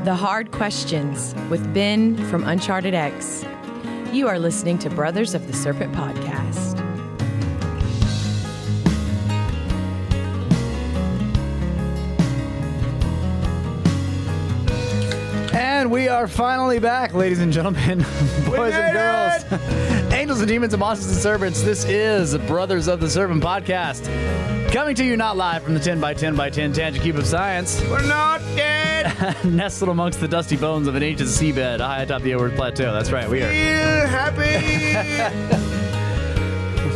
The Hard Questions with Ben from UnchartedX. You are listening to Brothers of the Serpent podcast. And we are finally back, ladies and gentlemen, boys and girls, angels and demons and monsters and serpents. This is Brothers of the Serpent podcast. Coming to you not live from the 10 by 10 by 10 tangent cube of science. We're not dead. Nestled amongst the dusty bones of an ancient seabed high atop the Old Plateau. That's right, we are. Feel happy.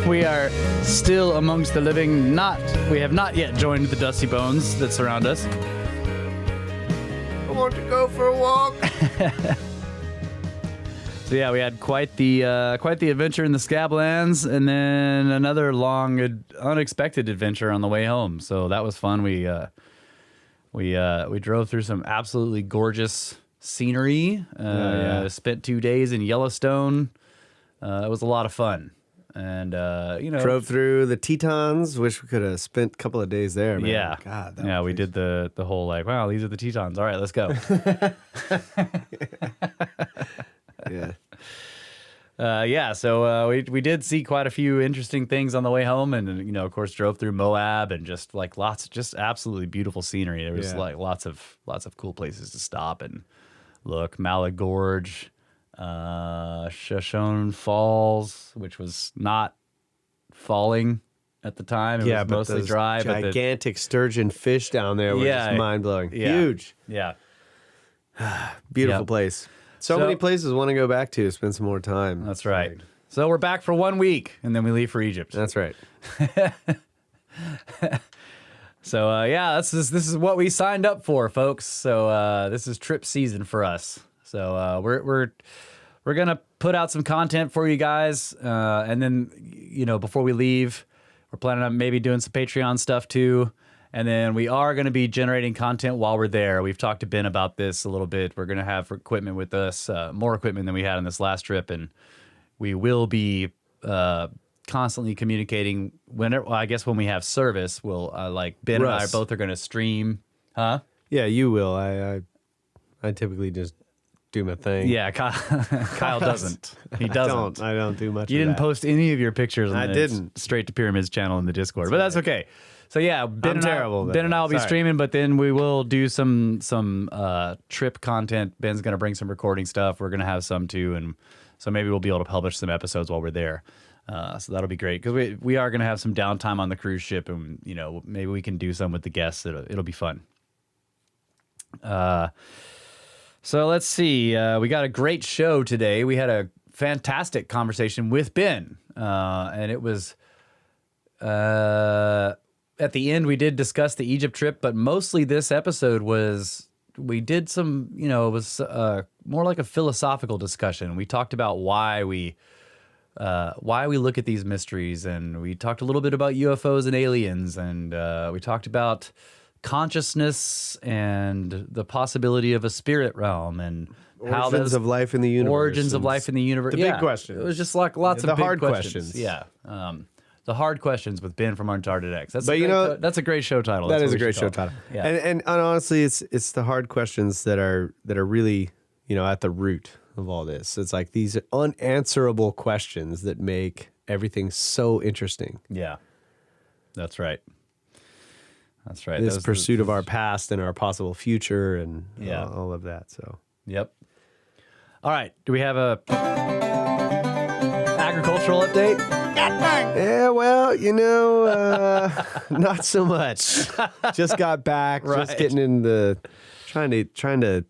We are still amongst the living. We have not yet joined the dusty bones that surround us. I want to go for a walk. So yeah, we had quite the adventure in the Scablands, and then another long, unexpected adventure on the way home. So that was fun. We drove through some absolutely gorgeous scenery. Spent 2 days in Yellowstone. It was a lot of fun, and drove through the Tetons. Wish we could have spent a couple of days there, man. Yeah, God, we did the whole like, wow, these are the Tetons. All right, let's go. Yeah. So we did see quite a few interesting things on the way home, and of course drove through Moab and just like just absolutely beautiful scenery. There was like lots of cool places to stop and look. Mallet Gorge, Shoshone Falls, which was not falling at the time. It was mostly dry. Gigantic sturgeon fish down there were just mind blowing. Yeah. Huge. Yeah. Beautiful place. So many places I want to go back to, spend some more time. That's right. So we're back for 1 week, and then we leave for Egypt. That's right. So this is what we signed up for, folks. So this is trip season for us. So we're gonna put out some content for you guys, and then before we leave, we're planning on maybe doing some Patreon stuff too. And then we are going to be generating content while we're there. We've talked to Ben about this a little bit. We're going to have equipment with us, more equipment than we had on this last trip. And we will be constantly communicating whenever, I guess when we have service, we'll Ben and I both are going to stream. Huh? Yeah, you will. I typically just do my thing. Yeah, Kyle doesn't. He doesn't. I don't do much. You didn't post any of your pictures on the Straight to Pyramids channel in the Discord, but that's okay. So yeah, Ben and I will be streaming, but then we will do some trip content. Ben's going to bring some recording stuff. We're going to have some too, and so maybe we'll be able to publish some episodes while we're there. So that'll be great because we are going to have some downtime on the cruise ship, and maybe we can do some with the guests. It'll be fun. So let's see. We got a great show today. We had a fantastic conversation with Ben, and it was. At the end, we did discuss the Egypt trip, but mostly this episode we did some, it was more like a philosophical discussion. We talked about why we look at these mysteries, and we talked a little bit about UFOs and aliens, and we talked about consciousness and the possibility of a spirit realm and origins of life in the universe. Origins of life in the universe. The big questions. It was just like lots of the big hard questions. Yeah. The Hard Questions with Ben from UnchartedX. That's a great show title. That is a great show title. Yeah. And honestly, it's the hard questions that are really at the root of all this. It's like these unanswerable questions that make everything so interesting. Yeah, that's right. That's right. This pursuit of our past and our possible future and all of that. So yep. All right. Do we have a agricultural update? Yeah, well, not so much. Just got back, just getting in trying to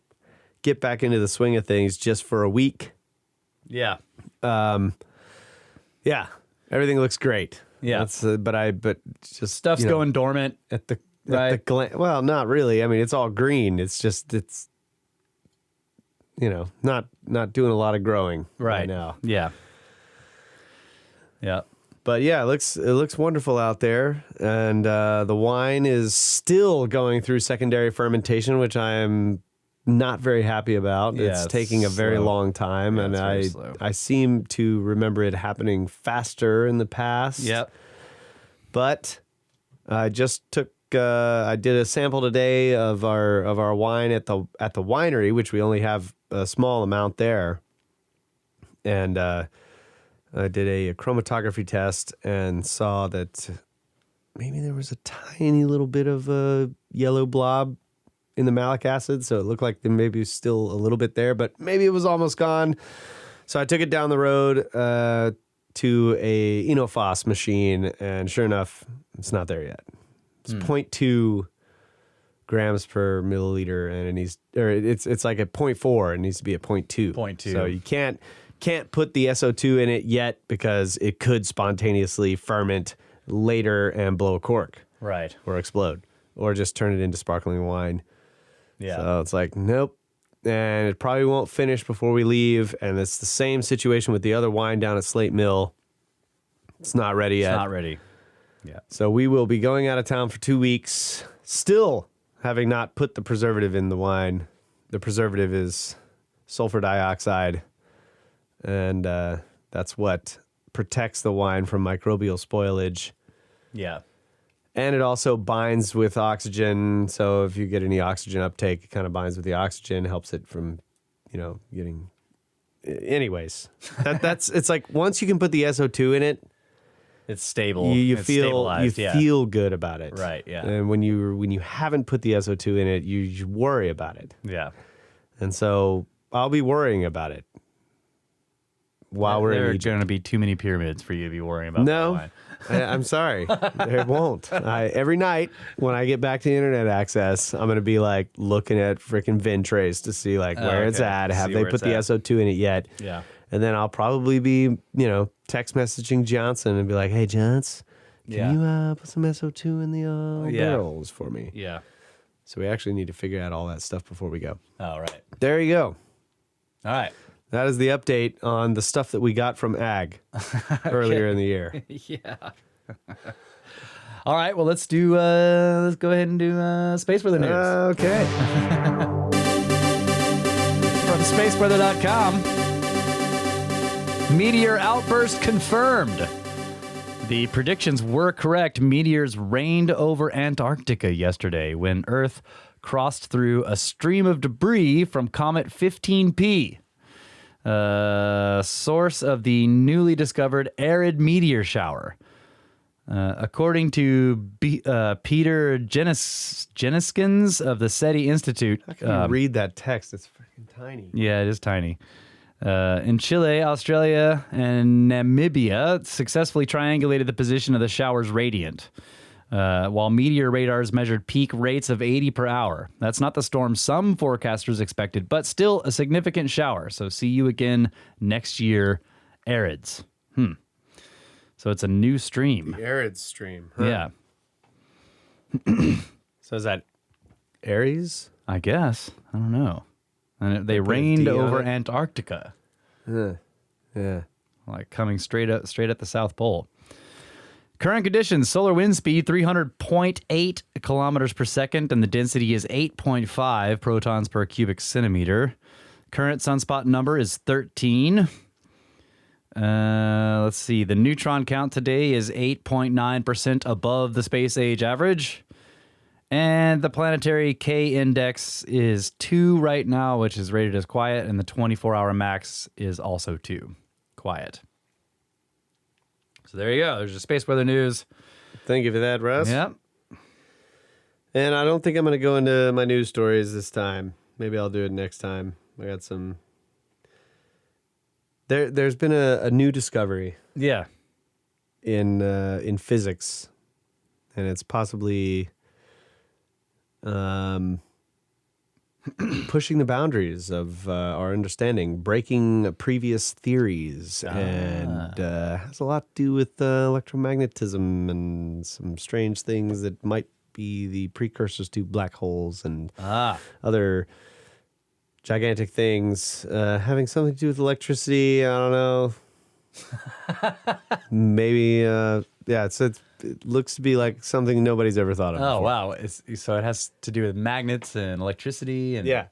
get back into the swing of things just for a week. Yeah. Yeah. Everything looks great. Yeah. But just stuff's going dormant at the well, not really. I mean, it's all green. It's just not doing a lot of growing right now. Yeah. Yeah. But yeah, it looks wonderful out there, and the wine is still going through secondary fermentation, which I am not very happy about. Yeah, it's taking a very long time, and I seem to remember it happening faster in the past. Yep. But I just took I did a sample today of our wine at the winery, which we only have a small amount there, and I did a chromatography test and saw that maybe there was a tiny little bit of a yellow blob in the malic acid, so it looked like there maybe was still a little bit there, but maybe it was almost gone. So I took it down the road to a Enofos machine, and sure enough, it's not there yet. It's 0.2 grams per milliliter, and it's like at 0.4. It needs to be at 0.2. 0.2. So you can't put the SO2 in it yet because it could spontaneously ferment later and blow a cork. Right. Or explode. Or just turn it into sparkling wine. Yeah. So it's like, nope. And it probably won't finish before we leave. And it's the same situation with the other wine down at Slate Mill. It's not ready yet. It's not ready. Yeah. So we will be going out of town for 2 weeks, still having not put the preservative in the wine. The preservative is sulfur dioxide. And that's what protects the wine from microbial spoilage. Yeah. And it also binds with oxygen. So if you get any oxygen uptake, it kind of binds with the oxygen, helps it from, getting. Anyways, it's like once you can put the SO2 in it, it's stable. You it's feel stabilized, good about it. Right. Yeah. And when you haven't put the SO2 in it, you worry about it. Yeah. And so I'll be worrying about it while we're in There are Egypt. going to be too many pyramids for you to be worrying about. No. Wine. I'm sorry. There won't. Every night when I get back to internet access, I'm going to be like looking at freaking Ventrace to see like where it's at. Have they put the SO2 in it yet? Yeah. And then I'll probably be, text messaging Johnson and be like, hey, Johns, can you put some SO2 in the barrels for me? Yeah. So we actually need to figure out all that stuff before we go. All right. There you go. All right. That is the update on the stuff that we got from Ag earlier in the year. Yeah. All right. Well, let's go ahead and do Space Weather News. Okay. From spaceweather.com. Meteor outburst confirmed. The predictions were correct. Meteors rained over Antarctica yesterday when Earth crossed through a stream of debris from Comet 15P. Source of the newly discovered arid meteor shower. According to Peter Jeniskins of the SETI Institute. How can you read that text? It's freaking tiny. Yeah, it is tiny. In Chile, Australia, and Namibia successfully triangulated the position of the shower's radiant, while meteor radars measured peak rates of 80 per hour. That's not the storm some forecasters expected, but still a significant shower. So see you again next year, Arids. So it's a new stream. The arid stream. Huh? Yeah, So is that Aries? I guess. I don't know. And they put a rained D on over it? Antarctica, Yeah. like coming straight at the South Pole. Current conditions, solar wind speed 300.8 kilometers per second, and the density is 8.5 protons per cubic centimeter. Current sunspot number is 13. Let's see. The neutron count today is 8.9% above the space age average. And the planetary K index is 2 right now, which is rated as quiet, and the 24-hour max is also 2. Quiet. So there you go. There's your space weather news. Thank you for that, Russ. Yep. And I don't think I'm going to go into my news stories this time. Maybe I'll do it next time. I got some. There's been a new discovery Yeah. in physics, and it's possibly pushing the boundaries of our understanding, breaking previous theories, and has a lot to do with electromagnetism and some strange things that might be the precursors to black holes and other gigantic things having something to do with electricity. I don't know. Maybe, it looks to be like something nobody's ever thought of. Oh, before. wow. So it has to do with magnets and electricity. And Yeah.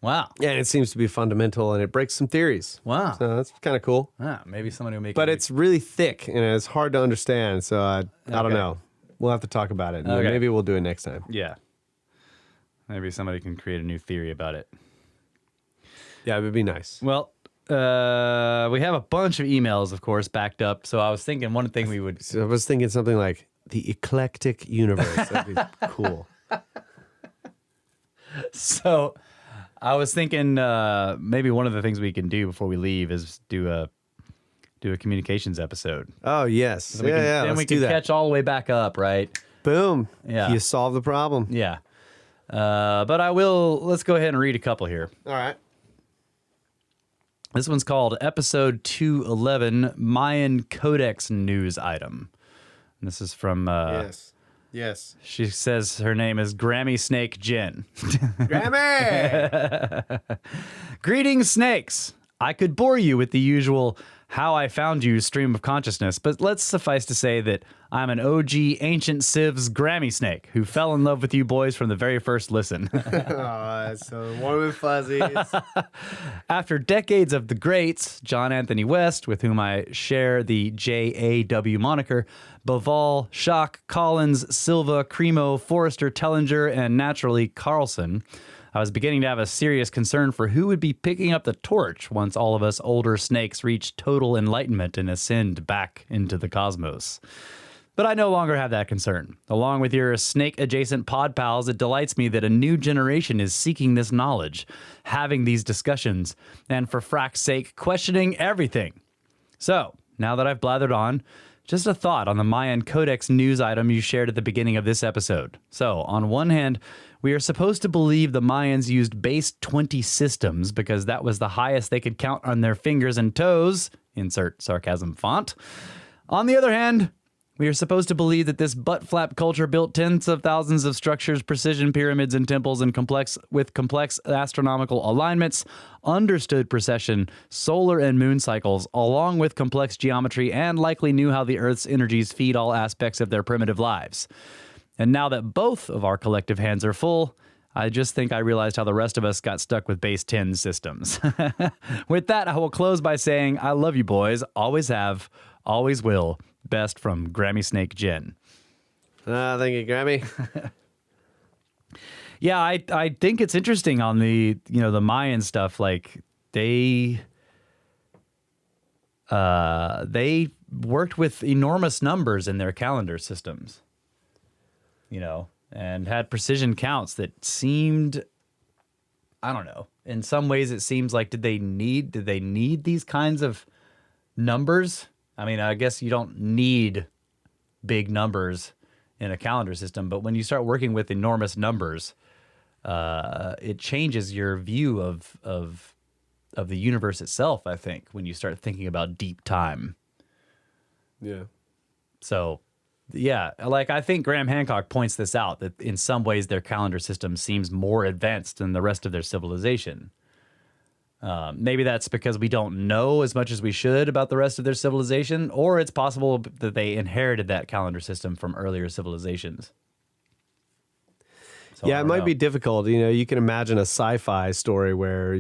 Wow. Yeah, and it seems to be fundamental, and it breaks some theories. Wow. So that's kind of cool. Maybe somebody will make But it. it's really thick, and it's hard to understand, so I don't know. We'll have to talk about it. And Okay. maybe we'll do it next time. Yeah. Maybe somebody can create a new theory about it. Yeah, it would be nice. Well, we have a bunch of emails, of course, backed up. So I was thinking one thing we would... So I was thinking something like the eclectic universe. That'd be cool. So I was thinking maybe one of the things we can do before we leave is do a communications episode. Oh, yes. Then we can let's do that. catch all the way back up, right? Boom. Yeah. You solve the problem. Yeah. But let's go ahead and read a couple here. All right. This one's called Episode 211, Mayan Codex News Item. And this is from... Yes. She says her name is Grammy Snake Jen. Grammy! Greetings, snakes. I could bore you with the usual how I found you stream of consciousness, but let's suffice to say that I'm an OG Ancient Civs Grammy snake who fell in love with you boys from the very first listen. Oh, it's so warm and fuzzy. After decades of the greats, John Anthony West, with whom I share the JAW moniker, Baval, Schock, Collins, Silva, Cremo, Forrester, Tellinger, and naturally Carlson, I was beginning to have a serious concern for who would be picking up the torch once all of us older snakes reach total enlightenment and ascend back into the cosmos. But I no longer have that concern. Along with your snake-adjacent pod pals, it delights me that a new generation is seeking this knowledge, having these discussions, and for frack's sake, questioning everything. So, now that I've blathered on, just a thought on the Mayan Codex news item you shared at the beginning of this episode. So, on one hand, we are supposed to believe the Mayans used base 20 systems because that was the highest they could count on their fingers and toes. Insert sarcasm font. On the other hand, we are supposed to believe that this butt flap culture built tens of thousands of structures, precision pyramids and temples, and complex astronomical alignments, understood precession, solar and moon cycles, along with complex geometry, and likely knew how the Earth's energies feed all aspects of their primitive lives. And now that both of our collective hands are full, I just think I realized how the rest of us got stuck with base 10 systems. With that, I will close by saying, I love you boys, always have, always will. Best from Grammy Snake Jen. Thank you, Grammy. Yeah, I think it's interesting on the Mayan stuff. Like they worked with enormous numbers in their calendar systems, and had precision counts that seemed, I don't know. In some ways, it seems like did they need these kinds of numbers? I mean, I guess you don't need big numbers in a calendar system, but when you start working with enormous numbers, it changes your view of the universe itself, I think, when you start thinking about deep time. Yeah. So, yeah, like I think Graham Hancock points this out, that in some ways their calendar system seems more advanced than the rest of their civilization. Maybe that's because we don't know as much as we should about the rest of their civilization, or it's possible that they inherited that calendar system from earlier civilizations. So Yeah, it might be difficult. You can imagine a sci-fi story where,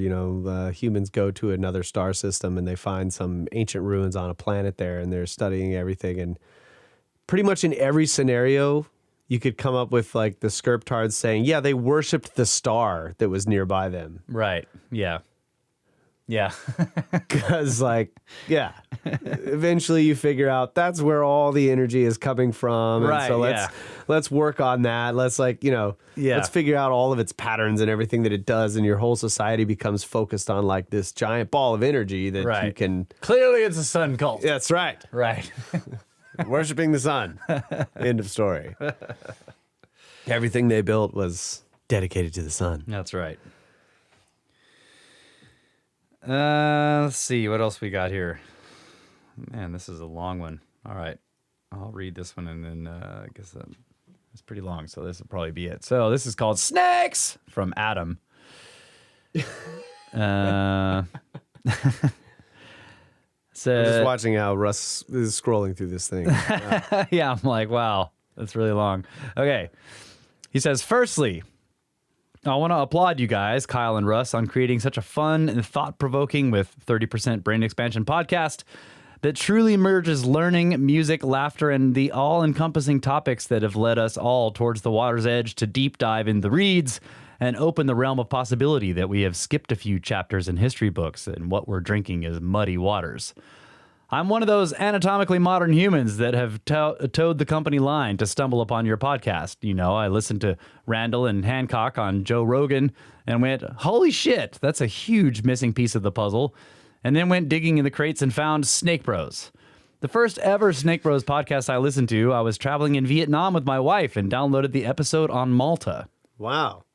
humans go to another star system and they find some ancient ruins on a planet there and they're studying everything. And pretty much in every scenario, you could come up with like the Scriptards saying, yeah, they worshipped the star that was nearby them. Right. Yeah. Yeah. Because eventually you figure out that's where all the energy is coming from. And Right, so yeah. let's work on that. Let's let's figure out all of its patterns and everything that it does. And your whole society becomes focused on like this giant ball of energy that Right. you can. Clearly it's a sun cult. That's right. Right. Worshipping the sun. End of story. Everything they built was dedicated to the sun. That's right. Let's see what else we got here. Man, this is a long one. All right, I'll read this one and then I guess it's pretty long, so this will probably be it. So this is called Snakes from Adam. So I'm just watching how Russ is scrolling through this thing. yeah, I'm like, wow, that's really long. Okay, he says, firstly, I want to applaud you guys, Kyle and Russ, on creating such a fun and thought-provoking with 30% brain expansion podcast. that truly merges learning, music, laughter, and the all-encompassing topics that have led us all towards the water's edge to deep dive in the reeds and open the realm of possibility that we have skipped a few chapters in history books and what we're drinking is muddy waters. I'm one of those anatomically modern humans that have towed the company line to stumble upon your podcast. You know, I listened to Randall and Hancock on Joe Rogan and went, holy shit, that's a huge missing piece of the puzzle. And then went digging in the crates and found Snake Bros. The first ever Snake Bros podcast I listened to, I was traveling in Vietnam with my wife and downloaded the episode on Malta. Wow.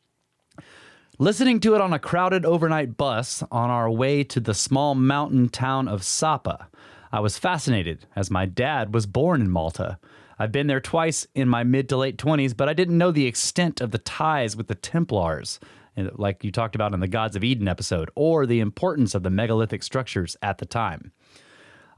Listening to it on a crowded overnight bus on our way to the small mountain town of Sapa, I was fascinated as my dad was born in Malta. I've been there twice in my mid to late 20s, but I didn't know the extent of the ties with the Templars, like you talked about in the Gods of Eden episode, or the importance of the megalithic structures at the time.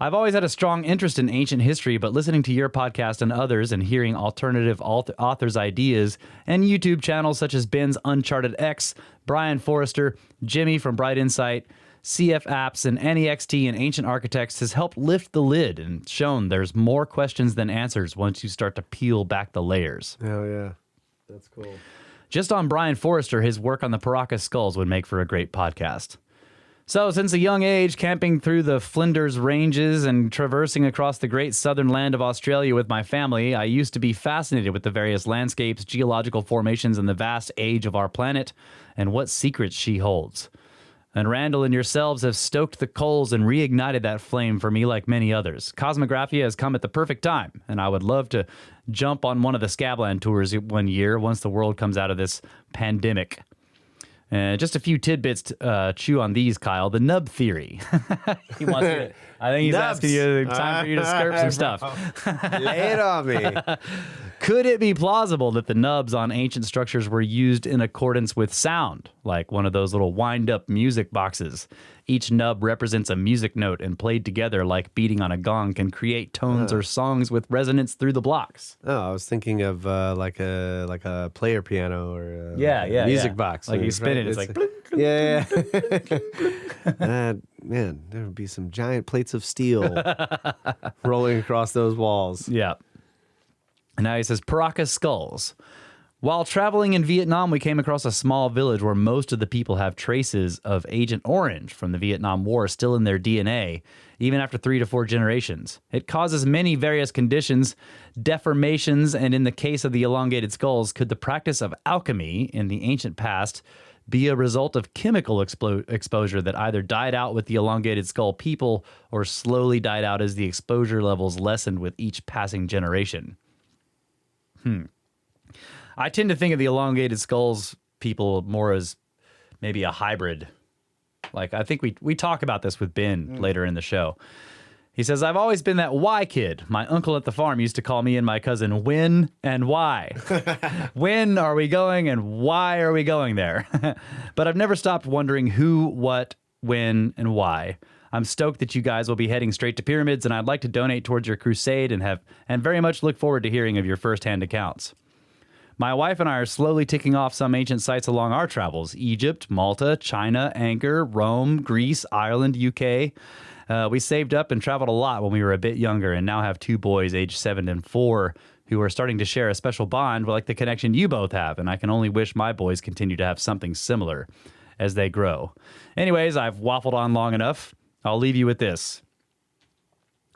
I've always had a strong interest in ancient history, but listening to your podcast and others and hearing alternative authors' ideas and YouTube channels such as Ben's UnchartedX, Brian Forrester, Jimmy from Bright Insight, CF Apps, and NEXT and Ancient Architects has helped lift the lid and shown there's more questions than answers once you start to peel back the layers. Oh, yeah. That's cool. Just on Brian Forrester, his work on the Paracas skulls would make for a great podcast. So, since a young age, camping through the Flinders Ranges and traversing across the great southern land of Australia with my family, I used to be fascinated with the various landscapes, geological formations, and the vast age of our planet, and what secrets she holds. And Randall and yourselves have stoked the coals and reignited that flame for me like many others. Cosmographia has come at the perfect time, and I would love to jump on one of the Scabland tours one year once the world comes out of this pandemic. Just a few tidbits to chew on these, Kyle. The nub theory. He wants to, I think he's Nubs. asking you time for you to skirp some stuff. Lay it on me. Could it be plausible that the nubs on ancient structures were used in accordance with sound, like one of those little wind-up music boxes? Each nub represents a music note, and played together like beating on a gong can create tones or songs with resonance through the blocks. Oh, I was thinking of like a player piano or a music box. Like you spin it, it's like... Yeah. Man, there would be some giant plates of steel rolling across those walls. Yeah. And now he says, Paracas skulls. While traveling in Vietnam, we came across a small village where most of the people have traces of Agent Orange from the Vietnam War still in their DNA, even after 3 to 4 generations. It causes many various conditions, deformations, and in the case of the elongated skulls, could the practice of alchemy in the ancient past be a result of chemical exposure that either died out with the elongated skull people or slowly died out as the exposure levels lessened with each passing generation? I tend to think of the elongated skulls people more as maybe a hybrid. Like, I think we talk about this with Ben later in the show. He says, I've always been that why kid. My uncle at the farm used to call me and my cousin when and why. When are we going and why are we going there? But I've never stopped wondering who, what, when, and why. I'm stoked that you guys will be heading straight to pyramids, and I'd like to donate towards your crusade and very much look forward to hearing of your firsthand accounts. My wife and I are slowly ticking off some ancient sites along our travels: Egypt, Malta, China, Angkor, Rome, Greece, Ireland, UK. We saved up and traveled a lot when we were a bit younger and now have 2 boys aged 7 and 4 who are starting to share a special bond like the connection you both have, and I can only wish my boys continue to have something similar as they grow. Anyways, I've waffled on long enough. I'll leave you with this.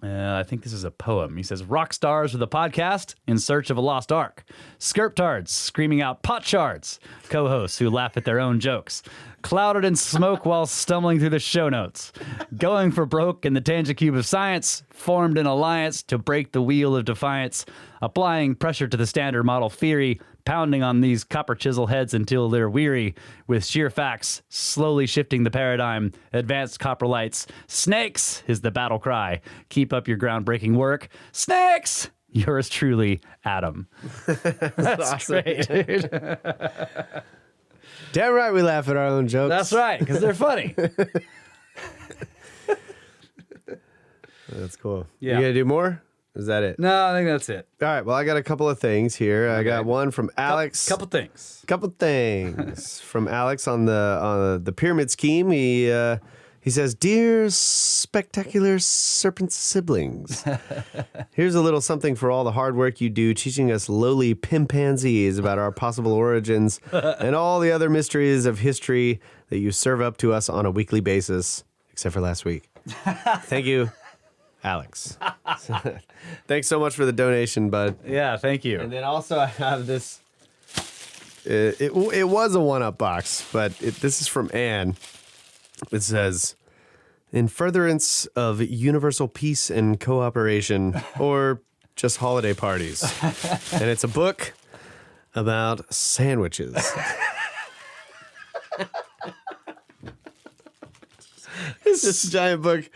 I think this is a poem. He says, rock stars with a podcast in search of a lost ark. Skirptards screaming out pot shards. Co-hosts who laugh at their own jokes. Clouded in smoke while stumbling through the show notes. Going for broke in the tangent cube of science. Formed an alliance to break the wheel of defiance. Applying pressure to the standard model theory. Pounding on these copper chisel heads until they're weary. With sheer facts, slowly shifting the paradigm. Advanced copper lights. Snakes is the battle cry. Keep up your groundbreaking work. Snakes! Yours truly, Adam. That's awesome. great, dude. Damn right we laugh at our own jokes. That's right, because they're funny. That's cool. Yeah. You gonna do more? Is that it? No, I think that's it. All right. Well, I got a couple of things here. I got one from Alex. Couple things. Couple things from Alex on the pyramid scheme. He He says, "Dear spectacular serpent siblings, here's a little something for all the hard work you do teaching us lowly chimpanzees about our possible origins and all the other mysteries of history that you serve up to us on a weekly basis, except for last week. Thank you, Alex." Thanks so much for the donation, bud. Yeah, thank you. And then also I have this. It was a one-up box, but this is from Anne. It says, "In furtherance of universal peace and cooperation, or just holiday parties." And it's a book about sandwiches. It's this giant book.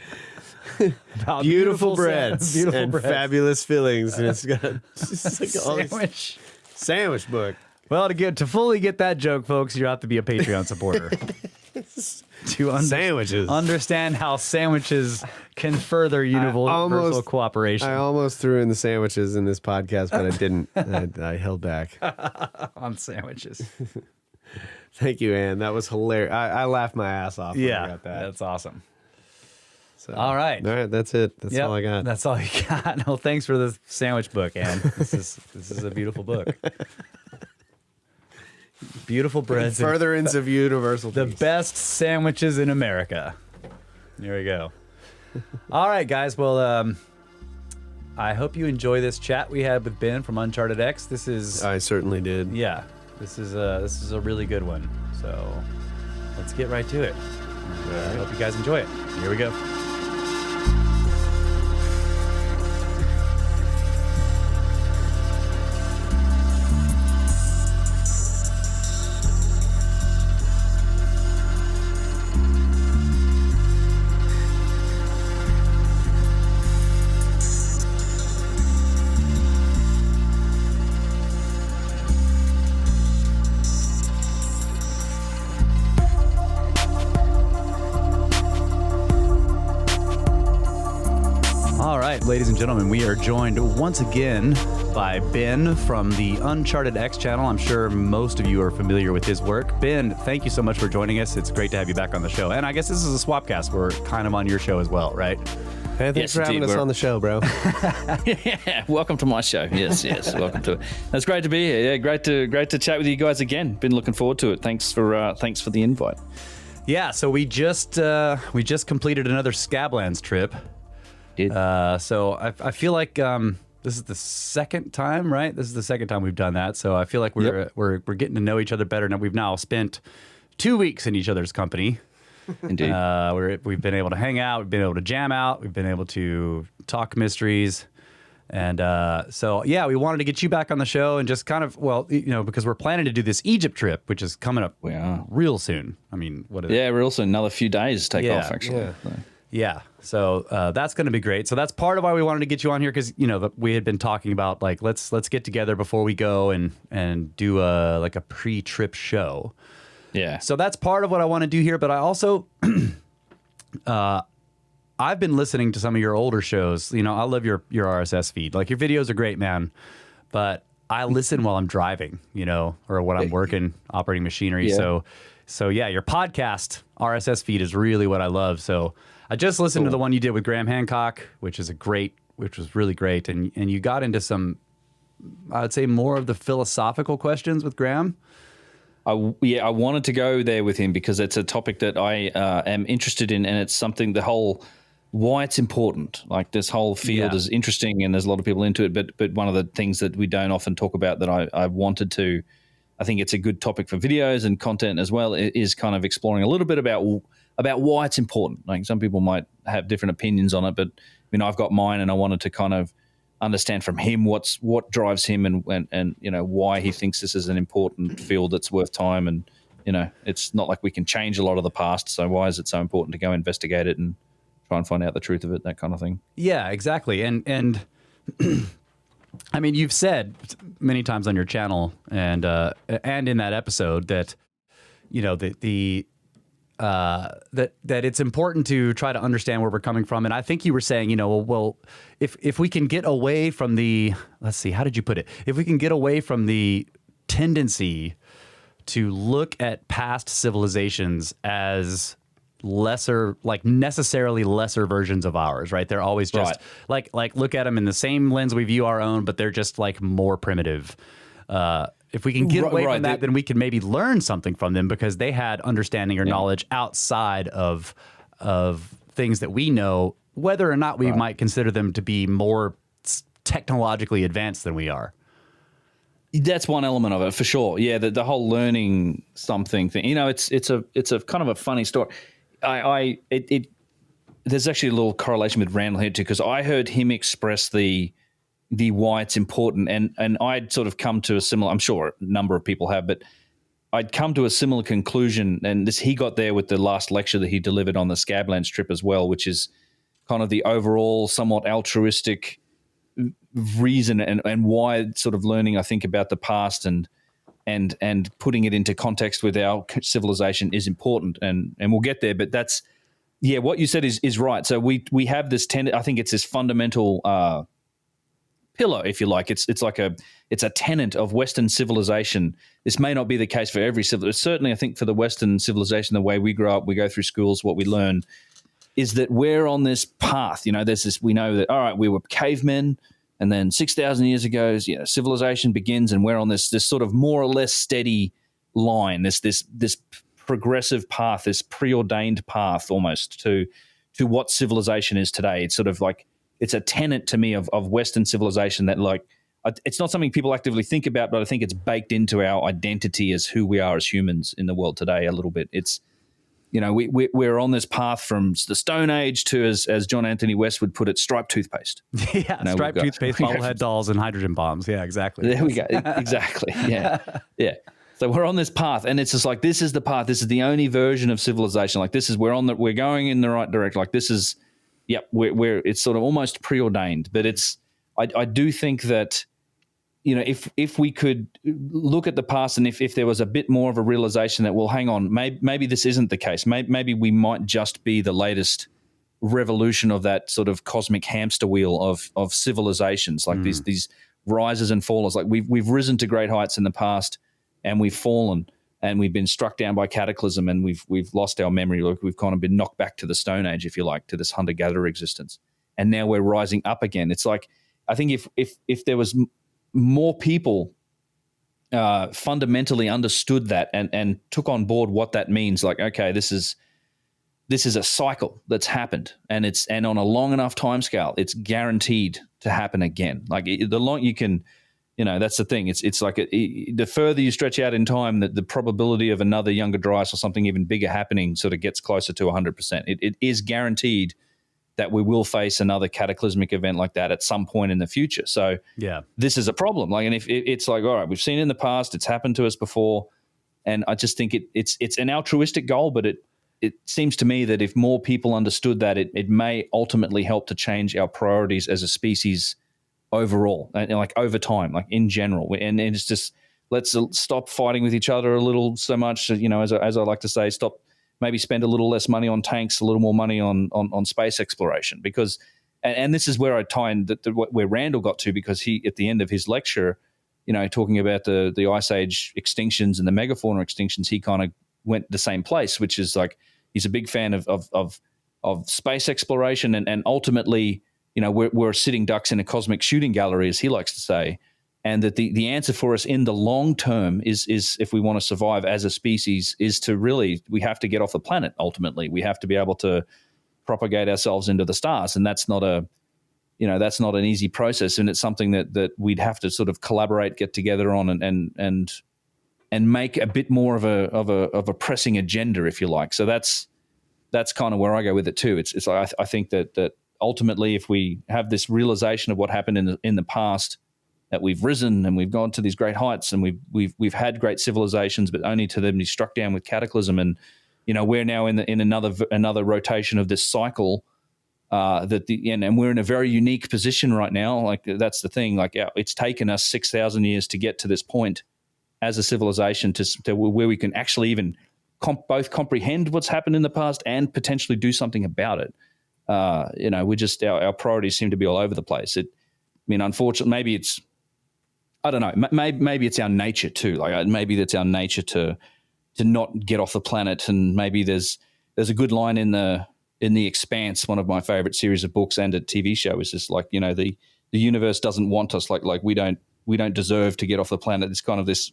About Beautiful breads beautiful and breads. fabulous fillings. And it's got just like all these Sandwich. sandwich book. Well, to fully get that joke, folks, you have to be a Patreon supporter. Sandwiches. Understand how sandwiches can further universal cooperation I almost threw in the sandwiches in this podcast, but I didn't. I held back. on sandwiches. Thank you, Ann. That was hilarious. I laughed my ass off when I Yeah, got that. that's awesome. So, All right. All right, that's it. That's Yep, all I got. That's all you got. No, thanks for the sandwich book, Ann. This is a beautiful book. Beautiful breads. and Furtherance of universal the peace. best sandwiches in America. There we go. All right, guys. Well, I hope you enjoy this chat we had with Ben from UnchartedX. This is I certainly did. yeah. This is a really good one. So let's get right to it. I hope you guys enjoy it. Here we go. Ladies and gentlemen, we are joined once again by Ben from the UnchartedX channel. I'm sure most of you are familiar with his work. Ben, thank you so much for joining us. It's great to have you back on the show. And I guess this is a swapcast. We're kind of on your show as well, right? Hey, thanks for having us on the show, bro. Yeah, welcome to my show. Yes, welcome to it. It's great to be here. Yeah, great to chat with you guys again. Been looking forward to it. Thanks for the invite. Yeah, so we just completed another Scablands trip. So I feel like this is the second time, right? This is the second time we've done that. So I feel like we're getting to know each other better. And we've now spent 2 weeks in each other's company. Indeed. We've been able to hang out. We've been able to jam out. We've been able to talk mysteries. And so, yeah, we wanted to get you back on the show and just kind of, well, because we're planning to do this Egypt trip, which is coming up real soon. I mean, what is it? Yeah, real soon. Another few days to take off, actually. Yeah. Yeah, so that's going to be great. So that's part of why we wanted to get you on here because we had been talking about like let's get together before we go and do a pre-trip show. Yeah. So that's part of what I want to do here. But I also I've been listening to some of your older shows. I love your RSS feed. Like your videos are great, man. But I listen while I'm driving, or when I'm working operating machinery. Yeah. So yeah, your podcast RSS feed is really what I love. So I just listened to the one you did with Graham Hancock, which was really great. And you got into some, I would say, more of the philosophical questions with Graham. I wanted to go there with him because it's a topic that I am interested in, and it's something, the whole why it's important. Like this whole field is interesting, and there's a lot of people into it. But one of the things that we don't often talk about that I wanted to, I think it's a good topic for videos and content as well, is kind of exploring a little bit about why it's important. Like some people might have different opinions on it, but I've got mine, and I wanted to kind of understand from him what drives him and why he thinks this is an important field that's worth time. And it's not like we can change a lot of the past, so why is it so important to go investigate it and try and find out the truth of it, that kind of thing. Yeah, exactly. And I mean, you've said many times on your channel and in that episode that that it's important to try to understand where we're coming from. And I think you were saying, well, if we can get away from the, let's see, how did you put it? If we can get away from the tendency to look at past civilizations as lesser, like necessarily lesser versions of ours, right? They're always just like look at them in the same lens we view our own, but they're just like more primitive. If we can get away from that, then we can maybe learn something from them because they had understanding or knowledge outside of things that we know, whether or not we might consider them to be more technologically advanced than we are. That's one element of it for sure. Yeah, the whole learning something thing. You know, it's a kind of a funny story. There's actually a little correlation with Randall here too, because I heard him express the why it's important, and I'd sort of come to a similar. I'm sure a number of people have, but I'd come to a similar conclusion. And he got there with the last lecture that he delivered on the Scablands trip as well, which is kind of the overall somewhat altruistic reason and why sort of learning, I think, about the past and putting it into context with our civilization is important, and we'll get there. But that's what you said is right. So we have this I think it's this fundamental pillar, if you like. It's a tenet of Western civilization. This may not be the case for every civilization. Certainly, I think for the Western civilization, the way we grow up, we go through schools, what we learn is that we're on this path. You know, there's this. We know that we were cavemen. And then 6,000 years ago, civilization begins, and we're on this sort of more or less steady line, this progressive path, this preordained path almost to what civilization is today. It's sort of like it's a tenet to me of Western civilization that, like, it's not something people actively think about, but I think it's baked into our identity as who we are as humans in the world today a little bit. It's, you know, we're on this path from the Stone Age to, as John Anthony West would put it, striped toothpaste. Yeah, you know, striped toothpaste, bobblehead dolls, and hydrogen bombs. Yeah, exactly. There we go. Exactly. Yeah, yeah. So we're on this path, and it's just like this is the path. This is the only version of civilization. Like this is we're going in the right direction. Like this is, we're it's sort of almost preordained. But it's I do think that, you know, if we could look at the past and if there was a bit more of a realization that, well, hang on, maybe this isn't the case. Maybe we might just be the latest revolution of that sort of cosmic hamster wheel of civilizations, like these rises and fallers. Like we've risen to great heights in the past, and we've fallen, and we've been struck down by cataclysm, and we've lost our memory. Like we've kind of been knocked back to the Stone Age, if you like, to this hunter-gatherer existence, and now we're rising up again. It's like, I think if there was more people fundamentally understood that and took on board what that means. Like, okay, this is a cycle that's happened, and on a long enough timescale, it's guaranteed to happen again. Like the long you can, you know, that's the thing. It's like the further you stretch out in time, that the probability of another Younger Dryas or something even bigger happening sort of gets closer to 100%. It is guaranteed that we will face another cataclysmic event like that at some point in the future. So this is a problem. Like, and if it's like, all right, we've seen it in the past, it's happened to us before, and I just think it's an altruistic goal, but it seems to me that if more people understood that, it may ultimately help to change our priorities as a species overall, and like over time, like in general. And it's just, let's stop fighting with each other a little so much, you know, as I like to say, maybe spend a little less money on tanks, a little more money on space exploration, because, and this is where I tie in where Randall got to, because he, at the end of his lecture, you know, talking about the Ice Age extinctions and the megafauna extinctions, he kind of went the same place, which is like, he's a big fan of space exploration, and ultimately, you know, we're sitting ducks in a cosmic shooting gallery, as he likes to say. And that the answer for us in the long term is if we want to survive as a species, is to really, we have to get off the planet. Ultimately, we have to be able to propagate ourselves into the stars, and that's not an easy process, and it's something that we'd have to sort of collaborate, get together on, and make a bit more of a pressing agenda, if you like. So that's kind of where I go with it too. It's like I think that ultimately, if we have this realization of what happened in the past, that we've risen and we've gone to these great heights, and we've had great civilizations, but only to them be struck down with cataclysm. And, you know, we're now in another rotation of this cycle, and we're in a very unique position right now. Like, that's the thing. Like, it's taken us 6,000 years to get to this point as a civilization to where we can actually even both comprehend what's happened in the past and potentially do something about it. You know, our priorities seem to be all over the place. Unfortunately, maybe it's, I don't know. Maybe it's our nature too. Like, maybe that's our nature to not get off the planet, and maybe there's there's a good line in the Expanse, one of my favorite series of books and a TV show, is just like, the universe doesn't want us, like we don't deserve to get off the planet. It's kind of this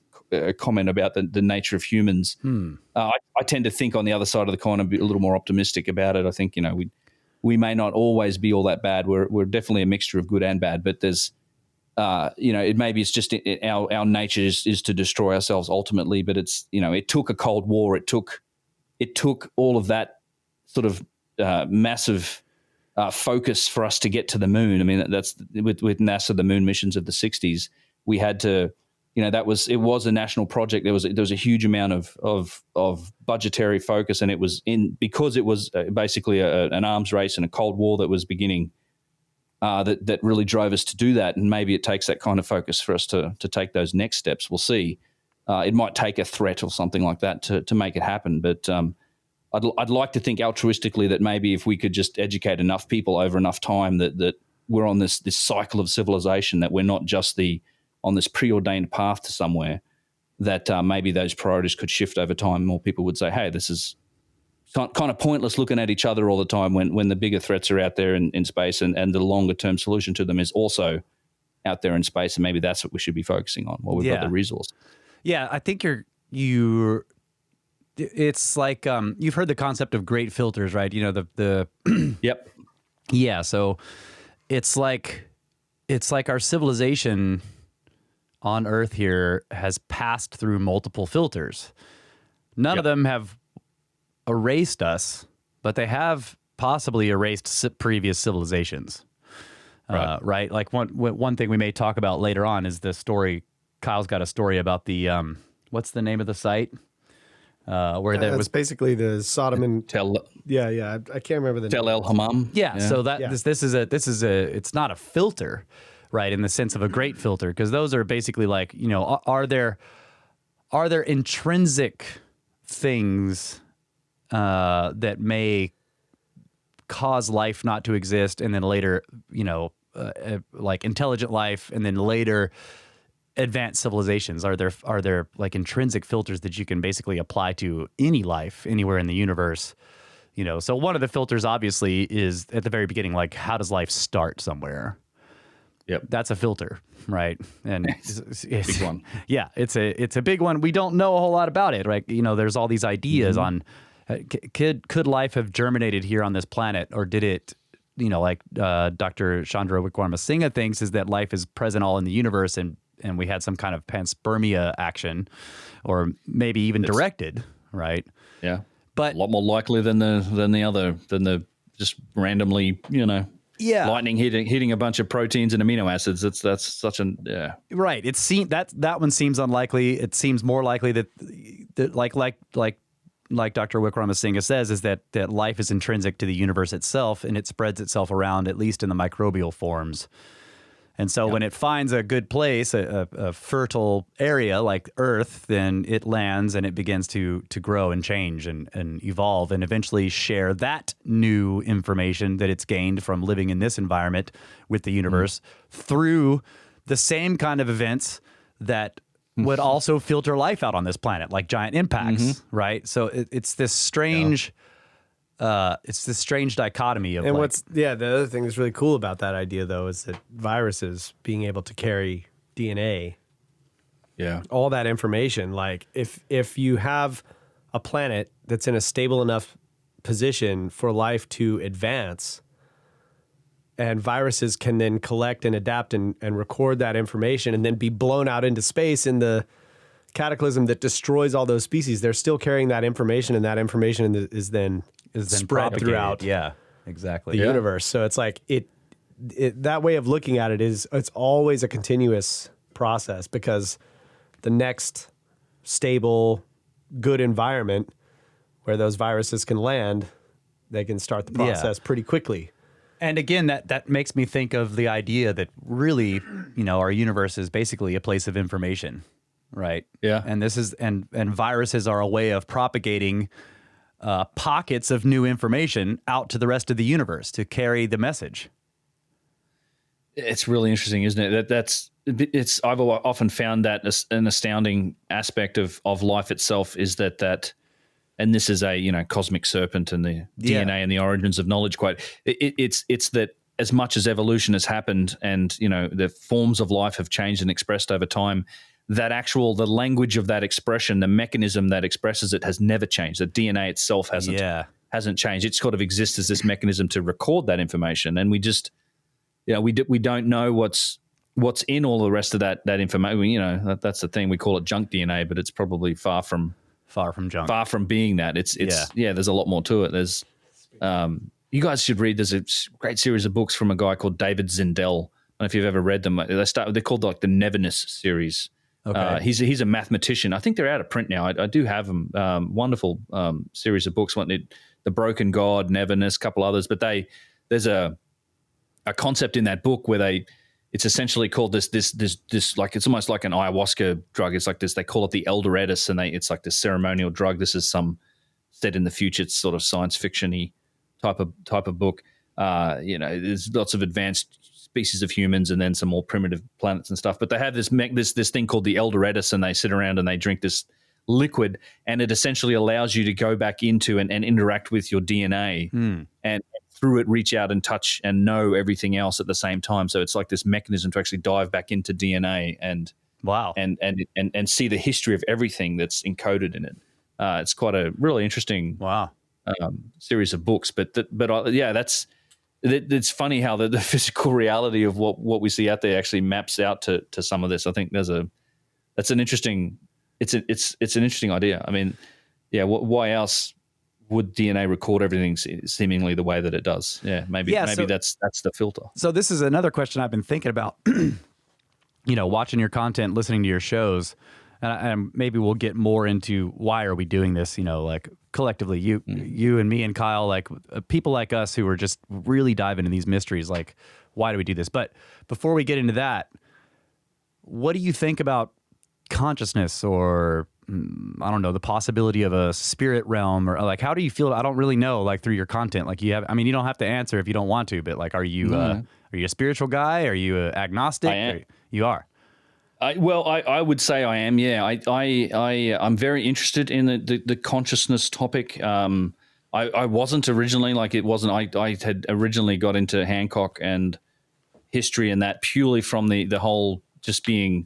comment about the nature of humans. I tend to think on the other side of the coin, I'm a little more optimistic about it. I think, we may not always be all that bad. We're definitely a mixture of good and bad, but there's, it's just our nature is to destroy ourselves ultimately. But it's, it took a Cold War. It took all of that sort of massive focus for us to get to the moon. I mean, that's with NASA, the moon missions of the 60s, we had to, it was a national project. There was a huge amount of budgetary focus, and it was because it was basically an arms race and a Cold War that was beginning, that really drove us to do that. And maybe it takes that kind of focus for us to take those next steps. We'll see. It might take a threat or something like that to make it happen. But I'd like to think altruistically that maybe if we could just educate enough people over enough time that we're on this cycle of civilization, that we're not just on this preordained path to somewhere, that maybe those priorities could shift over time. More people would say, hey, this is kind of pointless looking at each other all the time when the bigger threats are out there in space, and the longer term solution to them is also out there in space. And maybe that's what we should be focusing on while we've got the resource. Yeah, I think it's like, you've heard the concept of great filters, right? The Yep. Yeah, so it's like our civilization on Earth here has passed through multiple filters. None of them have erased us, but they have possibly erased previous civilizations. Right? Like one thing we may talk about later on is the story. Kyle's got a story about the what's the name of the site? Where there was basically the Sodom and Tel. I can't remember the Tel name. El Hammam. Yeah. So this is it's not a filter, right? In the sense of a great filter, because those are basically like, are there intrinsic things that may cause life not to exist, and then later, like intelligent life, and then later advanced civilizations? Are there like intrinsic filters that you can basically apply to any life anywhere in the universe? So one of the filters obviously is at the very beginning, like, how does life start somewhere? Yep. That's a filter, right? And it's big one. Yeah, it's a big one. We don't know a whole lot about it, right? There's all these ideas on could life have germinated here on this planet, or did it, like Dr. Chandra Wickramasinghe thinks, is that life is present all in the universe, and we had some kind of panspermia action, or maybe even directed, right? Yeah, but a lot more likely than the just randomly, lightning hitting a bunch of proteins and amino acids. That's such an right. It seems that one seems unlikely. It seems more likely that like Dr. Wickramasinghe says, is that life is intrinsic to the universe itself, and it spreads itself around, at least in the microbial forms. And so when it finds a good place, a fertile area like Earth, then it lands and it begins to grow and change and evolve, and eventually share that new information that it's gained from living in this environment with the universe through the same kind of events that would also filter life out on this planet, like giant impacts, right? So it's this strange... it's this strange dichotomy of, and the other thing that's really cool about that idea, though, is that viruses being able to carry DNA, all that information. Like if you have a planet that's in a stable enough position for life to advance, and viruses can then collect and adapt and record that information, and then be blown out into space in the cataclysm that destroys all those species, they're still carrying that information, and that information is then spread throughout the universe. So it's like that way of looking at it is, it's always a continuous process, because the next stable, good environment where those viruses can land, they can start the process pretty quickly. And again, that makes me think of the idea that really, our universe is basically a place of information, right? Yeah. And this is and viruses are a way of propagating pockets of new information out to the rest of the universe to carry the message. It's really interesting, isn't it? I've often found that an astounding aspect of life itself is that and this is a cosmic serpent and the DNA and the origins of knowledge quote. It's that as much as evolution has happened and the forms of life have changed and expressed over time, that the language of that expression, the mechanism that expresses it has never changed. The DNA itself hasn't changed. It sort of exists as this mechanism to record that information, and we just we don't know what's in all the rest of that information. That's the thing. We call it junk DNA, but it's probably far from junk. Far from being that. It's there's a lot more to it. There's you guys should read. There's a great series of books from a guy called David Zindel. I don't know if you've ever read them. They're called like the Neverness series. Okay. He's a mathematician. I think they're out of print now. I do have them. Wonderful series of books. The Broken God, Neverness, a couple others. But there's a concept in that book where it's essentially called this like, it's almost like an ayahuasca drug. It's like this, they call it the Eldorado, and it's like this ceremonial drug. This is some set in the future. It's sort of science fiction-y type of book. There's lots of advanced species of humans and then some more primitive planets and stuff. But they have this thing called the Eldorado, and they sit around and they drink this liquid, and it essentially allows you to go back into and interact with your DNA and through it reach out and touch and know everything else at the same time. So it's like this mechanism to actually dive back into DNA and and see the history of everything that's encoded in it. It's quite a really interesting series of books. It's funny how the physical reality of what we see out there actually maps out to some of this. I think it's an interesting idea. I mean, why else would DNA record everything seemingly the way that it does? Yeah, maybe that's the filter. So this is another question I've been thinking about. Watching your content, listening to your shows, and maybe we'll get more into why are we doing this? Like collectively, you and me and Kyle, like people like us who are just really diving into these mysteries. Like, why do we do this? But before we get into that, what do you think about consciousness, or I don't know, the possibility of a spirit realm, or like, how do you feel? I don't really know, like through your content, like you don't have to answer if you don't want to, but like, are you a spiritual guy? Are you agnostic? I am. You are. I would say I am. Yeah, I'm very interested in the consciousness topic. I wasn't originally, like it wasn't. I had originally got into Hancock and history and that purely from the whole just being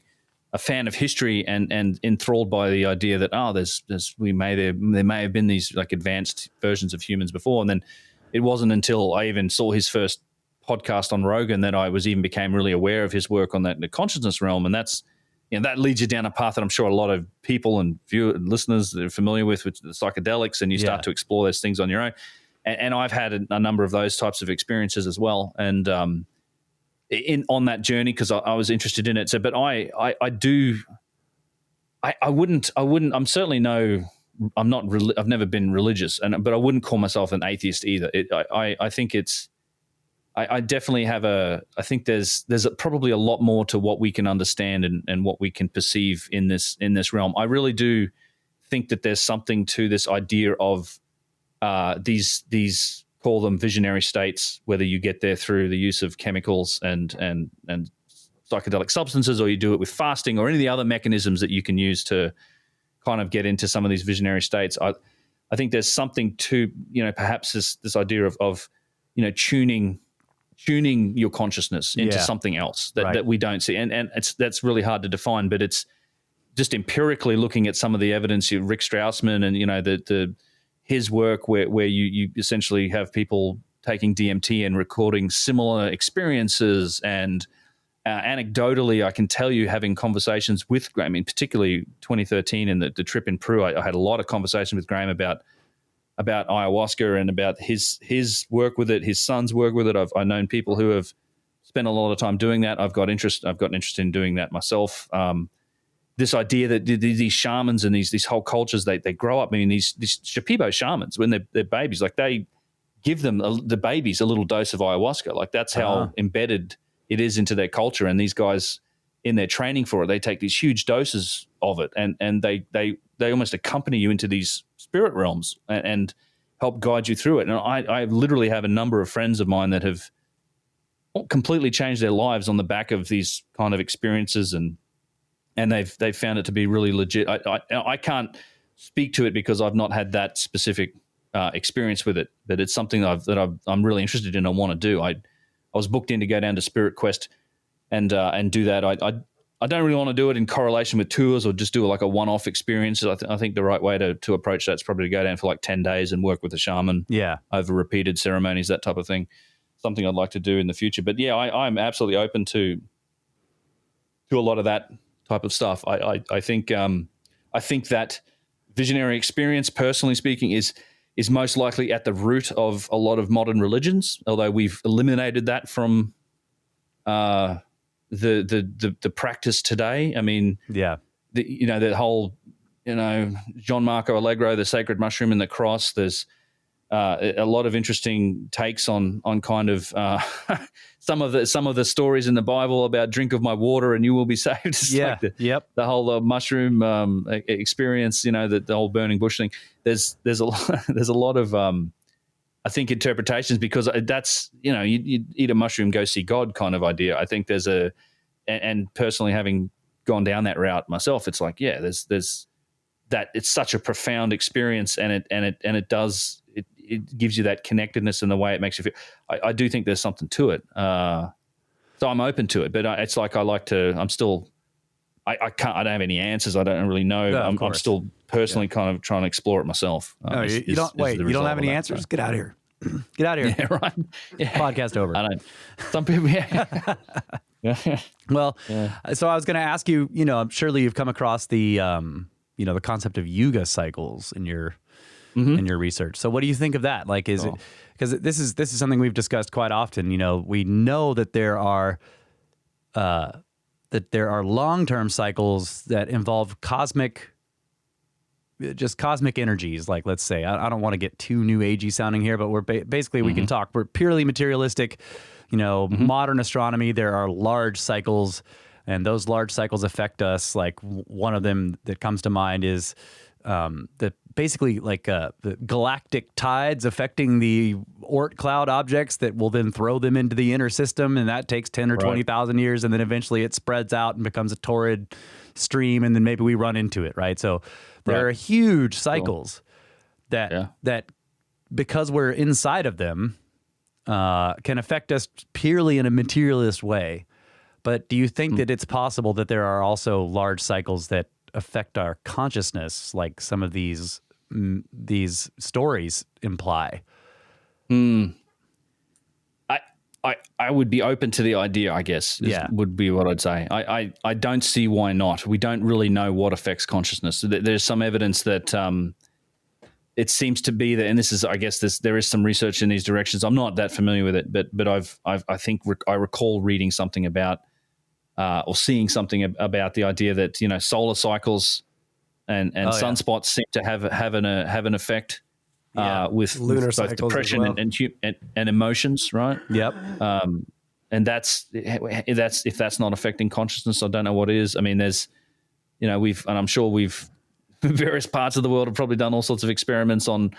a fan of history and enthralled by the idea that there may have been these like advanced versions of humans before, and then it wasn't until I even saw his first podcast on Rogan that I became really aware of his work on the consciousness realm, and that's that leads you down a path that I'm sure a lot of people and listeners are familiar with the psychedelics, and you start to explore those things on your own. And I've had a number of those types of experiences as well, and on that journey because I was interested in it. So, but I wouldn't. I'm certainly I'm not. I've never been religious, but I wouldn't call myself an atheist either. I think it's. I definitely have I think there's probably a lot more to what we can understand and what we can perceive in this realm. I really do think that there's something to this idea of these call them visionary states, whether you get there through the use of chemicals and psychedelic substances, or you do it with fasting or any of the other mechanisms that you can use to kind of get into some of these visionary states. I think there's something to, perhaps this idea of tuning your consciousness into something else that we don't see. And that's really hard to define, but it's just empirically looking at some of the evidence, Rick Strassman and, his work where you essentially have people taking DMT and recording similar experiences. And anecdotally, I can tell you, having conversations with Graham, particularly 2013 and the trip in Peru, I had a lot of conversation with Graham about ayahuasca and about his work with it, his son's work with it. I've known people who have spent a lot of time doing that. I've gotten interested in doing that myself. This idea that these shamans and these whole cultures, they grow up. These Shipibo shamans, when they're babies, like they give them the babies a little dose of ayahuasca. Like that's how embedded it is into their culture. And these guys, in their training for it, they take these huge doses of it, and they almost accompany you into these spirit realms and help guide you through it. And I literally have a number of friends of mine that have completely changed their lives on the back of these kind of experiences, and they've found it to be really legit. I can't speak to it because I've not had that specific experience with it, but it's something that I'm really interested in. I want to do. I was booked in to go down to Spirit Quest and do that. I don't really want to do it in correlation with tours or just do like a one-off experience. I think the right way to approach that is probably to go down for like 10 days and work with a shaman over repeated ceremonies, that type of thing. Something I'd like to do in the future. But yeah, I'm absolutely open to a lot of that type of stuff. I think that visionary experience, personally speaking, is most likely at the root of a lot of modern religions, although we've eliminated that from the practice today. I mean, the whole, John Marco Allegro, the sacred mushroom and the cross. There's a lot of interesting takes on kind of some of the stories in the Bible about drink of my water and you will be saved. It's like the whole mushroom experience, the whole burning bush thing. There's a lot of I think interpretations, because that's, you eat a mushroom, go see God kind of idea. I think there's and personally having gone down that route myself, it's like, there's that, it's such a profound experience, and it gives you that connectedness in the way it makes you feel. I do think there's something to it. So I'm open to it, but it's like, I don't have any answers. I don't really know. I'm still personally kind of trying to explore it myself. You don't have any answers? Right. Get out of here. Get out of here. Yeah, right. Yeah. Podcast over. I don't. Some people, Well, so I was going to ask you, surely you've come across the, the concept of Yuga Cycles in your research. So what do you think of that? Like, is it, because this is something we've discussed quite often. We know that there are long-term cycles that involve cosmic energies. Like, let's say, I don't want to get too new agey sounding here, but we're basically we can talk. We're purely materialistic. Modern astronomy. There are large cycles, and those large cycles affect us. Like, one of them that comes to mind is the galactic tides affecting the Oort cloud objects that will then throw them into the inner system, and that takes 10 or 20,000 years, and then eventually it spreads out and becomes a torrid stream, and then maybe we run into it, right? So there are huge cycles that because we're inside of them can affect us purely in a materialist way. But do you think that it's possible that there are also large cycles that affect our consciousness, like some of these stories imply? I would be open to the idea, I guess, would be what I'd say. I don't see why not. We don't really know what affects consciousness. There's some evidence that it seems to be that, and this is, I guess, there is some research in these directions. I'm not that familiar with it, but I think I recall reading something about or seeing something about the idea that solar cycles and sunspots seem to have an effect with Lunar both Cycles depression as well. and emotions, right? Yep. And if that's not affecting consciousness, I don't know what is. I mean, there's, I'm sure various parts of the world have probably done all sorts of experiments on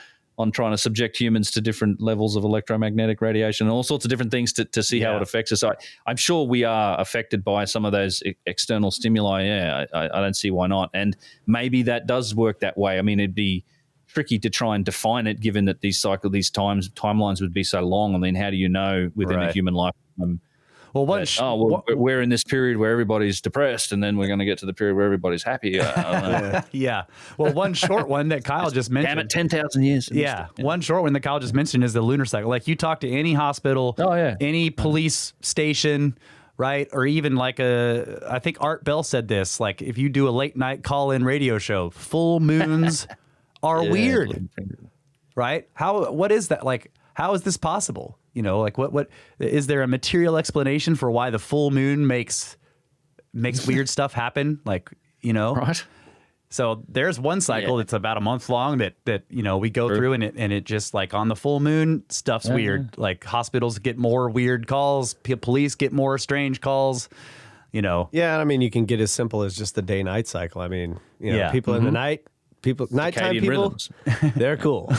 trying to subject humans to different levels of electromagnetic radiation and all sorts of different things to see how it affects us. I'm sure we are affected by some of those external stimuli. Yeah, I don't see why not. And maybe that does work that way. I mean, it'd be tricky to try and define it, given that these timelines would be so long. I mean, how do you know within a human lifetime? We're in this period where everybody's depressed, and then we're going to get to the period where everybody's happy. Yeah. Well, one short one that Kyle just mentioned. Damn it, 10,000 years. Yeah. One short one that Kyle just mentioned is the lunar cycle. Like, you talk to any hospital, any police station, right? Or even like I think Art Bell said this, like, if you do a late night call-in radio show, full moons are weird, right? What is that? Like, how is this possible? Like, what is there a material explanation for why the full moon makes weird stuff happen? Like, right. So there's one cycle that's about a month long that we go through, and it just, like, on the full moon, stuff's weird. Like, hospitals get more weird calls, police get more strange calls. Yeah, I mean, you can get as simple as just the day-night cycle. I mean, people in the night, People, nighttime Circadian people, rhythms. they're cool.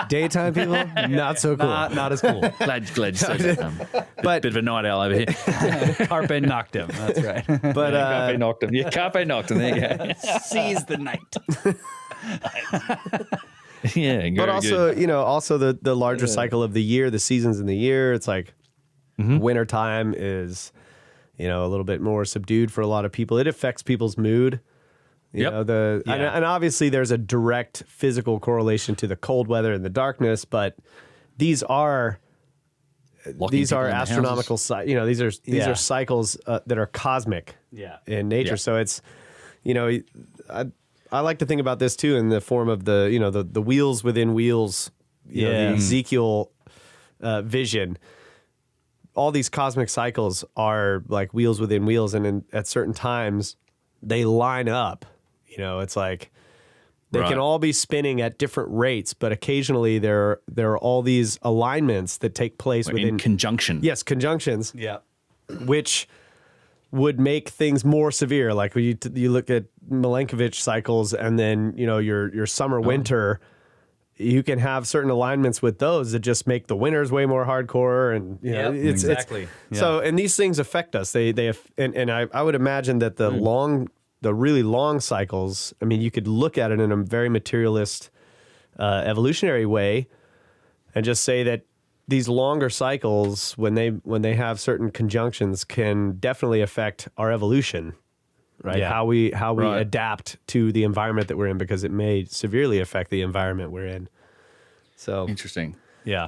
Daytime people, not so cool. Not as cool. Glad you said that. But Bit of a night owl over here. Carpe noctem. That's right. but Carpe noctem. Yeah, carpe noctem. There you go. Seize the night. Yeah, but also, good. also the larger cycle of the year, the seasons in the year. It's like wintertime is, a little bit more subdued for a lot of people. It affects people's mood. Yep. And obviously there's a direct physical correlation to the cold weather and the darkness, but these are astronomical. These are cycles that are cosmic. In nature. So it's, I like to think about this too in the form of the wheels within wheels. The Ezekiel vision. All these cosmic cycles are like wheels within wheels, and at certain times they line up. It's like they can all be spinning at different rates, but occasionally there are all these alignments that take place within conjunction. Yes, conjunctions. Yeah. Which would make things more severe. Like when you look at Milankovitch cycles, and then your summer winter. You can have certain alignments with those that just make the winters way more hardcore, and exactly. So, and these things affect us. I would imagine that the really long cycles. I mean, you could look at it in a very materialist, evolutionary way, and just say that these longer cycles, when they have certain conjunctions, can definitely affect our evolution. Right. Yeah. How we adapt to the environment that we're in, because it may severely affect the environment we're in. So Interesting. Yeah.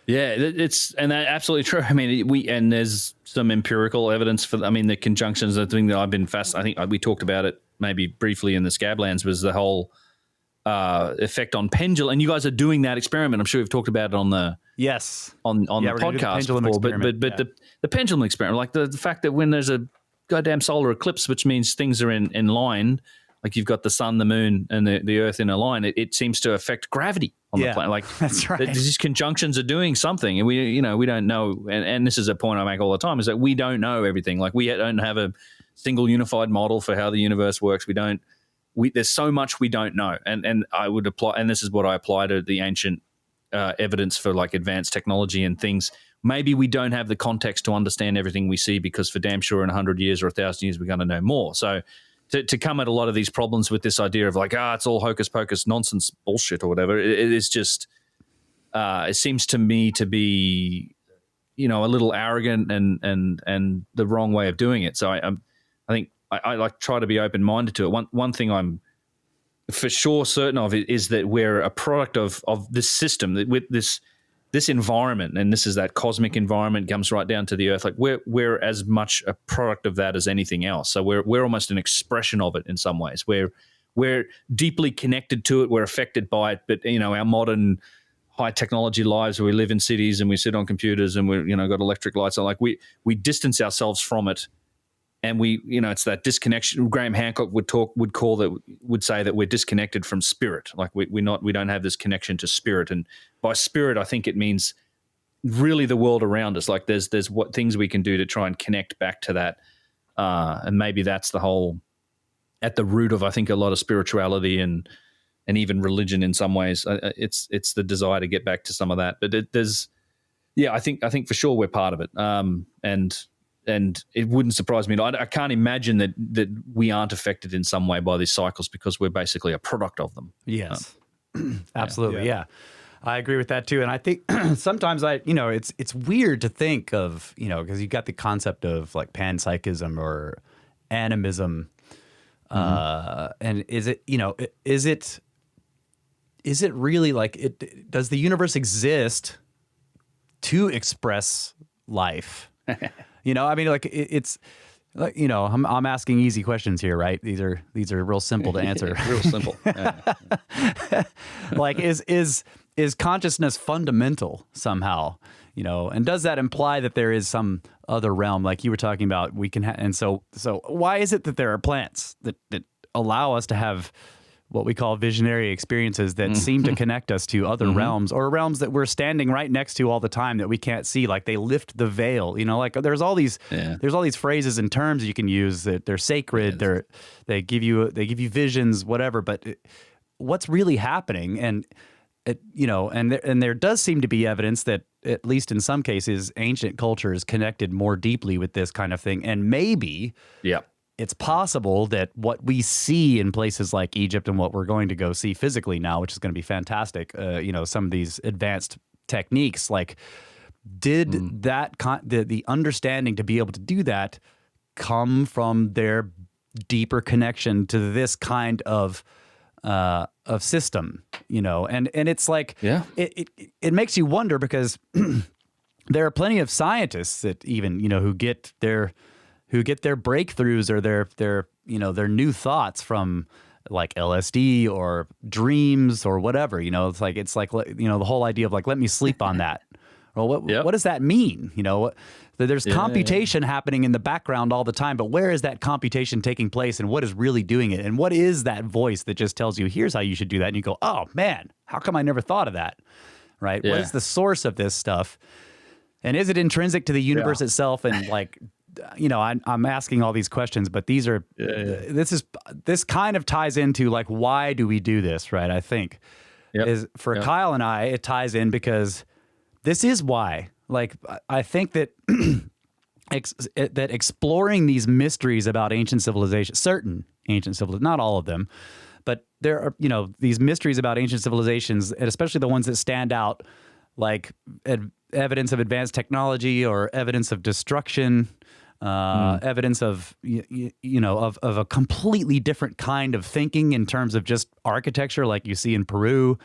Yeah, and that's absolutely true. I mean, and there's some empirical evidence for. I mean, the conjunctions. The thing that I've been I think we talked about it maybe briefly in the Scablands, was the whole effect on pendulum. And you guys are doing that experiment. I'm sure we've talked about it on the the podcast before. But the pendulum experiment, like the fact that when there's a goddamn solar eclipse, which means things are in line, like you've got the sun, the moon, and the earth in a line, it seems to affect gravity on the planet. Like that's right. These conjunctions are doing something, and we don't know. And this is a point I make all the time, is that we don't know everything. Like we don't have a single unified model for how the universe works. There's so much we don't know. And I would apply, and this is what I apply to the ancient evidence for like advanced technology and things. Maybe we don't have the context to understand everything we see, because for damn sure in 100 years or 1,000 years, we're going to know more. So to come at a lot of these problems with this idea of like, it's all hocus pocus nonsense bullshit or whatever, it is just, it seems to me to be, a little arrogant and the wrong way of doing it. So I think I like try to be open-minded to it. One thing I'm for sure certain of is that we're a product of this system, that with this environment, and this is that cosmic environment, comes right down to the earth. Like we're as much a product of that as anything else. So we're almost an expression of it in some ways. We're deeply connected to it. We're affected by it. But our modern high technology lives, where we live in cities and we sit on computers and we're got electric lights. So like we distance ourselves from it, and it's that disconnection. Graham Hancock would say that we're disconnected from spirit. Like we don't have this connection to spirit. And by spirit, I think it means really the world around us. Like there's what things we can do to try and connect back to that. And maybe that's the whole at the root of, I think, a lot of spirituality and even religion in some ways. It's the desire to get back to some of that. But I think for sure we're part of it. And it wouldn't surprise me. I can't imagine that we aren't affected in some way by these cycles, because we're basically a product of them. Yes, absolutely. Yeah. I agree with that too. And I think sometimes it's weird to think of, because you've got the concept of like panpsychism or animism. And is it really like does the universe exist to express life? It's like, I'm asking easy questions here, right? These are real simple to answer. Real simple. Yeah. Like, is consciousness fundamental somehow? And does that imply that there is some other realm, like you were talking about? We can, and so why is it that there are plants that allow us to have what we call visionary experiences that seem to connect us to other realms, or realms that we're standing right next to all the time that we can't see. Like they lift the veil, like there's all these phrases and terms you can use that they're sacred. They give you visions, whatever. But what's really happening, and there does seem to be evidence that, at least in some cases, ancient cultures connected more deeply with this kind of thing. And maybe it's possible that what we see in places like Egypt and what we're going to go see physically now, which is going to be fantastic, some of these advanced techniques, like did the understanding to be able to do that come from their deeper connection to this kind of system, and it's like, it makes you wonder, because there are plenty of scientists that even, who get their breakthroughs or their new thoughts from like LSD or dreams or whatever, it's like, the whole idea of like, let me sleep on that. Well, what does that mean? There's computation happening in the background all the time, but where is that computation taking place, and what is really doing it? And what is that voice that just tells you, here's how you should do that? And you go, oh man, how come I never thought of that? Right? Yeah. What is the source of this stuff? And is it intrinsic to the universe itself? And like, I'm asking all these questions, but these are, this kind of ties into like, why do we do this? Right. I think is for Kyle and I, it ties in because this is why. Like, I think that that exploring these mysteries about ancient civilizations, certain ancient civilizations, not all of them, but there are, these mysteries about ancient civilizations, and especially the ones that stand out, like evidence of advanced technology or evidence of destruction, evidence of, of a completely different kind of thinking in terms of just architecture, like you see in Peru,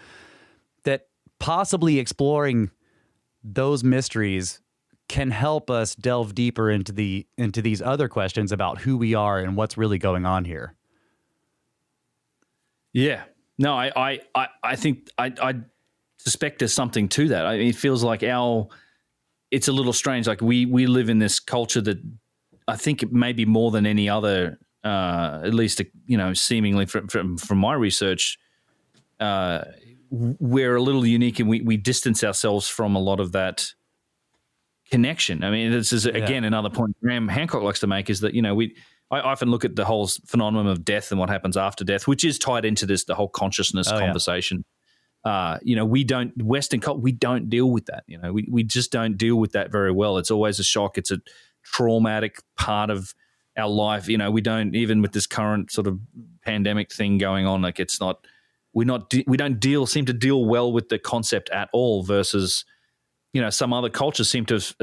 that possibly exploring those mysteries can help us delve deeper into these other questions about who we are and what's really going on here. Yeah. No, I think I suspect there's something to that. It feels like it's a little strange. Like we live in this culture that I think maybe more than any other, at least, seemingly from my research, we're a little unique, and we distance ourselves from a lot of that connection. I mean, this is again another point Graham Hancock likes to make, is that I often look at the whole phenomenon of death and what happens after death, which is tied into the whole consciousness conversation. We don't deal with that. We just don't deal with that very well. It's always a shock. It's a traumatic part of our life. We don't, even with this current sort of pandemic thing going on, like it's not. We don't seem to deal well with the concept at all, versus, some other cultures seem to have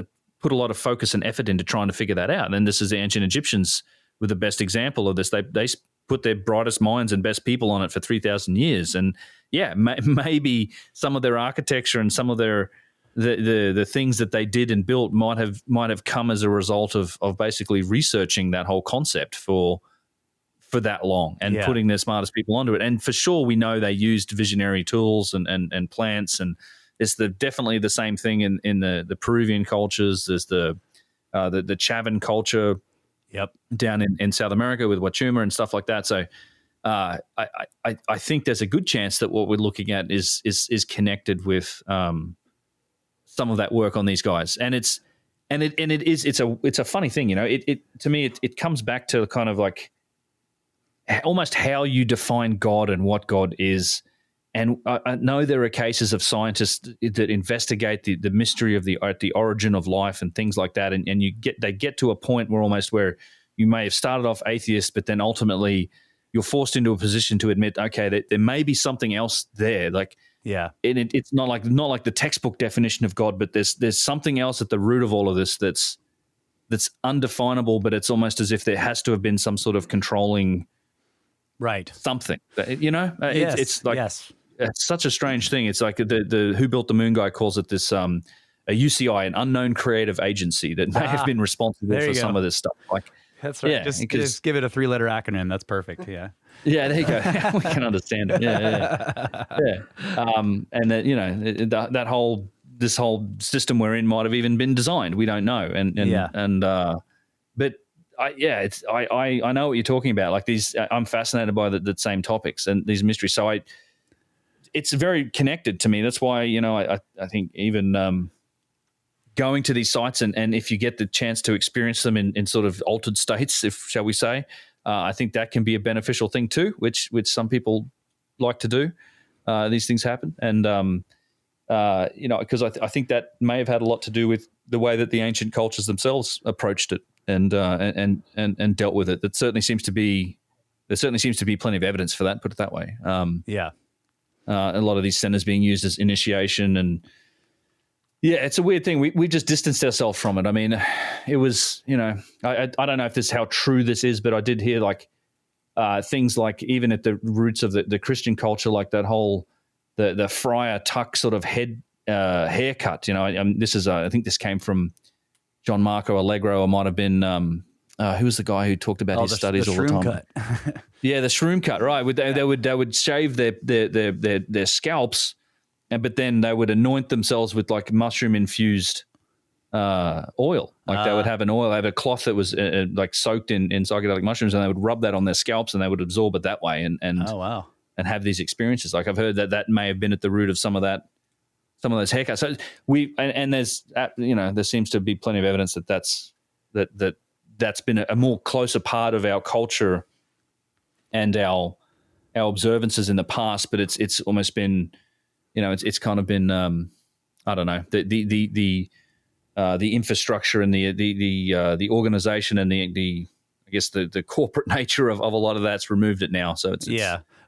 put a lot of focus and effort into trying to figure that out. And this is the ancient Egyptians with the best example of this. They put their brightest minds and best people on it for 3,000 years. And maybe some of their architecture and some of their the things that they did and built might have come as a result of basically researching that whole concept for that long and putting their smartest people onto it. And for sure, we know they used visionary tools and plants, and it's definitely the same thing in the Peruvian cultures. There's the Chavan culture down in South America with Wachuma and stuff like that. So I think there's a good chance that what we're looking at is connected with some of that work on these guys. And it's a funny thing, to me, it comes back to kind of like almost how you define God and what God is. And I know there are cases of scientists that investigate the mystery of the origin of life and things like that. And they get to a point where you may have started off atheist, but then ultimately you're forced into a position to admit, okay, that there may be something else there. Like, and it's not like the textbook definition of God, but there's something else at the root of all of this that's undefinable, but it's almost as if there has to have been some sort of controlling something, it's like, it's such a strange thing. It's like the Who Built the Moon guy calls it this, a UCI, an unknown creative agency that may have been responsible for some of this stuff. Like, that's right. Just give it a 3-letter acronym. That's perfect. Yeah. Yeah, there you go. We can understand it. Yeah. And that, this whole system we're in might have even been designed. We don't know. But I know what you're talking about. Like these, I'm fascinated by the same topics and these mysteries. So it's very connected to me. That's why, I think even going to these sites and if you get the chance to experience them in sort of altered states, shall we say, I think that can be a beneficial thing too, which some people like to do. These things happen. And, because I think that may have had a lot to do with the way that the ancient cultures themselves approached it and dealt with it. There certainly seems to be plenty of evidence for that, put it that way. A lot of these centers being used as initiation and it's a weird thing. We just distanced ourselves from it. I mean, it was, I don't know if this is how true this is, but I did hear like things like even at the roots of the Christian culture, like that whole, the Friar Tuck sort of haircut, this is, I think this came from John Marco Allegro, or might have been, who was the guy who talked about his studies all the time? Cut. Yeah, the shroom cut, right. They would shave their scalps, but then they would anoint themselves with like mushroom infused oil. Like they would have a cloth that was like soaked in psychedelic mushrooms, and they would rub that on their scalps, and they would absorb it that way. And oh wow, and have these experiences. Like I've heard that may have been at the root of some of those haircuts. So there's there seems to be plenty of evidence that's been a more closer part of our culture and our observances in the past. But it's almost been, it's kind of been I don't know, the infrastructure and the organization and the I guess the corporate nature of a lot of that's removed it now. So it's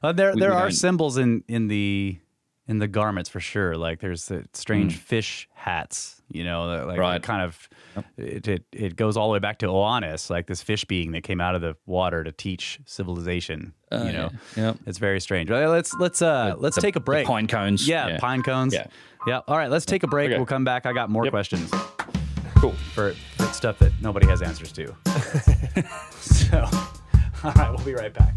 there are symbols in the garments for sure. Like there's the strange fish hats, like right. Kind of it goes all the way back to Oannes, like this fish being that came out of the water to teach civilization. Yeah. It's very strange. Let's take a break. The pine cones. Yeah, pine cones. Yeah. All right, let's take a break. Okay. We'll come back. I got more questions. Cool. For stuff that nobody has answers to. So, all right, we'll be right back.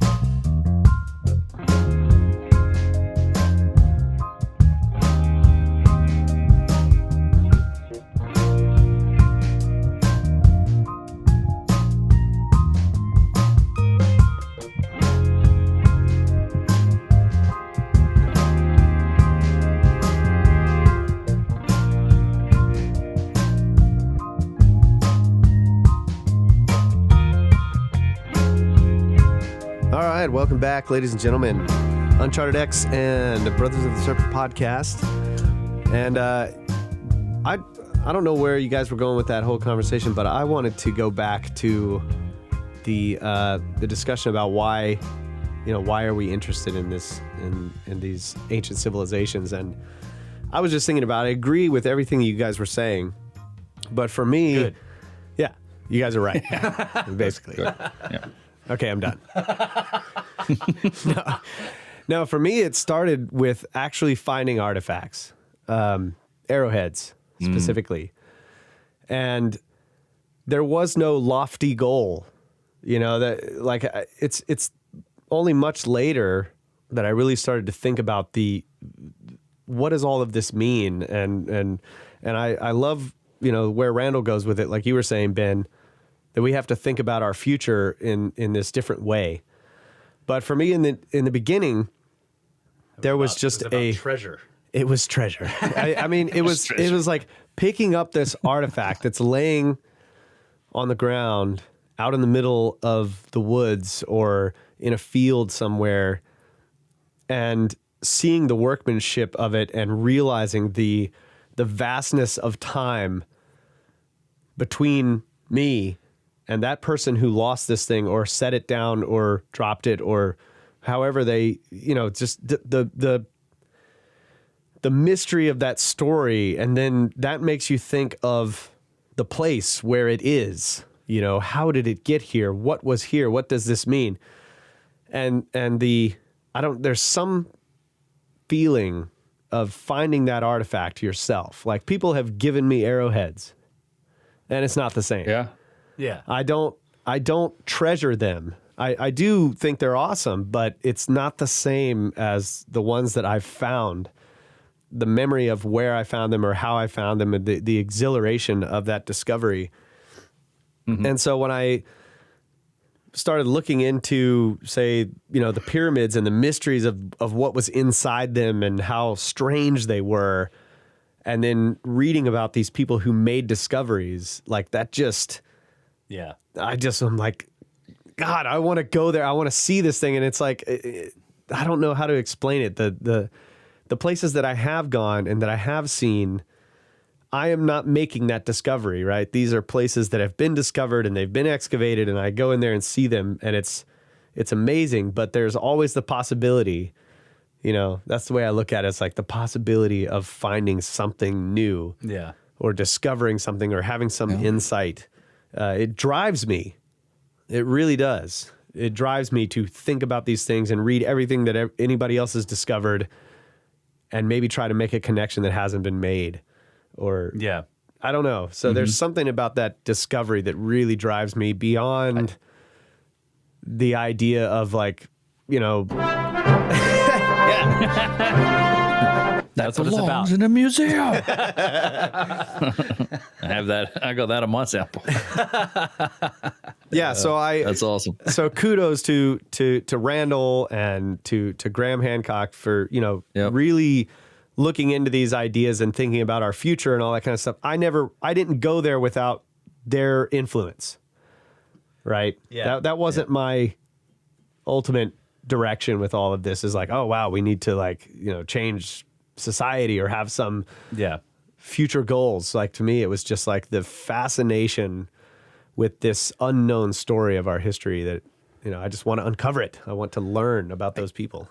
Welcome back, ladies and gentlemen. UnchartedX and the Brothers of the Serpent podcast. And I don't know where you guys were going with that whole conversation, but I wanted to go back to the discussion about why are we interested in this in these ancient civilizations. And I was just thinking about it. I agree with everything you guys were saying, but for me, good. Yeah, you guys are right. Basically. Good. Yeah. Okay, I'm done. No, for me, it started with actually finding artifacts, arrowheads specifically. And there was no lofty goal, that like it's only much later that I really started to think about what does all of this mean? And I love, where Randall goes with it, like you were saying, Ben, that we have to think about our future in this different way. But for me, in the beginning, there was just treasure. It was treasure. I mean, it was like picking up this artifact that's laying on the ground out in the middle of the woods or in a field somewhere, and seeing the workmanship of it and realizing the vastness of time between me and that person who lost this thing or set it down or dropped it or however they, just the mystery of that story. And then that makes you think of the place where it is, how did it get here? What was here? What does this mean? And there's some feeling of finding that artifact yourself. Like people have given me arrowheads and it's not the same. Yeah. I don't treasure them. I do think they're awesome, but it's not the same as the ones that I've found. The memory of where I found them or how I found them, and the exhilaration of that discovery. Mm-hmm. And so when I started looking into, say, the pyramids and the mysteries of what was inside them and how strange they were, and then reading about these people who made discoveries like that, I'm like, God, I want to go there. I want to see this thing. And it's like, I don't know how to explain it. The places that I have gone and that I have seen, I am not making that discovery, right? These are places that have been discovered and they've been excavated, and I go in there and see them, and it's amazing, but there's always the possibility, that's the way I look at it. It's like the possibility of finding something new, or discovering something, or having some insight. It drives me. It really does. It drives me to think about these things and read everything that anybody else has discovered, and maybe try to make a connection that hasn't been made. Or I don't know. So there's something about that discovery that really drives me beyond the idea of like, That's what it's about. In a museum. I have that. I got that on my sample. Yeah, so that's awesome. So kudos to Randall and to Graham Hancock for really looking into these ideas and thinking about our future and all that kind of stuff. I didn't go there without their influence, right? Yeah. That wasn't my ultimate direction with all of this. Is like, oh wow, we need to change society or have some future goals. Like, to me, it was just like the fascination with this unknown story of our history that I just want to uncover it. I want to learn about those people.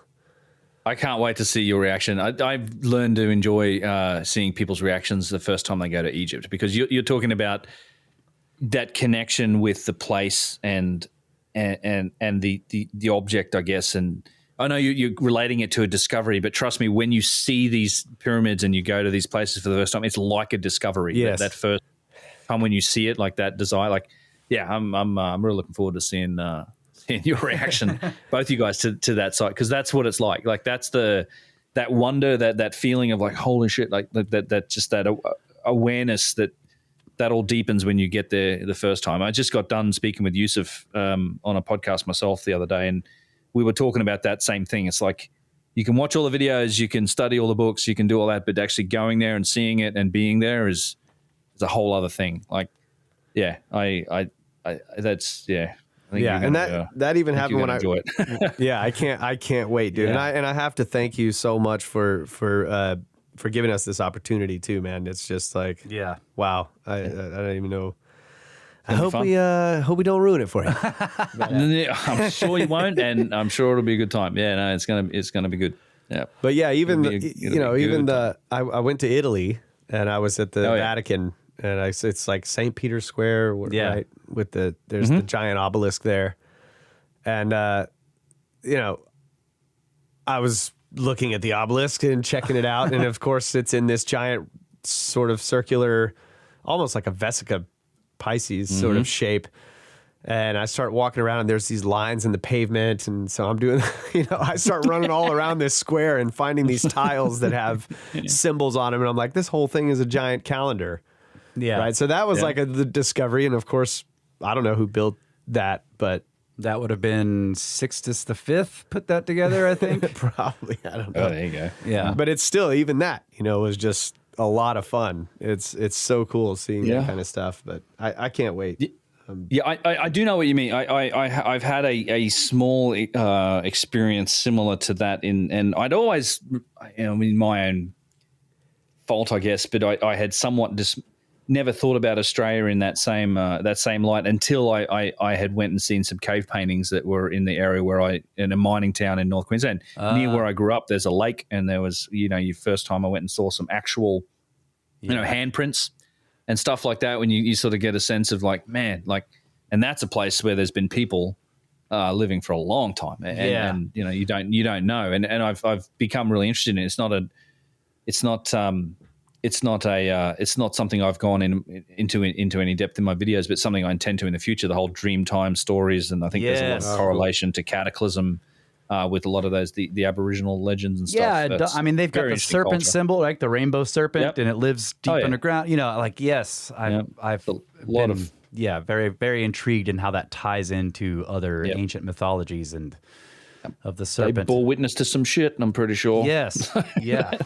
I can't wait to see your reaction. I've learned to enjoy seeing people's reactions the first time they go to Egypt, because you're talking about that connection with the place and the object, I guess. And I know you're relating it to a discovery, but trust me, when you see these pyramids and you go to these places for the first time, it's like a discovery. Yes. That first time when you see it, like that desire, like, I'm really looking forward to seeing your reaction, both you guys, to that site, because that's what it's like. Like, that's that wonder, that feeling of like, holy shit, like that just that awareness that all deepens when you get there the first time. I just got done speaking with Yusuf on a podcast myself the other day, and we were talking about that same thing. It's like, you can watch all the videos, you can study all the books, you can do all that, but actually going there and seeing it and being there is a whole other thing. Like, I think and that even happened when enjoy it. I can't wait, dude. Yeah. And I have to thank you so much for giving us this opportunity too, man. It's just like, wow. I don't even know. I hope we don't ruin it for you. I'm sure you won't, and I'm sure it'll be a good time. Yeah, no, it's gonna be good. Yeah. But yeah, I went to Italy and I was at the Vatican, and it's like St. Peter's Square, right? With there's the giant obelisk there, and I was looking at the obelisk and checking it out, and of course it's in this giant sort of circular, almost like a vesica Pisces sort of shape. And I start walking around, and there's these lines in the pavement, and so I'm doing, I start running all around this square and finding these tiles that have symbols on them, and I'm like, this whole thing is a giant calendar. Yeah. Right. So that was like the discovery, and of course, I don't know who built that, but that would have been Sixtus V put that together, I think. Probably. I don't know. Oh, there you go. Yeah. But it's still, even that, was just a lot of fun. It's so cool seeing that kind of stuff, but I can't wait. I do know what you mean. I've had a small experience similar to that and I'd always, my own fault, I guess, but I had somewhat never thought about Australia in that same light until I had went and seen some cave paintings that were in the area in a mining town in North Queensland. Near where I grew up, there's a lake, and there was, your first time I went and saw some actual, handprints and stuff like that, when you sort of get a sense of like, man, like, and that's a place where there's been people living for a long time, and you don't know, and I've become really interested in it. It's not something I've gone into any depth in my videos, but something I intend to in the future. The whole dream time stories, and I think there's a lot of correlation to cataclysm with a lot of those the Aboriginal legends and stuff. Yeah, they've got the serpent symbol, like the rainbow serpent, and it lives deep underground. I've a lot of very, very intrigued in how that ties into other ancient mythologies and of the They serpent. bore witness to some shit, and I'm pretty sure. Yes. Yeah.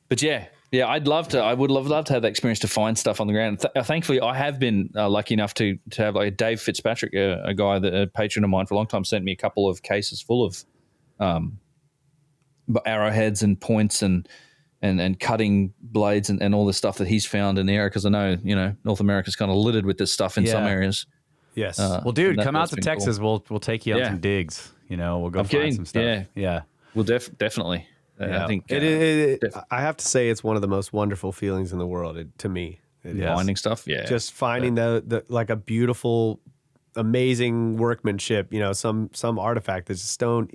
But I would love to have that experience to find stuff on the ground. Thankfully, I have been lucky enough to have like Dave Fitzpatrick, a guy that a patron of mine for a long time, sent me a couple of cases full of arrowheads and points and cutting blades and all the stuff that he's found in the area. Because I know, North America's kind of littered with this stuff in some areas. Yes. Well, dude, come out to Texas. Cool. We'll take you on some digs. We'll go find some stuff. Yeah. Well, definitely. I think I have to say it's one of the most wonderful feelings in the world to me. Finding stuff, just finding the like a beautiful, amazing workmanship. Some artifact that's a stone.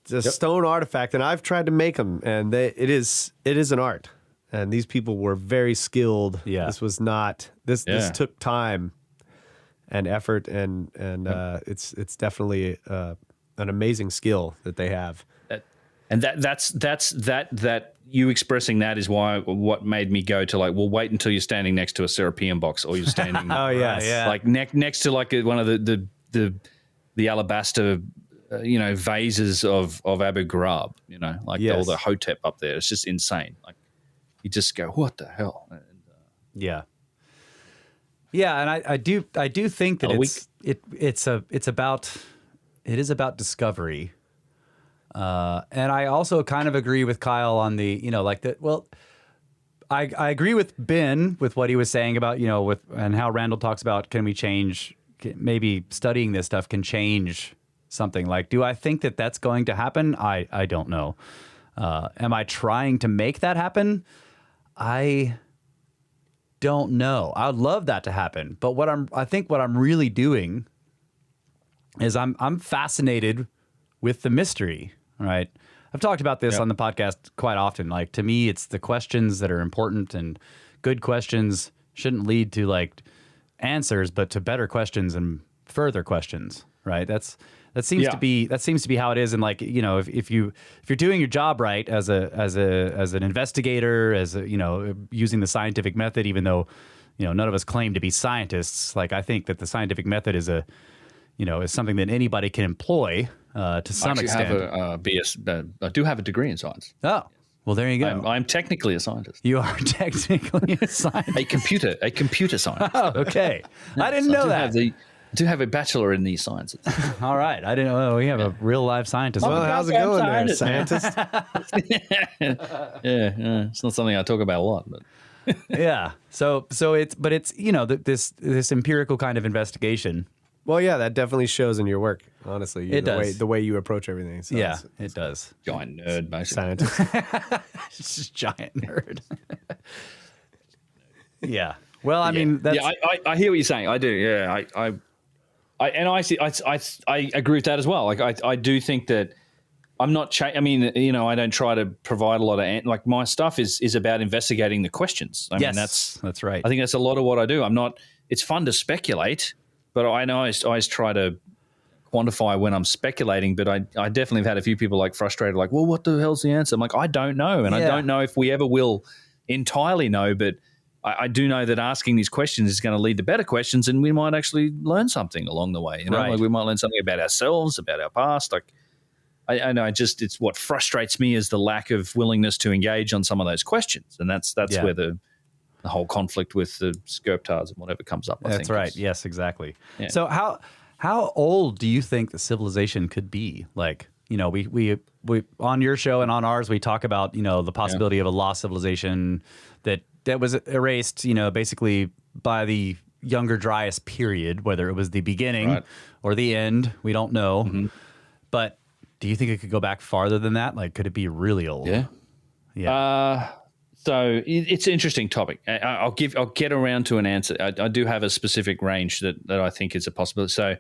It's a stone artifact, and I've tried to make them, and it is an art. And these people were very skilled. Yeah, this was not this. This took time and effort, and it's definitely an amazing skill that they have. And that you expressing that is what made me go to like, well, wait until you're standing next to a Serapeum box, or you're standing like next to like one of the alabaster vases of Abu Ghraib, all the Hotep up there. It's just insane. Like you just go, what the hell? And, and I do think that it is about discovery. And I also kind of agree with Kyle on the, I agree with Ben with what he was saying about, and how Randall talks about, maybe studying this stuff can change something. Like, do I think that that's going to happen? I don't know. Am I trying to make that happen? I don't know. I would love that to happen. But I think what I'm really doing is I'm fascinated with the mystery. Right. I've talked about this on the podcast quite often. Like, to me, it's the questions that are important, and good questions shouldn't lead to like answers, but to better questions and further questions. Right. That seems to be how it is. And like, if you're doing your job right as an investigator, using the scientific method, even though, none of us claim to be scientists, like I think that the scientific method is is something that anybody can employ to some extent. I do have a degree in science. Oh, well, there you go. I'm technically a scientist. You are technically a scientist. a computer scientist. Oh, okay. I didn't know that. I do have a bachelor in these sciences. All right. I didn't know. We have a real live scientist. Well, how's it going there, scientist? It's not something I talk about a lot, but yeah. So it's this empirical kind of investigation. Well, yeah, that definitely shows in your work, honestly. It does. The way you approach everything. So it does. Giant nerd, basically. Scientist. It's just giant nerd. Yeah. Well, I mean, that's... I hear what you're saying. I do. Yeah. I agree with that as well. Like, I do think that I'm not... I don't try to provide a lot of... like, my stuff is about investigating the questions. I mean, that's right. I think that's a lot of what I do. I'm not... It's fun to speculate, but I know I always try to quantify when I'm speculating, but I definitely have had a few people like frustrated, like, well, what the hell's the answer? I'm like, I don't know. And I don't know if we ever will entirely know, but I do know that asking these questions is going to lead to better questions, and we might actually learn something along the way. Right. Like we might learn something about ourselves, about our past. Like I know it's what frustrates me is the lack of willingness to engage on some of those questions. And that's where the whole conflict with the Skirptars and whatever comes up. That's right. Yes, exactly. Yeah. So how old do you think the civilization could be? Like, we on your show and on ours, we talk about, the possibility of a lost civilization that was erased, basically by the Younger Dryas period, whether it was the beginning or the end, we don't know. Mm-hmm. But do you think it could go back farther than that? Like, could it be really old? Yeah. So it's an interesting topic. I'll get around to an answer. I do have a specific range that I think is a possibility. So,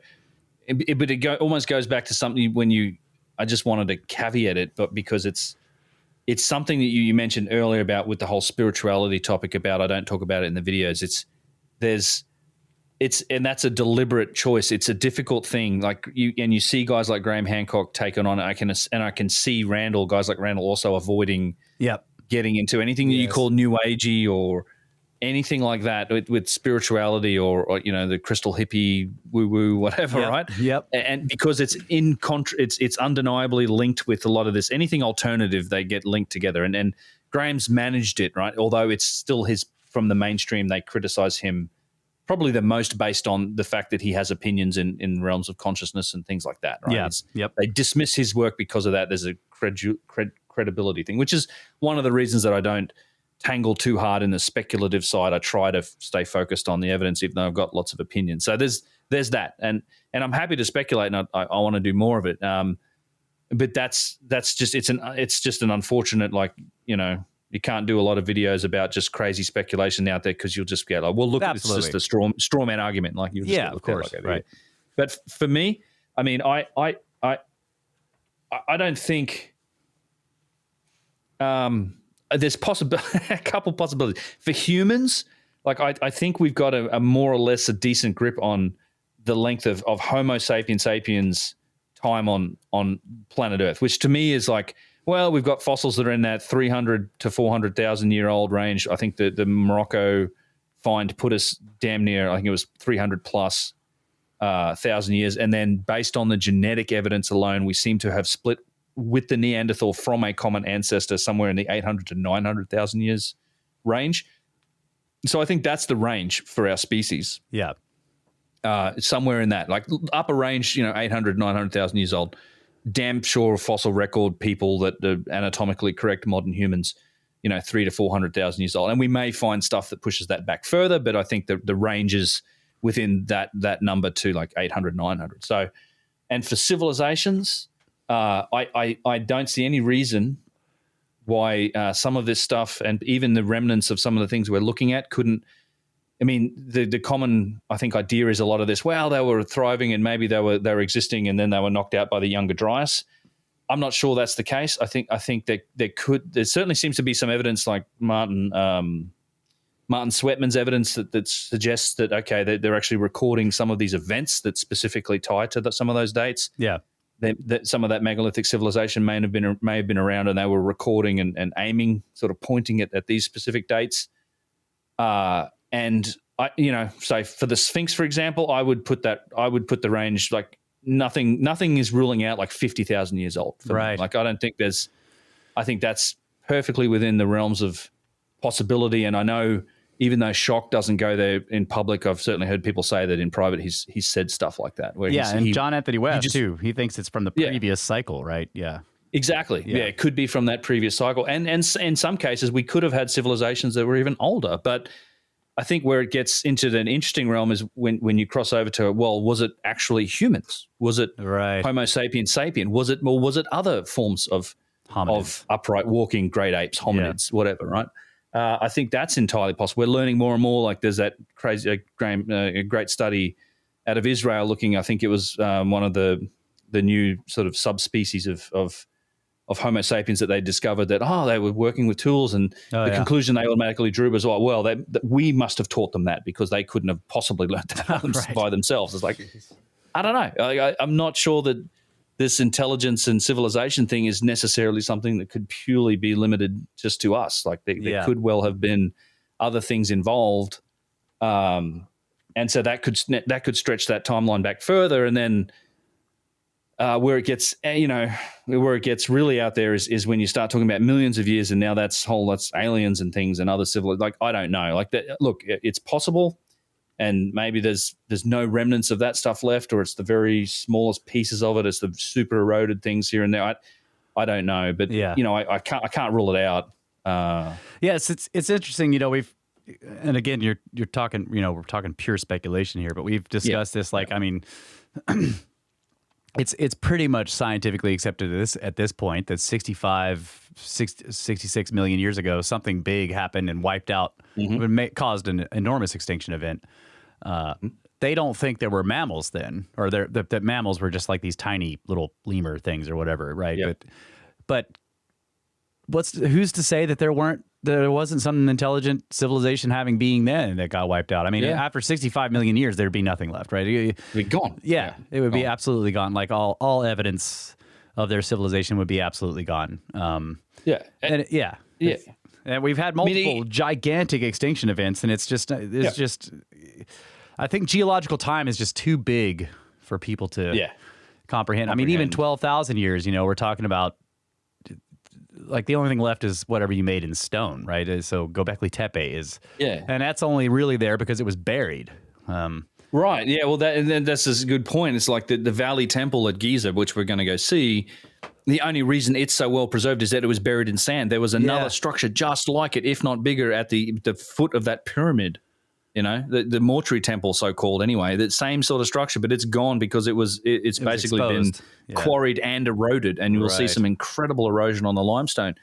but it almost goes back to something I just wanted to caveat it, but because it's something that you mentioned earlier about with the whole spirituality topic about, I don't talk about it in the videos. And that's a deliberate choice. It's a difficult thing. Like you see guys like Graham Hancock taking on it. I can see guys like Randall also avoiding getting into anything that you call new agey or anything like that with spirituality or the crystal hippie woo woo whatever, right? Yep. And because it's it's undeniably linked with a lot of this. Anything alternative, they get linked together. And Graham's managed it, right? Although it's still from the mainstream, they criticize him probably the most based on the fact that he has opinions in realms of consciousness and things like that, right? Yeah. Yep. They dismiss his work because of that. There's a credibility thing, which is one of the reasons that I don't tangle too hard in the speculative side. I try to stay focused on the evidence, even though I've got lots of opinions. So there's that, and I'm happy to speculate, and I want to do more of it. But that's just it's just an unfortunate, you can't do a lot of videos about just crazy speculation out there because you'll just get like, well, look, Absolutely. it's just a straw man argument, like you just of course, right? But for me, I mean, I don't think. There's a couple possibilities for humans. Like I think we've got a more or less a decent grip on the length of Homo sapiens time on planet Earth, which to me is like, well, we've got fossils that are in that 300 to 400,000 year old range. I think the Morocco find put us damn near, I think it was 300 plus 1,000 years. And then based on the genetic evidence alone, we seem to have split with the Neanderthal from a common ancestor somewhere in the 800 to 900,000 years range. So I think that's the range for our species. Yeah. Somewhere in that, like upper range, 800, 900,000 years old. Damn sure fossil record people that are anatomically correct modern humans, 300 to 400,000 years old. And we may find stuff that pushes that back further, but I think the range is within that number to like 800, 900. So, and for civilizations, I don't see any reason why some of this stuff and even the remnants of some of the things we're looking at couldn't. I mean, the common, I think, idea is a lot of this. Well, they were thriving and maybe they were existing and then they were knocked out by the Younger Dryas. I'm not sure that's the case. I think that there certainly seems to be some evidence, like Martin Sweatman's evidence that suggests that they're actually recording some of these events that specifically tie to some of those dates. Yeah. That some of that megalithic civilization may have been around, and they were recording and aiming, sort of pointing at these specific dates. And I, say for the Sphinx, for example, I would put the range like nothing is ruling out like 50,000 years old. Right. Me. Like I think that's perfectly within the realms of possibility. And I know even though Shock doesn't go there in public, I've certainly heard people say that in private he's said stuff like that. Where and John Anthony West too. He thinks it's from the previous cycle, right? Yeah. Exactly. Yeah, it could be from that previous cycle. And in some cases, we could have had civilizations that were even older. But I think where it gets into an interesting realm is when you cross over to, well, was it actually humans? Was it Homo sapiens sapien? Was it other forms of upright walking great apes, hominids, whatever, right? I think that's entirely possible. We're learning more and more. Like there's that crazy, great study out of Israel looking, I think it was one of the new sort of subspecies of Homo sapiens that they discovered that, they were working with tools, and the conclusion they automatically drew was, that we must have taught them that because they couldn't have possibly learned that by themselves. It's like, I don't know. I'm not sure that this intelligence and civilization thing is necessarily something that could purely be limited just to us. Like there could well have been other things involved. And so that could stretch that timeline back further. And then where it gets really out there is when you start talking about millions of years, and now that's aliens and things and other civil. Like I don't know. Like that. Look, it's possible, and maybe there's no remnants of that stuff left, or it's the very smallest pieces of it. It's the super eroded things here and there. I don't know, but I can't rule it out. Yes, it's interesting. And again, you're talking. We're talking pure speculation here, but we've discussed this. Like, I mean. It's pretty much scientifically accepted at this point that 66 million years ago, something big happened and wiped out, caused an enormous extinction event. They don't think there were mammals then, or that mammals were just like these tiny little lemur things or whatever, right? Yep. But who's to say that there wasn't some intelligent civilization having being then that got wiped out? I mean, after 65 million years, there'd be nothing left, right? It'd be gone. Yeah, it would be absolutely gone. Like all evidence of their civilization would be absolutely gone. Yeah. And Yeah. And we've had multiple gigantic extinction events, and it's just I think geological time is just too big for people to comprehend. I mean, even 12,000 years, we're talking about, like, the only thing left is whatever you made in stone, right? So Göbekli Tepe is, and that's only really there because it was buried. Right. Yeah. Well, that's a good point. It's like the Valley Temple at Giza, which we're going to go see. The only reason it's so well preserved is that it was buried in sand. There was another structure just like it, if not bigger, at the foot of that pyramid. The mortuary temple, so called. Anyway, that same sort of structure, but it's gone because it's basically exposed. Been quarried and eroded, and you will see some incredible erosion on the limestone.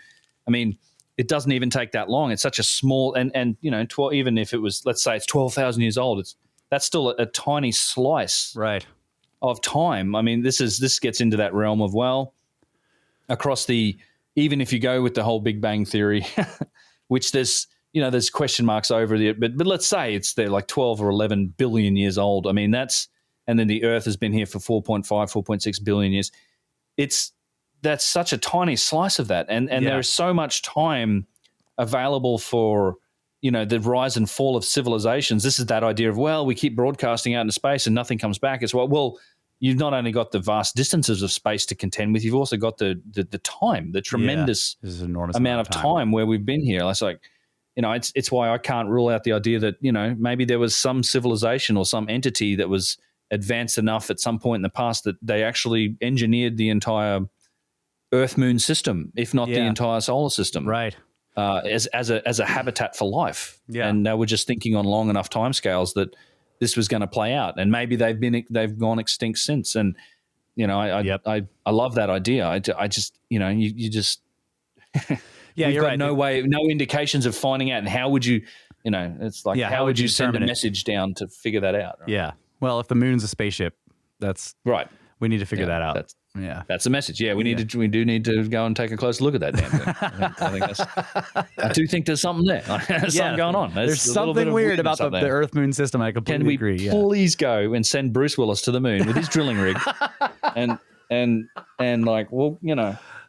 I mean, it doesn't even take that long. It's such a small and even if it was, let's say it's 12,000 years old, that's still a tiny slice of time. I mean, this gets into that realm of, well, across even if you go with the whole Big Bang theory, which there's question marks over it, but let's say they're like 12 or 11 billion years old. I mean, and then the Earth has been here for 4.5, 4.6 billion years. That's such a tiny slice of that. And there is so much time available for, the rise and fall of civilizations. This is that idea of, well, we keep broadcasting out into space and nothing comes back. It's well, you've not only got the vast distances of space to contend with, you've also got the time, the tremendous amount of time where we've been here. It's like, it's why I can't rule out the idea that, maybe there was some civilization or some entity that was advanced enough at some point in the past that they actually engineered the entire Earth-Moon system, if not the entire solar system, right? As a habitat for life. Yeah. And they were just thinking on long enough timescales that this was going to play out, and maybe they've gone extinct since. And I love that idea. I just you just you're got right. no indications of finding out. And how would you, it's like, how would you send a message down to figure that out? Right? Yeah. Well, if the moon's a spaceship, that's right. We need to figure that out. That's the message. Yeah, we do need to go and take a close look at that damn thing. I do think there's something there. There's something going on. There's something weird about the Earth Moon system. I completely agree. Can we please go and send Bruce Willis to the moon with his drilling rig, and like, well, him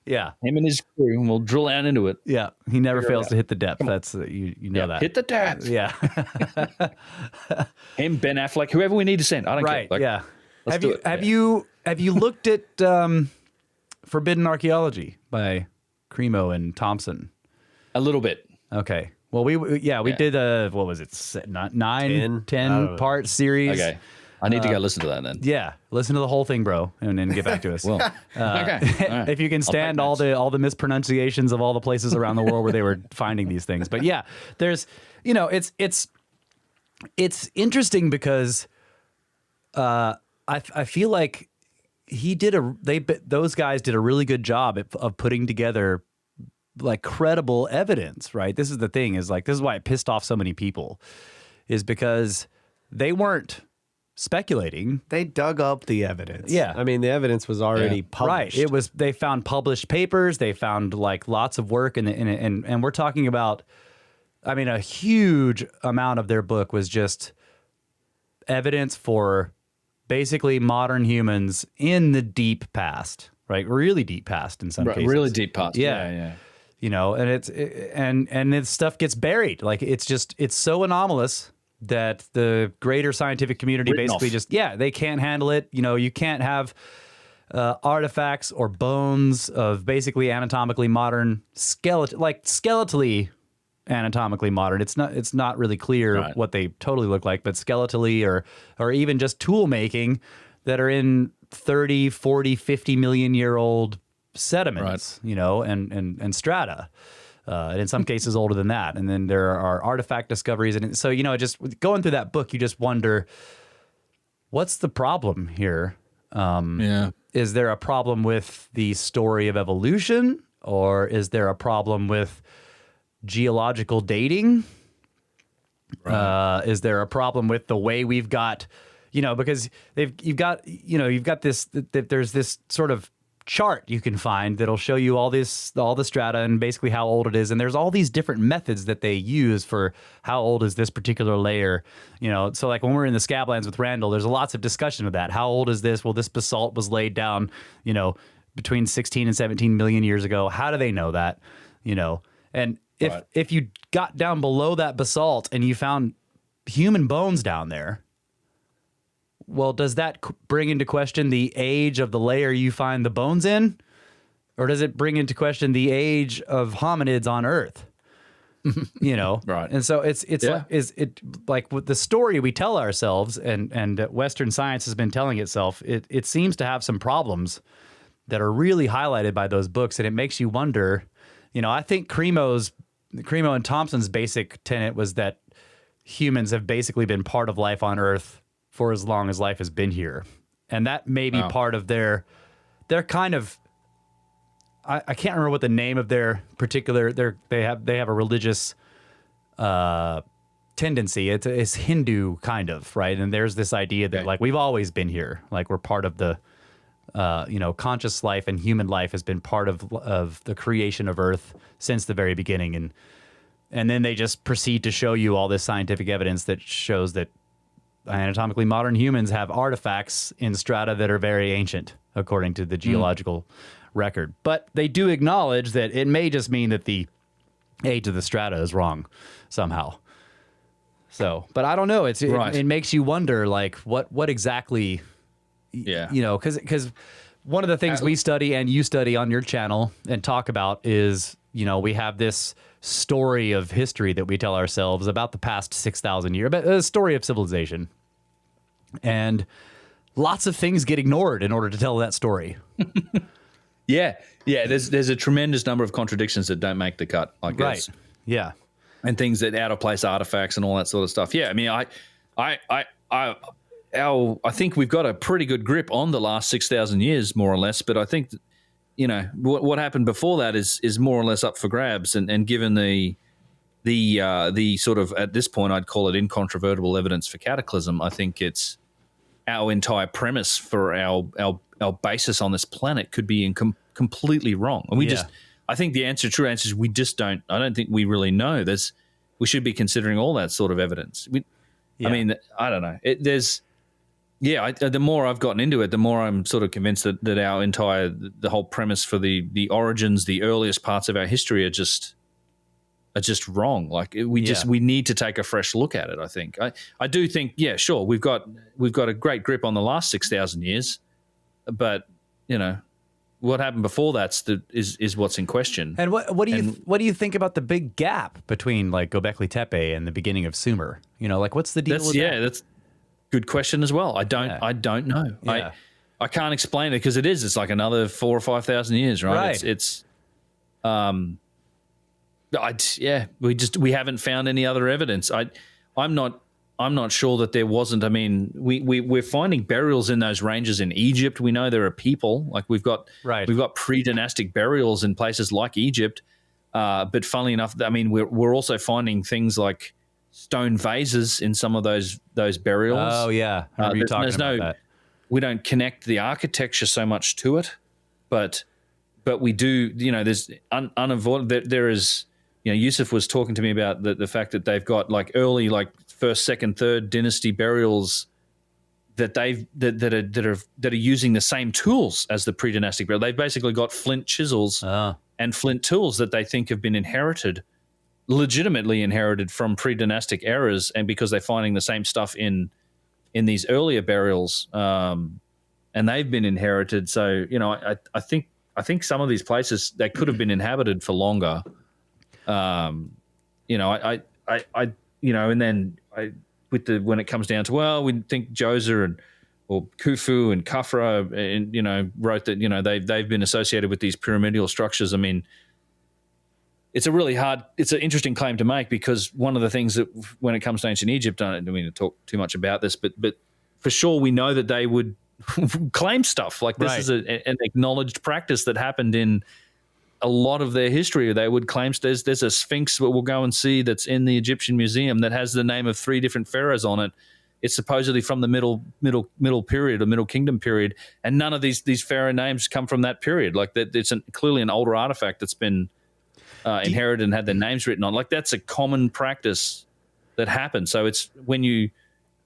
and his crew, and we'll drill down into it. Yeah, he never fails to hit the depth. That's that. Hit the depth. Yeah. Him, Ben Affleck, whoever we need to send. I don't care. Like, Have you looked at Forbidden Archaeology by Cremo and Thompson? A little bit. Okay. Well, we did what was it? 10 part series. Okay. I need to go listen to that then. Yeah, listen to the whole thing, bro, and then get back to us. Well, okay. All right. If you can stand all the mispronunciations of all the places around the world where they were finding these things. But yeah, there's it's interesting because I feel like those guys did a really good job of putting together like credible evidence, right? This is the thing, is like, this is why it pissed off so many people, is because they weren't speculating. They dug up the evidence. Yeah. I mean, the evidence was already published. Right. They found published papers. They found like lots of work. And we're talking about, I mean, a huge amount of their book was just evidence for basically modern humans in the deep past, right? Really deep past in some cases. Really deep past. Yeah. And this stuff gets buried. Like, it's so anomalous that the greater scientific community they can't handle it. You can't have artifacts or bones of basically anatomically modern skeletally anatomically modern. It's not really clear what they totally look like, but skeletally or even just tool making that are in 30, 40, 50 million year old sediments, and strata. And in some cases older than that. And then there are artifact discoveries. And so, just going through that book, you just wonder, what's the problem here? Is there a problem with the story of evolution, or is there a problem with geological dating? Is there a problem with the way we've got, because you've got this, there's this sort of chart you can find that'll show you all the strata and basically how old it is, and there's all these different methods that they use for how old is this particular layer. So like when we're in the Scablands with Randall, there's lots of discussion of that. How old is this? Well, this basalt was laid down between 16 and 17 million years ago. How do they know that? You know, and if you got down below that basalt and you found human bones down there, well, does that bring into question the age of the layer you find the bones in? Or does it bring into question the age of hominids on Earth? You know, Right. And so it's like with the story we tell ourselves, and Western science has been telling itself, it seems to have some problems that are really highlighted by those books, and it makes you wonder. You know, I think Cremo and Thompson's basic tenet was that humans have basically been part of life on Earth for as long as life has been here, and that may be part of their kind of. I can't remember what the name of their particular. They have a religious tendency. It's Hindu kind of, right? And there's this idea that like we've always been here, like we're part of the conscious life, and human life has been part of the creation of Earth since the very beginning, and then they just proceed to show you all this scientific evidence that shows that anatomically modern humans have artifacts in strata that are very ancient, according to the geological record. But they do acknowledge that it may just mean that the age of the strata is wrong somehow. So, but I don't know. It makes you wonder, like, what exactly, you know, because one of the things we study and you study on your channel and talk about is, you know, we have this story of history that we tell ourselves about the past 6,000 years, but a story of civilization. And lots of things get ignored in order to tell that story. Yeah. There's a tremendous number of contradictions that don't make the cut, I guess. Right. Yeah. And things that out of place artifacts and all that sort of stuff. Yeah. I mean, I think we've got a pretty good grip on the last 6,000 years, more or less. But I think, you know, what happened before that is more or less up for grabs. And given the sort of, at this point, I'd call it incontrovertible evidence for cataclysm. I think it's our entire premise for our basis on this planet could be completely wrong. And I think the true answer is we just don't. I don't think we really know. We should be considering all that sort of evidence. I mean, I don't know. The more I've gotten into it, the more I'm sort of convinced that the whole premise for the origins, the earliest parts of our history are just wrong. Like we need to take a fresh look at it. I think. I do think. Yeah, sure. We've got a great grip on the last 6,000 years, but you know. What happened before that is what's in question. And what do you think about the big gap between like Göbekli Tepe and the beginning of Sumer? You know, like what's the deal with that? Yeah, that's a good question as well. I don't know. Yeah. I can't explain it because it's like another 4,000 or 5,000 years, right? We haven't found any other evidence. I'm not sure that there wasn't. I mean, we're finding burials in those ranges in Egypt. We know there are people. Like we've got pre-dynastic burials in places like Egypt. But funnily enough, I mean, we're also finding things like stone vases in some of those burials. Oh yeah, I remember you talking about that. We don't connect the architecture so much to it, but we do. You know, there's unavoidable. There is. You know, Yusuf was talking to me about the fact that they've got like early, like first, second, third dynasty burials that are using the same tools as the pre-dynastic burial. They've basically got flint chisels and flint tools that they think have been legitimately inherited from pre-dynastic eras, and because they're finding the same stuff in these earlier burials, and they've been inherited. So you know, I think some of these places they could have been inhabited for longer. You know, and then when it comes down to, well, we think Djoser or Khufu and Khafra, and, you know, wrote that, you know, they've been associated with these pyramidal structures. I mean, it's an interesting claim to make, because one of the things that when it comes to ancient Egypt, I don't mean to talk too much about this, but for sure we know that they would claim stuff like this is an acknowledged practice that happened in a lot of their history. They would claim there's a sphinx that we'll go and see that's in the Egyptian Museum that has the name of 3 different pharaohs on it. It's supposedly from the middle period or Middle Kingdom period, and none of these pharaoh names come from that period. Like that, it's clearly an older artifact that's been inherited and had their names written on. Like that's a common practice that happens. So it's when you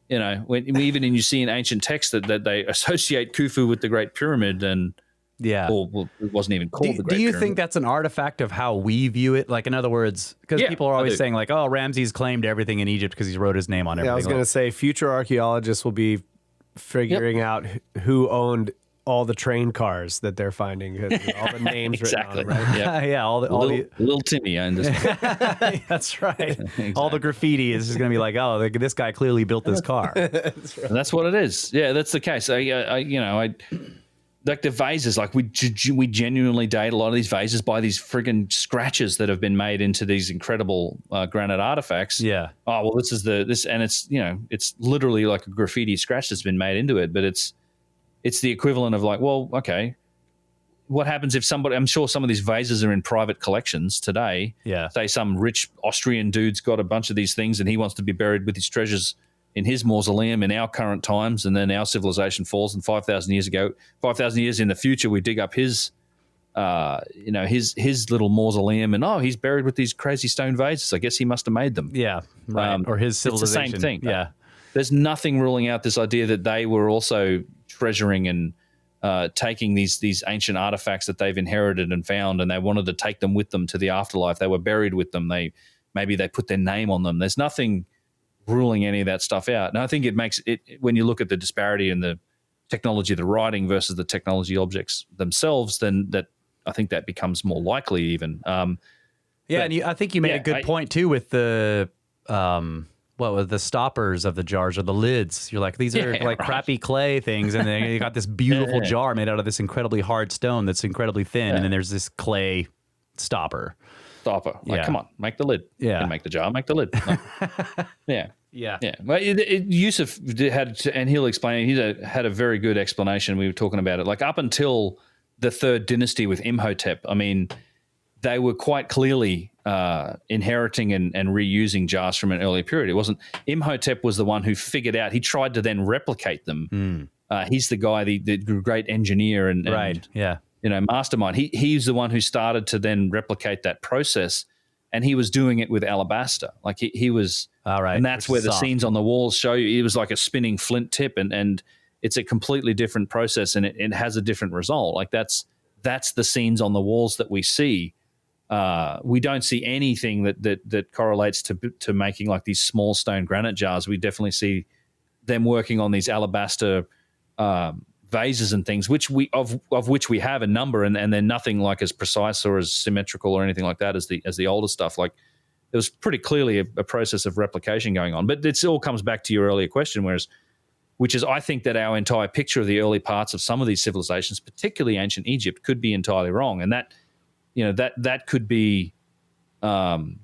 see in ancient texts that they associate Khufu with the Great Pyramid, and Yeah. Or well, it wasn't even called the Great Do you Pyramid. think that's an artifact of how we view it? Like, in other words, because people are I always do. saying like, oh, Ramses claimed everything in Egypt because he wrote his name on everything. Yeah, I was going to say future archaeologists will be figuring out who owned all the train cars that they're finding, all the names Exactly. written on them, right? Yeah. Yeah, all the Little Timmy owned this. that's right. All the graffiti is just going to be like, oh, this guy clearly built this car. And that's what it is. Yeah, that's the case. I like the vases. Like we genuinely date a lot of these vases by these friggin' scratches that have been made into these incredible granite artifacts. Yeah. Oh well, this, and it's it's literally like a graffiti scratch that's been made into it, but it's the equivalent of like, well, okay, what happens if somebody? I'm sure some of these vases are in private collections today. Yeah. Say some rich Austrian dude's got a bunch of these things and he wants to be buried with his treasures in his mausoleum in our current times, and then our civilization falls, and 5,000 years ago, 5,000 years in the future, we dig up his little mausoleum, and he's buried with these crazy stone vases. I guess he must have made them. Yeah. Right. Or his civilization. It's the same thing. Yeah. There's nothing ruling out this idea that they were also treasuring and taking these ancient artifacts that they've inherited and found, and they wanted to take them with them to the afterlife. They were buried with them. Maybe they put their name on them. There's nothing ruling any of that stuff out. And I think it makes it, when you look at the disparity in the technology of the writing versus the technology objects themselves, then I think that becomes more likely even. And I think you made a good point too with the with the stoppers of the jars or the lids. You're like, these are crappy clay things, and then you got this beautiful jar made out of this incredibly hard stone that's incredibly thin, and then there's this clay stopper. Like, come on, make the lid. Yeah. And make the jar, make the lid. Yeah. Well, Yusuf had, and he'll explain, he had a very good explanation. We were talking about it. Like, up until the third dynasty with Imhotep, I mean, they were quite clearly inheriting and reusing jars from an earlier period. It wasn't, Imhotep was the one who figured out, he tried to then replicate them. He's the guy, the great engineer and mastermind. He's the one who started to then replicate that process, and he was doing it with alabaster. Like he was, all right, and that's where the scenes on the walls show you. It was like a spinning flint tip, and it's a completely different process, and it has a different result. Like that's the scenes on the walls that we see. We don't see anything that correlates to making like these small stone granite jars. We definitely see them working on these alabaster vases and things, which we have a number, and they're nothing like as precise or as symmetrical or anything like that as the older stuff. Like, there was pretty clearly a process of replication going on. But it all comes back to your earlier question, which is I think that our entire picture of the early parts of some of these civilizations, particularly ancient Egypt, could be entirely wrong, and that could be the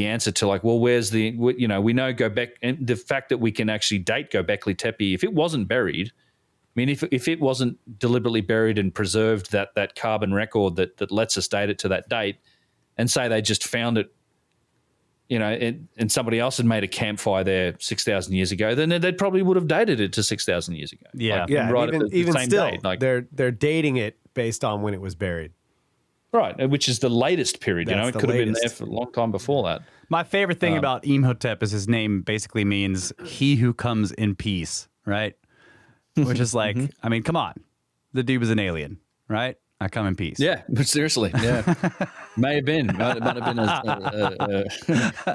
answer to, like, well, where's we know Göbekli, and the fact that we can actually date Göbekli Tepe, if it wasn't buried, I mean, if it wasn't deliberately buried and preserved, that carbon record that lets us date it to that date, and say they just found it, and somebody else had made a campfire there 6,000 years ago, then they probably would have dated it to 6,000 years ago. Yeah, right. Even still, date. Like, they're dating it based on when it was buried. Right, which is the latest period. It could have been there for a long time before that. My favorite thing about Imhotep is his name basically means "he who comes in peace," right? Which is like, I mean, come on, the dude was an alien, right? I come in peace. Yeah, but seriously, yeah, might have been a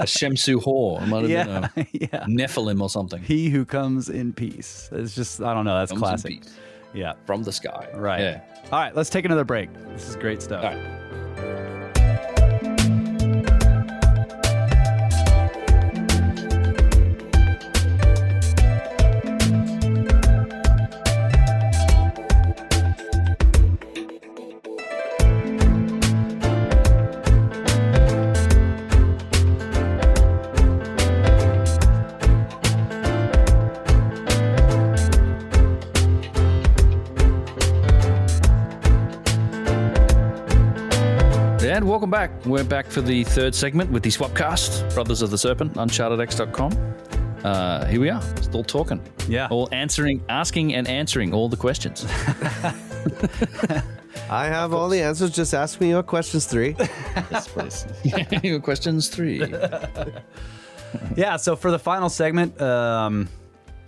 Shemsu Hor, it might have been a Nephilim or something. He who comes in peace. It's just, I don't know, that's classic. Yeah, from the sky. Right. Yeah. All right, let's take another break. This is great stuff. All right. And welcome back. We're back for the third segment with the Swapcast, Brothers of the Serpent, UnchartedX.com. Here we are, still talking. Yeah. All asking and answering all the questions. I have all the answers. Just ask me your questions 3. Yes, please. Your questions 3. Yeah, so for the final segment,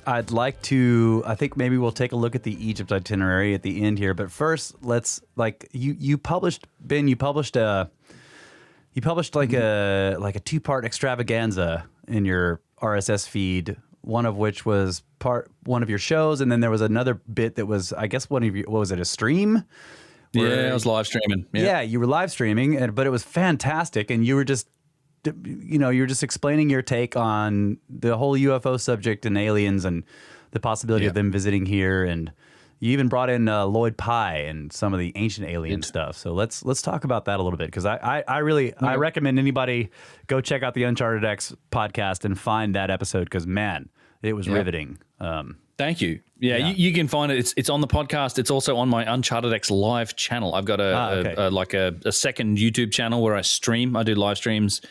I'd like to. I think maybe we'll take a look at the Egypt itinerary at the end here. But first, let's you published, Ben. You published like a 2-part extravaganza in your RSS feed. One of which was one of your shows, and then there was another bit that was, I guess, one of your, what was it, a stream? Yeah, I was live streaming. Yeah, you were live streaming, but it was fantastic, and you were just, explaining your take on the whole UFO subject and aliens and the possibility of them visiting here, and you even brought in Lloyd Pye and some of the ancient alien stuff. So let's talk about that a little bit, because I recommend anybody go check out the UnchartedX podcast and find that episode, because man, it was riveting. Thank you. Yeah, you can find it. It's on the podcast. It's also on my UnchartedX live channel. I've got a second YouTube channel where I stream. I do live streams.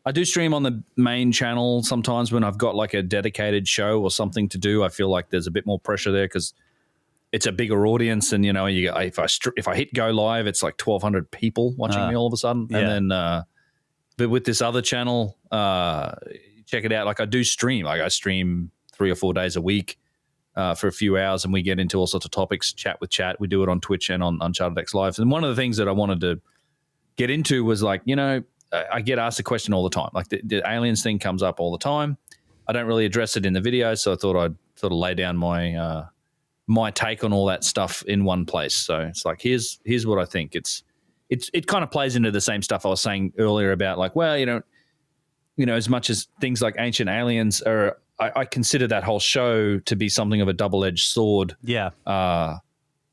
I do stream on the main channel sometimes when I've got like a dedicated show or something to do. I feel like there's a bit more pressure there because it's a bigger audience, and if I hit go live, it's like 1,200 people watching me all of a sudden. Yeah. And then, but with this other channel, check it out. Like I do stream. Like I stream 3 or 4 days a week for a few hours, and we get into all sorts of topics. Chat with chat. We do it on Twitch and on UnchartedX Live. And one of the things that I wanted to get into was like, I get asked a question all the time. Like the aliens thing comes up all the time. I don't really address it in the video, so I thought I'd sort of lay down my my take on all that stuff in one place. So it's like, here's what I think. It kind of plays into the same stuff I was saying earlier about like, well, as much as things like ancient aliens are, I consider that whole show to be something of a double-edged sword. Yeah.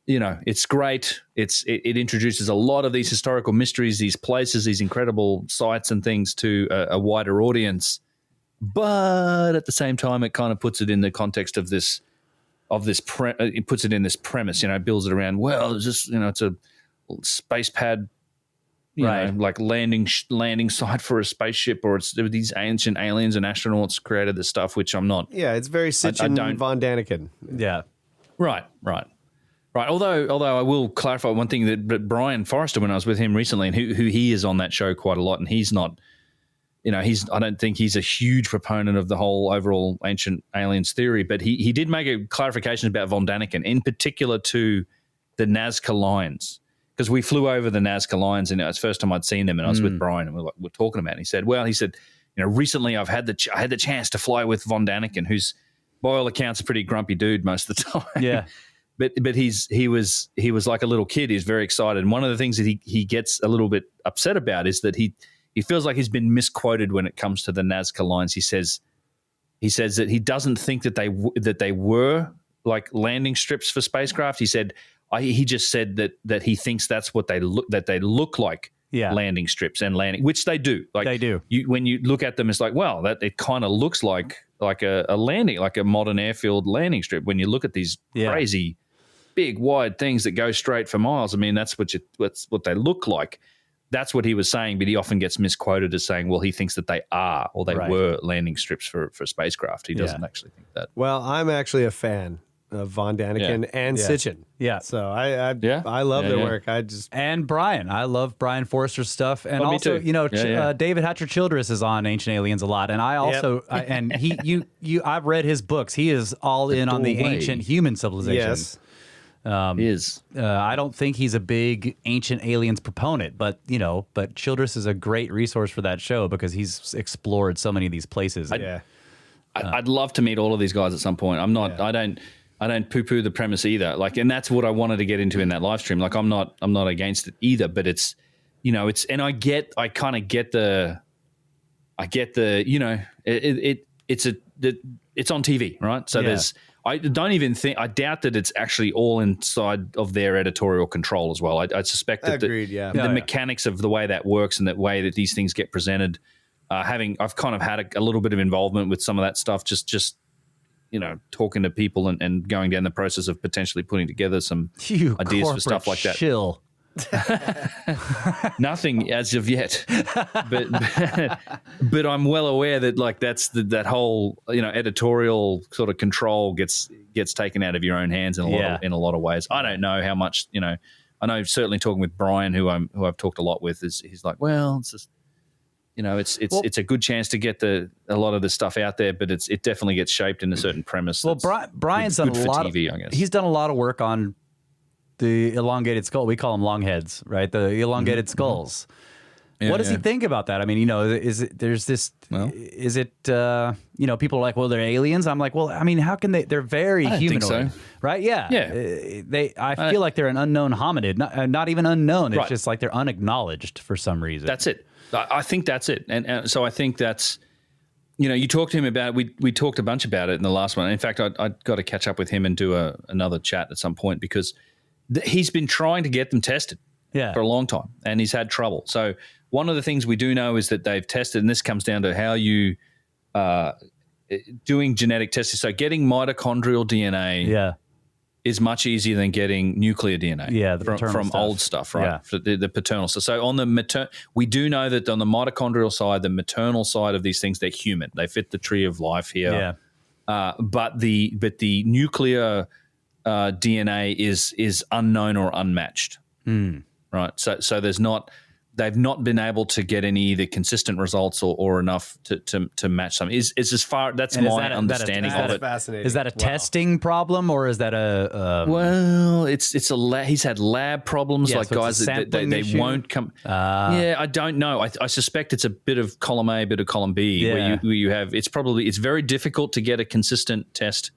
It's great. It introduces a lot of these historical mysteries, these places, these incredible sites and things to a wider audience. But at the same time, it kind of puts it in the context of this. It puts it in this premise, builds it around. Well, it's just it's a space pad, like landing site for a spaceship, or it's these ancient aliens and astronauts created this stuff, which I'm not. Yeah, it's very Sitchin Von Daniken. Yeah, right. Although I will clarify one thing that Brian Forrester, when I was with him recently, and who he is on that show quite a lot, and he's not. I don't think he's a huge proponent of the whole overall ancient aliens theory, but he did make a clarification about Von Daniken, in particular to the Nazca lines, because we flew over the Nazca lines, and it's the first time I'd seen them, and I was with Brian, and we're talking about it. And he said, recently I've had I had the chance to fly with Von Daniken, who's by all accounts a pretty grumpy dude most of the time. Yeah. But he was like a little kid. He's very excited. And one of the things that he gets a little bit upset about is that he feels like he's been misquoted when it comes to the Nazca lines. He says that he doesn't think that they were like landing strips for spacecraft. He said he just said that he thinks that's what they look like. Yeah. Landing strips and landing, which they do. Like they do. When you look at them, it's like, well, that it kind of looks like a landing, like a modern airfield landing strip. When you look at these crazy, big, wide things that go straight for miles, I mean, that's what they look like. That's what he was saying, but he often gets misquoted as saying, well, he thinks that they are or they were landing strips for spacecraft. He doesn't actually think that. Well, I'm actually a fan of Von Daniken and Sitchin. Yeah. So I love their work. And Brian. I love Brian Forrester's stuff. And also, David Hatcher Childress is on Ancient Aliens a lot. And I also I've read his books. He is all in on the ancient human civilization. Yes. I don't think he's a big ancient aliens proponent, but Childress is a great resource for that show because he's explored so many of these places. I'd love to meet all of these guys at some point. I'm not. I don't poo-poo the premise either. Like, and that's what I wanted to get into in that live stream. Like, I'm not against it either. But it's, and I kind of get the, it's on TV, right? So I doubt that it's actually all inside of their editorial control as well. I suspect that the mechanics of the way that works and the way that these things get presented, I've kind of had a little bit of involvement with some of that stuff, just talking to people and going down the process of potentially putting together some ideas for stuff like that. Shill. Nothing as of yet, but I'm well aware that like that's that whole editorial sort of control gets taken out of your own hands in a lot of ways. I don't know how much I know. Certainly talking with Brian, who I've talked a lot with, he's like, well, it's just it's a good chance to get a lot of the stuff out there, but it definitely gets shaped in a certain premise. Well, Brian's done a lot. TV, I guess. He's done a lot of work on the elongated skull. We call them long heads, right? The elongated skulls. Yeah, what does he think about that? I mean, is it people are like, well, they're aliens. I'm like, well, I mean, how can they're very humanoid, think so. right? Yeah. Yeah. I feel like they're an unknown hominid, not even unknown. It's Right. just like they're unacknowledged for some reason. That's it. I think that's it. And so I think that's, you talked to him about, we talked a bunch about it in the last one. In fact, I got to catch up with him and do another chat at some point because he's been trying to get them tested for a long time and he's had trouble. So one of the things we do know is that they've tested, and this comes down to how you doing genetic testing. So getting mitochondrial DNA is much easier than getting nuclear DNA from old stuff, right? Yeah. For the paternal stuff. So on the we do know that on the mitochondrial side, the maternal side of these things, they're human. They fit the tree of life here. Yeah. But the nuclear DNA is unknown or unmatched. Right. So they've not been able to get any either consistent results or enough to match them. Is as far that's my understanding of it. Fascinating. Is that a testing problem or is that well, he's had lab problems like guys that they won't come. I don't know. I suspect it's a bit of column A, a bit of column B where you have it's very difficult to get a consistent test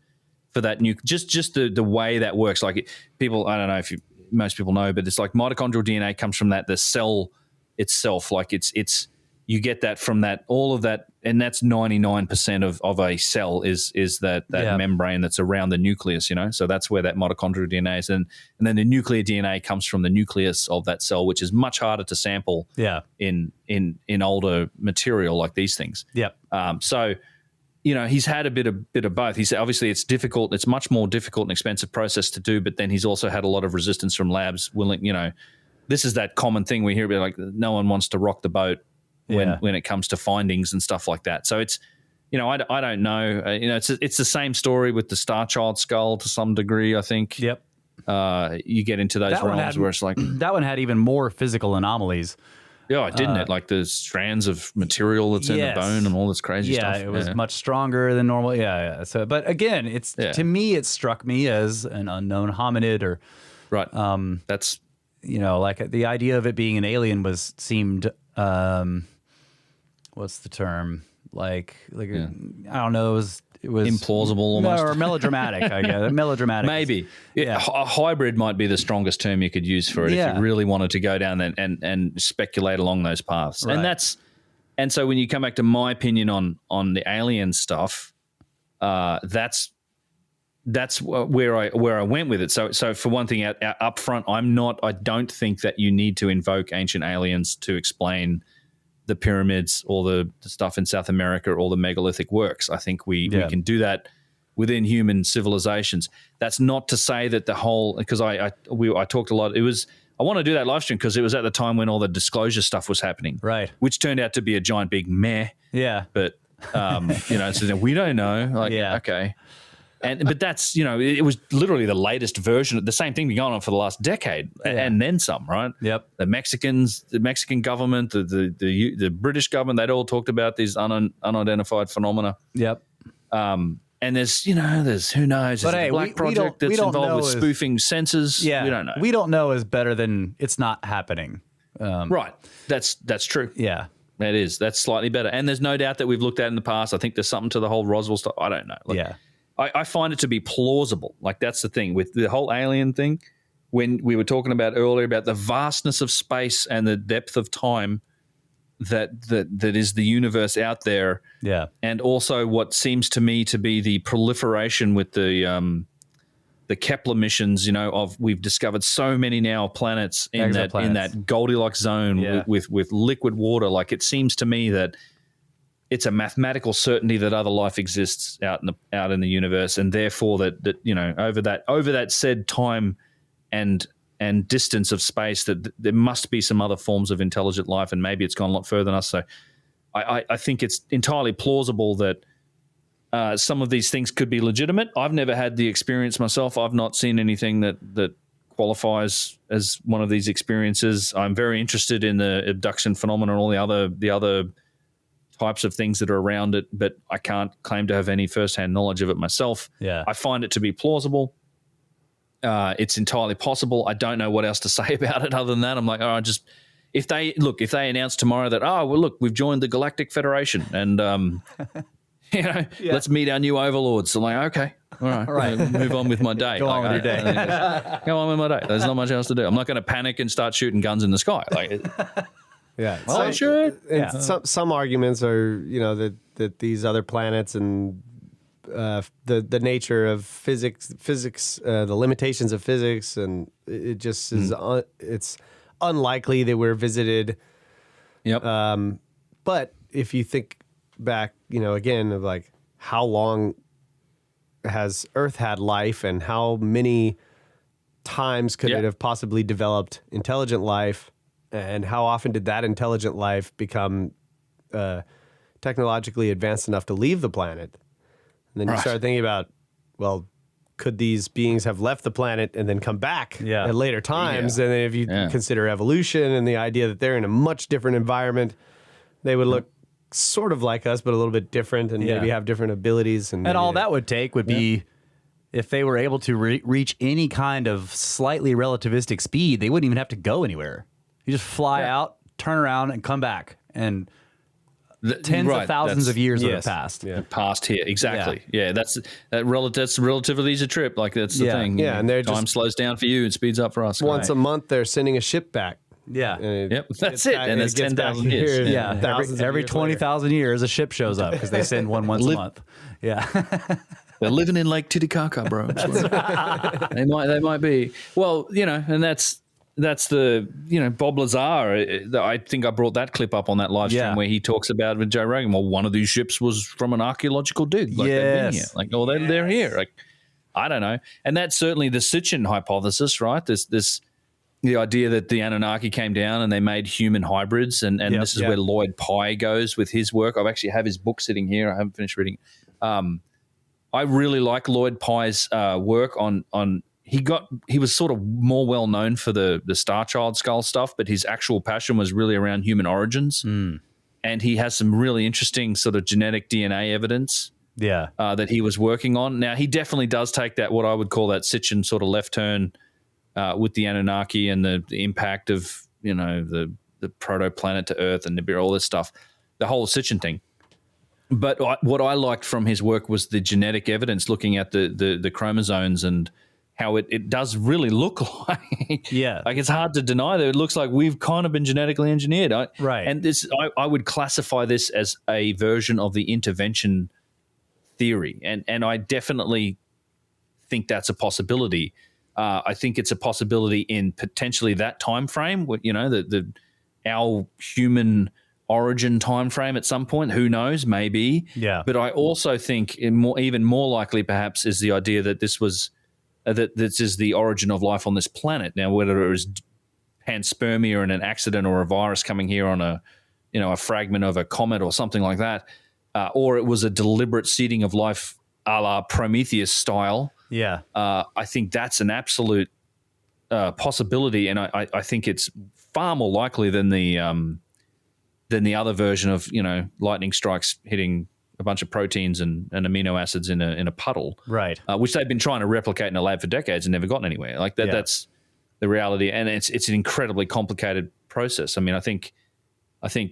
for that just the way that works. Like people, I don't know if most people know, but it's like mitochondrial DNA comes from the cell itself. Like it's you get that from all of that, and that's 99% of a cell is that membrane that's around the nucleus, so that's where that mitochondrial DNA is, and then the nuclear DNA comes from the nucleus of that cell, which is much harder to sample in older material like these things. So he's had a bit of both. He said obviously it's difficult, it's much more difficult and expensive process to do, but then he's also had a lot of resistance from labs willing, this is that common thing we hear about, like no one wants to rock the boat when it comes to findings and stuff like that. So it's, I don't know. It's the same story with the Star Child skull to some degree, I think. Yep. You get into those realms where it's like that one had even more physical anomalies. Yeah, it didn't it? Like the strands of material that's in the bone and all this crazy stuff. Yeah, it was much stronger than normal. Yeah. So, but again, to me, it struck me as an unknown hominid or right. That's. Like the idea of it being an alien seemed, what's the term? I don't know. It was implausible almost. Or melodramatic, I guess. Melodramatic. Maybe. A hybrid might be the strongest term you could use for it if you really wanted to go down and speculate along those paths. Right. And so when you come back to my opinion on the alien stuff, that's where I went with it. So for one thing, up front, I don't think that you need to invoke ancient aliens to explain the pyramids or the stuff in South America or the megalithic works. I think we can do that within human civilizations. That's not to say that the whole, because I talked a lot. I want to do that live stream because it was at the time when all the disclosure stuff was happening, right? Which turned out to be a giant big meh. Yeah, but so we don't know. Okay. But that's, it was literally the latest version. The same thing been going on for the last decade and then some, right? Yep. The Mexican government, the British government, they'd all talked about these unidentified phenomena. Yep. And there's who knows? There's a black project that's involved with spoofing sensors. Yeah. We don't know. We don't know is better than it's not happening. Right. That's true. Yeah. That is. That's slightly better. And there's no doubt that we've looked at in the past. I think there's something to the whole Roswell stuff. I don't know. I find it to be plausible. Like that's the thing with the whole alien thing. When we were talking about earlier about the vastness of space and the depth of time that is the universe out there. Yeah. And also what seems to me to be the proliferation with the Kepler missions, we've discovered so many now planets in that Goldilocks zone with liquid water. Like it seems to me that it's a mathematical certainty that other life exists out in the universe, and therefore that over that said time and distance of space that there must be some other forms of intelligent life, and maybe it's gone a lot further than us. So I think it's entirely plausible that some of these things could be legitimate. I've never had the experience myself. I've not seen anything that qualifies as one of these experiences. I'm very interested in the abduction phenomenon and all the other types of things that are around it, but I can't claim to have any firsthand knowledge of it myself. Yeah. I find it to be plausible. It's entirely possible. I don't know what else to say about it other than that. I'm like, oh, if they announce tomorrow that, oh, well, look, we've joined the Galactic Federation and, let's meet our new overlords. So I'm like, okay, all right. Move on with my day. Go on with your day. Go on with my day. There's not much else to do. I'm not going to panic and start shooting guns in the sky. Like, Yeah. well, sure. And some arguments are, that these other planets and the nature of physics, the limitations of physics, and it just is. It's unlikely that we're visited. Yep. But if you think back, again, of like how long has Earth had life, and how many times could it have possibly developed intelligent life, and how often did that intelligent life become technologically advanced enough to leave the planet? And then you start thinking about, well, could these beings have left the planet and then come back at later times? And then if you consider evolution and the idea that they're in a much different environment, they would look sort of like us, but a little bit different, and maybe have different abilities. And all that would take would be if they were able to reach any kind of slightly relativistic speed, they wouldn't even have to go anywhere. You just fly out, turn around, and come back. And tens of thousands of years would have passed. Yeah. Passed here, exactly. Yeah, that's relativity is a trip. Like that's the thing. Yeah, and they're time slows down for you and speeds up for us. Once a month, they're sending a ship back. Yeah. Yep. That's it. And it's 10,000 years. Yeah. Every 20,000 years, a ship shows up because they send one once a month. Yeah. They're living in Lake Titicaca, bro. They might be. Well, and that's the, Bob Lazar. I think I brought that clip up on that live stream where he talks about with Joe Rogan. Well, one of these ships was from an archaeological dig. Like they've been here. Like, oh, they're here. Like, I don't know. And that's certainly the Sitchin hypothesis, right? The idea that the Anunnaki came down and they made human hybrids, and this is where Lloyd Pye goes with his work. I actually have his book sitting here. I haven't finished reading it. I really like Lloyd Pye's work on he was sort of more well known for the Star Child skull stuff, but his actual passion was really around human origins. And he has some really interesting sort of genetic DNA evidence that he was working on. Now, he definitely does take that, what I would call that Sitchin sort of left turn with the Anunnaki and the impact of, the protoplanet to Earth and Nibiru, all this stuff, the whole Sitchin thing. But what I liked from his work was the genetic evidence, looking at the chromosomes and how it does really look like, like it's hard to deny that it looks like we've kind of been genetically engineered. Right. And I would classify this as a version of the intervention theory. And I definitely think that's a possibility. I think it's a possibility in potentially that time frame, our human origin time frame at some point. Who knows? Maybe. Yeah. But I also think even more likely, perhaps, is the idea that this is the origin of life on this planet. Now, whether it was panspermia and an accident, or a virus coming here on a fragment of a comet or something like that, or it was a deliberate seeding of life, a la Prometheus style. Yeah. I think that's an absolute possibility, and I think it's far more likely than the other version of lightning strikes hitting a bunch of proteins and amino acids in a puddle, right? Which they've been trying to replicate in a lab for decades and never gotten anywhere. Like that, that's the reality, and it's an incredibly complicated process. I mean, I think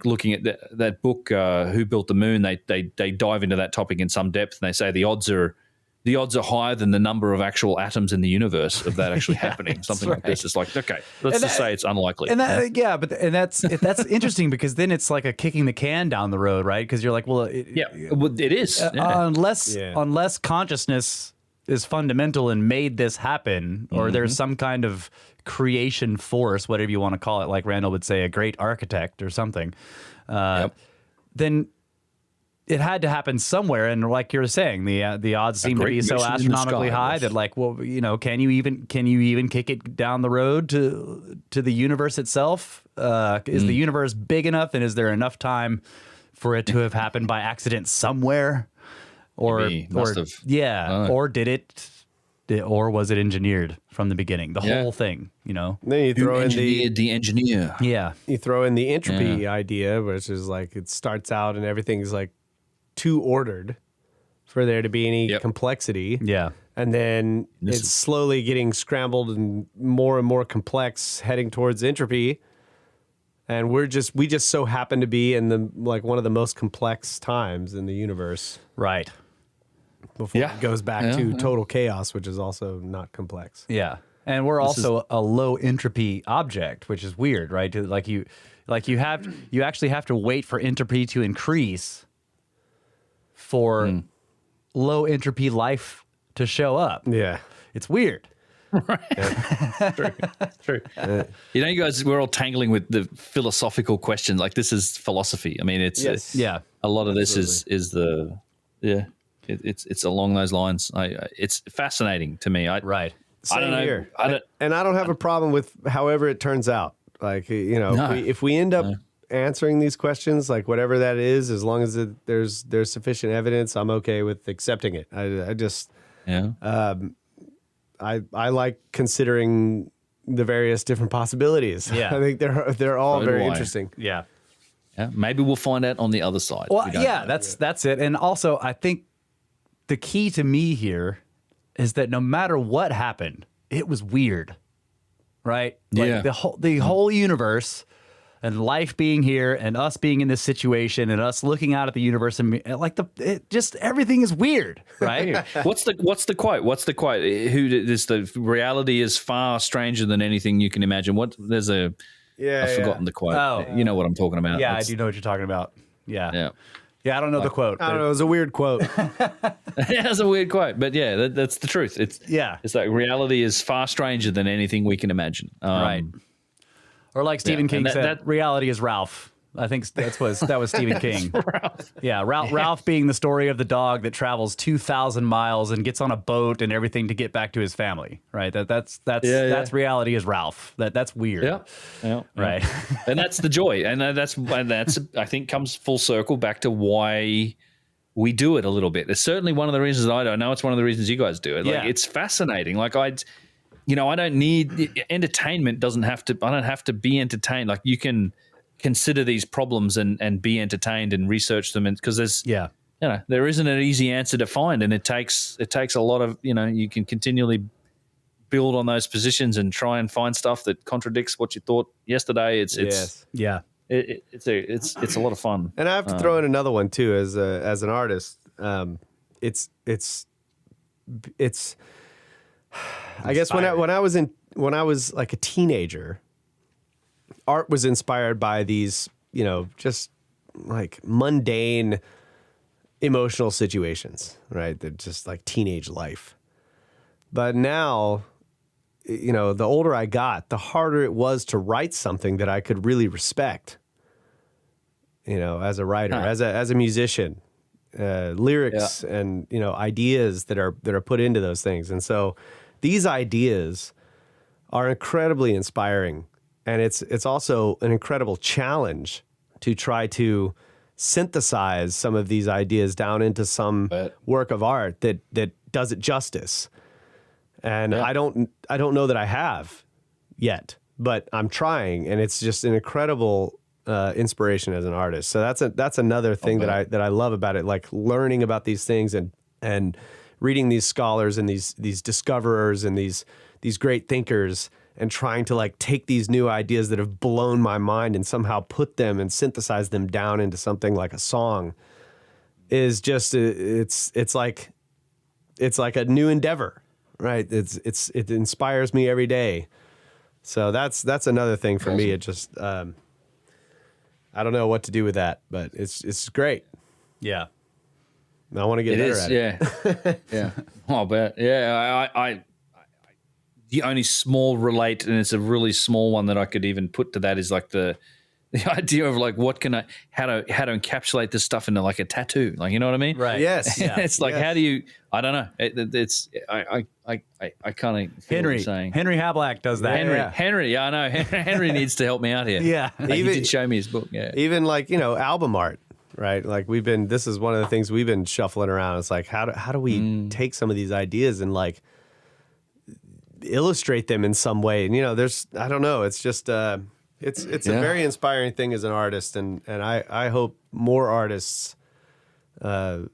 looking at that book, Who Built the Moon, they dive into that topic in some depth, and they say the odds are higher than the number of actual atoms in the universe of that actually happening. Something like this. It's like, okay, let's just say it's unlikely. And that's interesting, because then it's like a kicking the can down the road, right? Because you're like, well, it is. Unless consciousness is fundamental and made this happen, or there's some kind of creation force, whatever you want to call it, like Randall would say, a great architect or something, then it had to happen somewhere. And like you're saying, the odds seem to be so astronomically high that, like, well, can you even kick it down the road to the universe itself? Is the universe big enough, and is there enough time for it to have happened by accident somewhere? Or did it or was it engineered from the beginning? The whole thing, you know? Then you throw in the engineer. Yeah. you throw in the entropy idea, which is like it starts out and everything's like too ordered for there to be any complexity. Yeah. And then it's slowly getting scrambled and more complex, heading towards entropy. And we just so happen to be in the like one of the most complex times in the universe. Right. Before it goes back to total chaos, which is also not complex. Yeah. And we're also a low entropy object, which is weird, right? You actually have to wait for entropy to increase for low entropy life to show up. Yeah. It's weird. True. You know, you guys, we're all tangling with the philosophical questions. Like this is philosophy. I mean, it's a lot of this is it's along those lines. It's fascinating to me. I don't know. Here. And I don't have a problem with however it turns out. Like, you know, if we end up answering these questions, like whatever that is, as long as there's sufficient evidence, I'm okay with accepting it. I like considering the various different possibilities. Yeah. I think they're all very interesting. Yeah. Yeah. Maybe we'll find out on the other side. Well, that's it. And also, I think the key to me here is that no matter what happened, it was weird, right? Like the whole universe and life being here and us being in this situation and us looking out at the universe and just everything is weird, right? What's the quote? What's the quote? The reality is far stranger than anything you can imagine. I've forgotten the quote. Oh. You know what I'm talking about. Yeah, I do know what you're talking about. Yeah. Yeah, I don't know the quote. I don't know. It was a weird quote. It's a weird quote, but that's the truth. It's like reality is far stranger than anything we can imagine. Right. Or like Stephen King said, reality is Ralph. I think that was Stephen King. Ralph. Yeah, Ralph being the story of the dog that travels 2,000 miles and gets on a boat and everything to get back to his family. Right. That's reality is Ralph. That's weird. Yeah. Right. And that's the joy, and that's I think comes full circle back to why we do it a little bit. It's certainly one of the reasons I don't know. It's one of the reasons you guys do it. Like it's fascinating. Like I don't need entertainment. I don't have to be entertained. Like you can consider these problems and be entertained and research them, and because there's there isn't an easy answer to find, and it takes a lot of you can continually build on those positions and try and find stuff that contradicts what you thought yesterday. It's a lot of fun. And I have to throw in another one too as an artist. It's I guess when I was like a teenager, art was inspired by these, just like mundane emotional situations, right? They're just like teenage life. But now, the older I got, the harder it was to write something that I could really respect, as a writer, as a musician, lyrics and, ideas that are put into those things. And so these ideas are incredibly inspiring. And it's also an incredible challenge to try to synthesize some of these ideas down into some work of art that does it justice. And I don't know that I have yet, but I'm trying, and it's just an incredible inspiration as an artist. So that's another thing that I love about it, like learning about these things and reading these scholars and these discoverers and these great thinkers, and trying to like take these new ideas that have blown my mind and somehow put them and synthesize them down into something like a song is just it's like a new endeavor, right? It inspires me every day. So that's another thing for me. It just I don't know what to do with that, but it's great. Yeah. I want to get better at it. Yeah. Oh, but I the only small relate, and it's a really small one that I could even put to that, is like the idea of like how to encapsulate this stuff into like a tattoo, like, you know what I mean? Right. Yes. Yeah. It's like, how do you? I don't know. I kind of Henry Hablack does that. Henry. Yeah, I know. Henry needs to help me out here. Yeah. He did show me his book. Yeah. Even like album art, right? Like this is one of the things we've been shuffling around. It's like how do we take some of these ideas and like illustrate them in some way. And, I don't know. It's just, it's a very inspiring thing as an artist. And I hope more artists, dive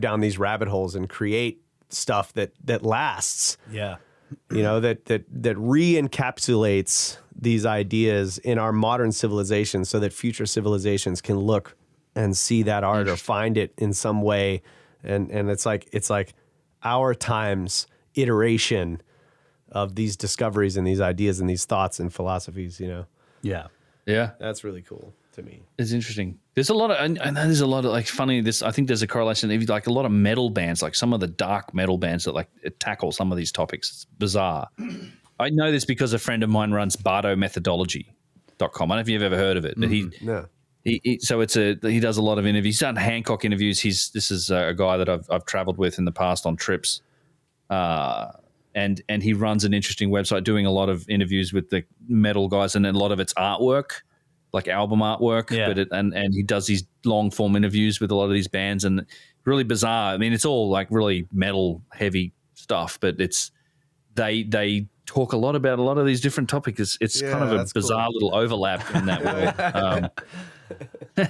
down these rabbit holes and create stuff that lasts. Yeah. That re-encapsulates these ideas in our modern civilization so that future civilizations can look and see that art or find it in some way. And it's like our time's iteration of these discoveries and these ideas and these thoughts and philosophies, Yeah. Yeah. That's really cool to me. It's interesting. There's a lot of, I know there's a lot of like funny, I think there's a correlation. If you like a lot of metal bands, like some of the dark metal bands that like tackle some of these topics, it's bizarre. I know this because a friend of mine runs bardomethodology.com. I don't know if you've ever heard of it, but he does a lot of interviews. He's done Hancock interviews. This is a guy that I've traveled with in the past on trips. And he runs an interesting website doing a lot of interviews with the metal guys, and then a lot of it's artwork, like album artwork. Yeah. But and he does these long form interviews with a lot of these bands, and really bizarre. I mean, it's all like really metal heavy stuff, but they talk a lot about a lot of these different topics. It's kind of a bizarre little overlap in that way.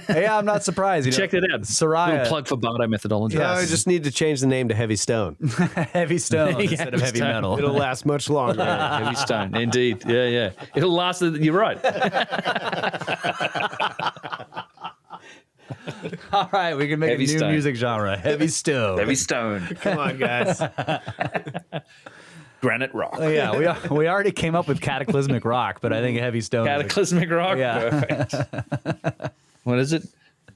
Yeah, I'm not surprised. Check it out. Soraya. Little plug for Bardo methodology. Yeah, I just need to change the name to Heavy Stone. Heavy Stone instead of heavy metal. It'll last much longer. Heavy Stone, indeed. Yeah. It'll last. You're right. All right, we can make Heavy a new Stone. music genre. Heavy Stone. Heavy Stone. Come on, guys. Granite Rock. Oh, yeah, we already came up with Cataclysmic Rock, but I think Heavy Stone. Cataclysmic Rock. Yeah. Perfect. What is it?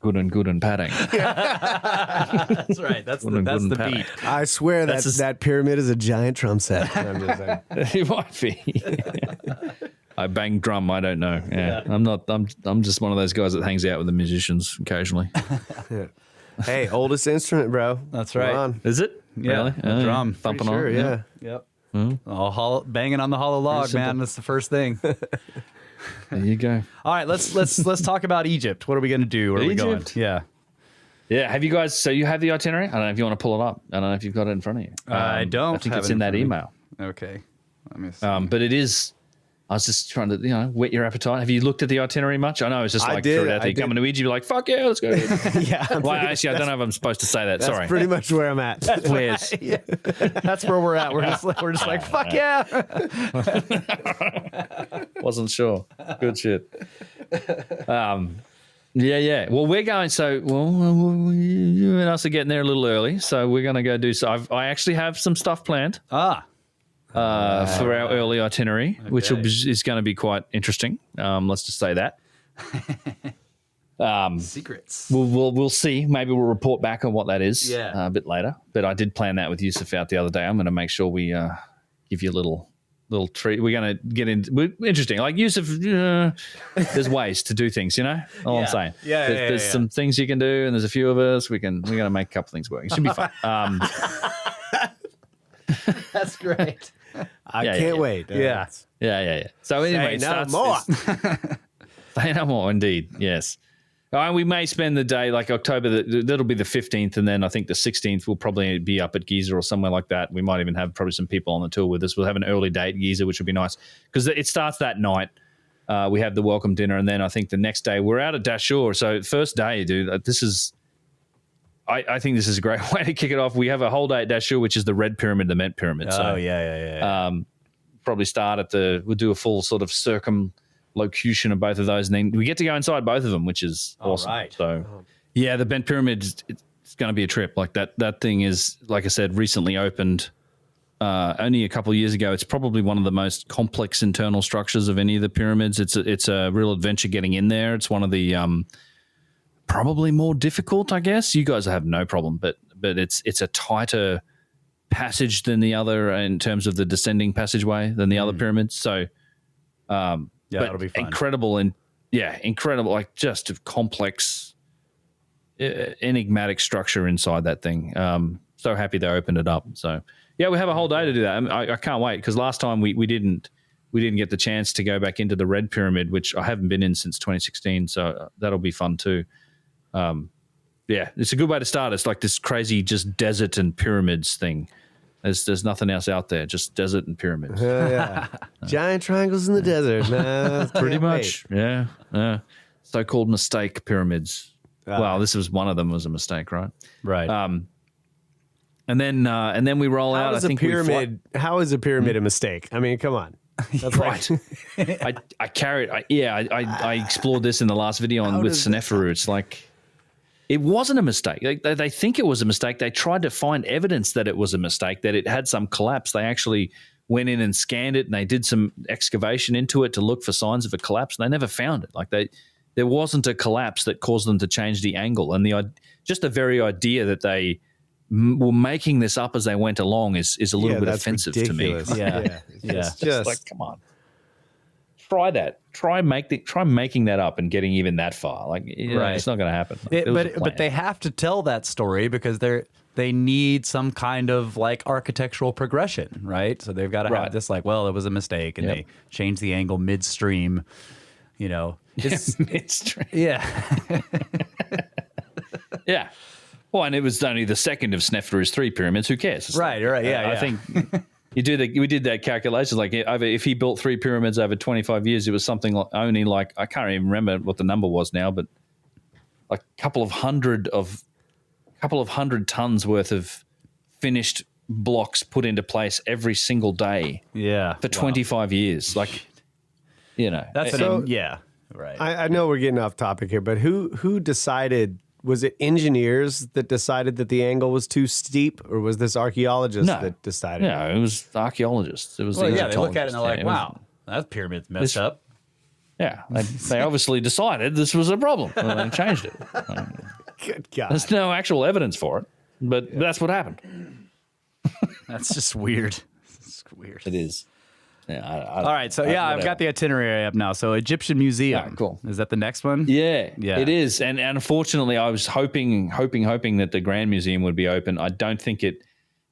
Good and padding. That's right. That's the padding. beat. I swear that pyramid is a giant drum set. I'm just saying. It might be. I bang drum. I don't know. Yeah. I'm just one of those guys that hangs out with the musicians occasionally. Hey, oldest instrument, bro. That's Come right. on. Is it? Yeah, Really? the drum. Thumping Sure, on. yeah. Yep. Oh, banging on the hollow log, simple. man. That's the first thing. There you go. All right, let's talk about Egypt. What are we going to do? Where are we going? Egypt? Yeah. Yeah. Have you guys? So you have the itinerary? I don't know if you want to pull it up. I don't know if you've got it in front of you. I don't. I think have it's it in that front of me. email. Okay. Let me see. But it is. I was just trying to, whet your appetite. Have you looked at the itinerary much? I know it's just I like did, throw it out there. I You're did. coming to Egypt, you're like, fuck yeah, let's go. Yeah. Well, actually, I don't know if I'm supposed to say that. That's Sorry. pretty much where I'm at. Where's? That's where we're at. We're just like fuck yeah. Wasn't sure. Good shit. Yeah. Well, we're going. So, you and us are getting there a little early. So we're going to go do. So I actually have some stuff planned for our early itinerary, which is going to be quite interesting. Let's just say that. Secrets. We'll see. Maybe we'll report back on what that is Yeah. a bit later. But I did plan that with Yusuf out the other day. I'm going to make sure we give you a little treat. We're going to get in. Interesting. Like Yusuf, there's ways to do things, all I'm saying. There's some things you can do, and there's a few of us. We're going to make a couple things work. It should be fun. That's great. I can't wait. Yeah. So anyway, Say no more. Say no more, indeed. Yes. We may spend the day like October. That'll be the 15th, and then I think the 16th we'll probably be up at Giza or somewhere like that. We might even have probably some people on the tour with us. We'll have an early day at Giza, which would be nice because it starts that night. We have the welcome dinner, and then I think the next day we're out at Dashur. So first day, dude, this is. I think this is a great way to kick it off. We have a whole day at Dashur, which is the Red Pyramid, the Met Pyramid. So, probably start we'll do a full sort of circumlocution of both of those, and then we get to go inside both of them, which is awesome. right. So, yeah, the Bent Pyramid, it's going to be a trip. Like that thing is, like I said, recently opened only a couple of years ago. It's probably one of the most complex internal structures of any of the pyramids. It's a real adventure getting in there. It's one of the probably more difficult, I guess. You guys have no problem, but it's a tighter passage than the other in terms of the descending passageway than the other pyramids. So, that'll be fun. Incredible incredible, like just a complex, enigmatic structure inside that thing. So happy they opened it up. So yeah, we have a whole day to do that. I can't wait because last time we didn't get the chance to go back into the Red Pyramid, which I haven't been in since 2016. So that'll be fun too. It's a good way to start. It's like this crazy just desert and pyramids thing. There's nothing else out there, just desert and pyramids. Yeah. Giant triangles in the desert. Nah, Pretty much. Yeah. So-called mistake pyramids. Well, this was one of them was a mistake, right? Right. And then we roll out. How is a pyramid a mistake? I mean, come on. That's right. I explored this in the last video with Sneferu. It's like, it wasn't a mistake. They think it was a mistake. They tried to find evidence that it was a mistake, that it had some collapse. They actually went in and scanned it, and they did some excavation into it to look for signs of a collapse, and they never found it. Like there wasn't a collapse that caused them to change the angle. And just the very idea that they were making this up as they went along is a little bit offensive ridiculous. to me. Yeah. Yeah. It's like, come on. Try that. Try making that up and getting even that far. Like, Right. It's not going to happen. Like, But they have to tell that story because they need some kind of like architectural progression, right? So they've got to have this like, well, it was a mistake, and they changed the angle midstream. You know, it's midstream. Yeah. Yeah. Well, and it was only the second of Sneferu's 3 pyramids. Who cares? It's Right. Yeah. I think we did that calculation. Like if he built 3 pyramids over 25 years, it was something like only like, I can't even remember what the number was now, but like a couple of hundred tons worth of finished blocks put into place every single day. Yeah. For 25 years. Like, you know, That's right. I know we're getting off topic here, but who decided? Was it engineers that decided that the angle was too steep, or was this archaeologists that decided? No, it was archaeologists. It was Well, they look at it and they're like, Yeah, wow, that pyramid's messed up. Yeah, they obviously decided this was a problem and they changed it. Good God. There's no actual evidence for it, but that's what happened. That's just weird. It's weird. It is. Yeah. All right. So, I've got the itinerary up now. So, Egyptian Museum. Yeah, cool. Is that the next one? Yeah, it is. And unfortunately, I was hoping that the Grand Museum would be open. I don't think it